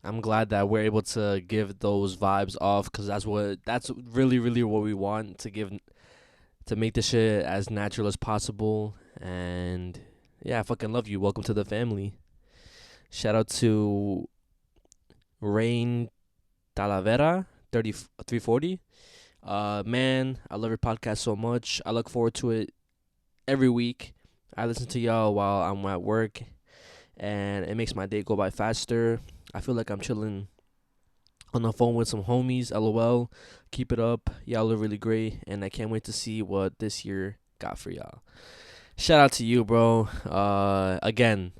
I'm glad that we're able to give those vibes off, because that's really what we want to make this shit as natural as possible. And yeah, I fucking love you. Welcome to the family. Shout out to Rain Talavera 340. Man, I love your podcast so much. I look forward to it every week. I listen to y'all while I'm at work, and it makes my day go by faster. I feel like I'm chilling on the phone with some homies. LOL. Keep it up. Y'all look really great, and I can't wait to see what this year got for y'all. Shout out to you, bro. Again,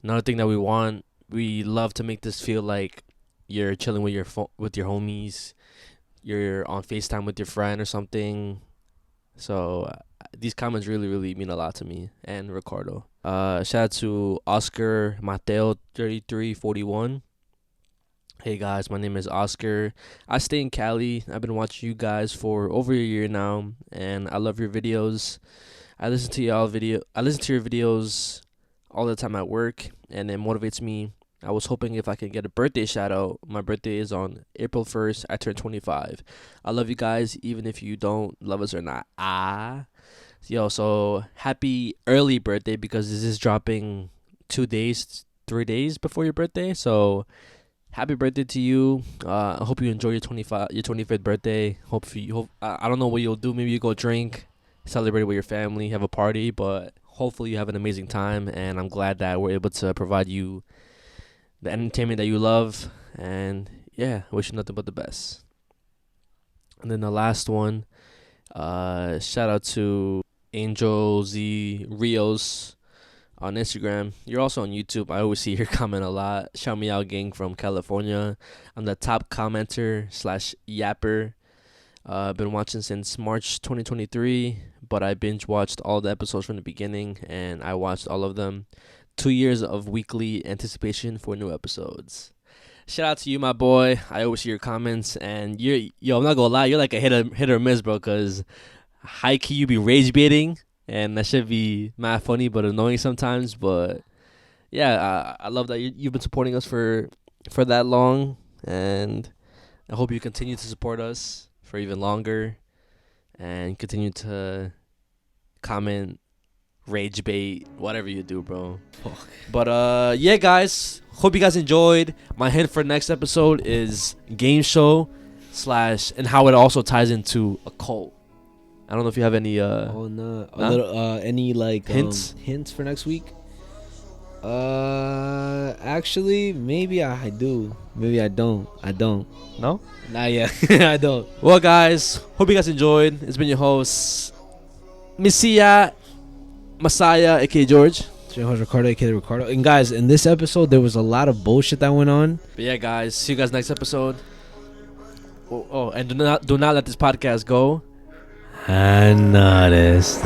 another thing that we love to make this feel like you're chilling with your with your homies. You're on FaceTime with your friend or something. So these comments really, really mean a lot to me and Ricardo. Shout out to Oscar Mateo 3341. Hey guys, my name is Oscar. I stay in Cali. I've been watching you guys for over a year now, and I love your videos. I listen to your videos all the time at work, and it motivates me. I was hoping if I could get a birthday shout out. My birthday is on April 1st. I turn 25. I love you guys, even if you don't love us or not. Yo, so happy early birthday, because this is dropping 3 days before your birthday. So happy birthday to you. I hope you enjoy your 25th birthday. I don't know what you'll do. Maybe you go drink, celebrate with your family, have a party, but hopefully you have an amazing time. And I'm glad that we're able to provide you the entertainment that you love, and yeah, wish you nothing but the best. And then the last one, shout out to Angel Z Rios on Instagram. You're also on YouTube. I always see your comment a lot. Shout me out, gang, from California. I'm the top commenter / yapper. Been watching since March 2023, but I binge watched all the episodes from the beginning, and I watched all of them. 2 years of weekly anticipation for new episodes. Shout out to you, my boy. I always see your comments, and I'm not gonna lie, you're like a hit or miss, bro, because high key you be rage baiting, and that should be mad funny but annoying sometimes. But yeah, I love that you've been supporting us for that long, and I hope you continue to support us for even longer, and continue to comment, rage bait, whatever you do, bro. But yeah, guys, hope you guys enjoyed. My hint for next episode is game show / and how it also ties into a cult. I don't know if you have any any like hints for next week. Actually, maybe I do, maybe I don't. No, not yet. I don't. Well, guys, hope you guys enjoyed. It's been your host, Messiah, aka George. It's your host, Ricardo, aka Ricardo. And guys, in this episode, there was a lot of bullshit that went on. But yeah, guys, see you guys next episode. And do not let this podcast go unnoticed.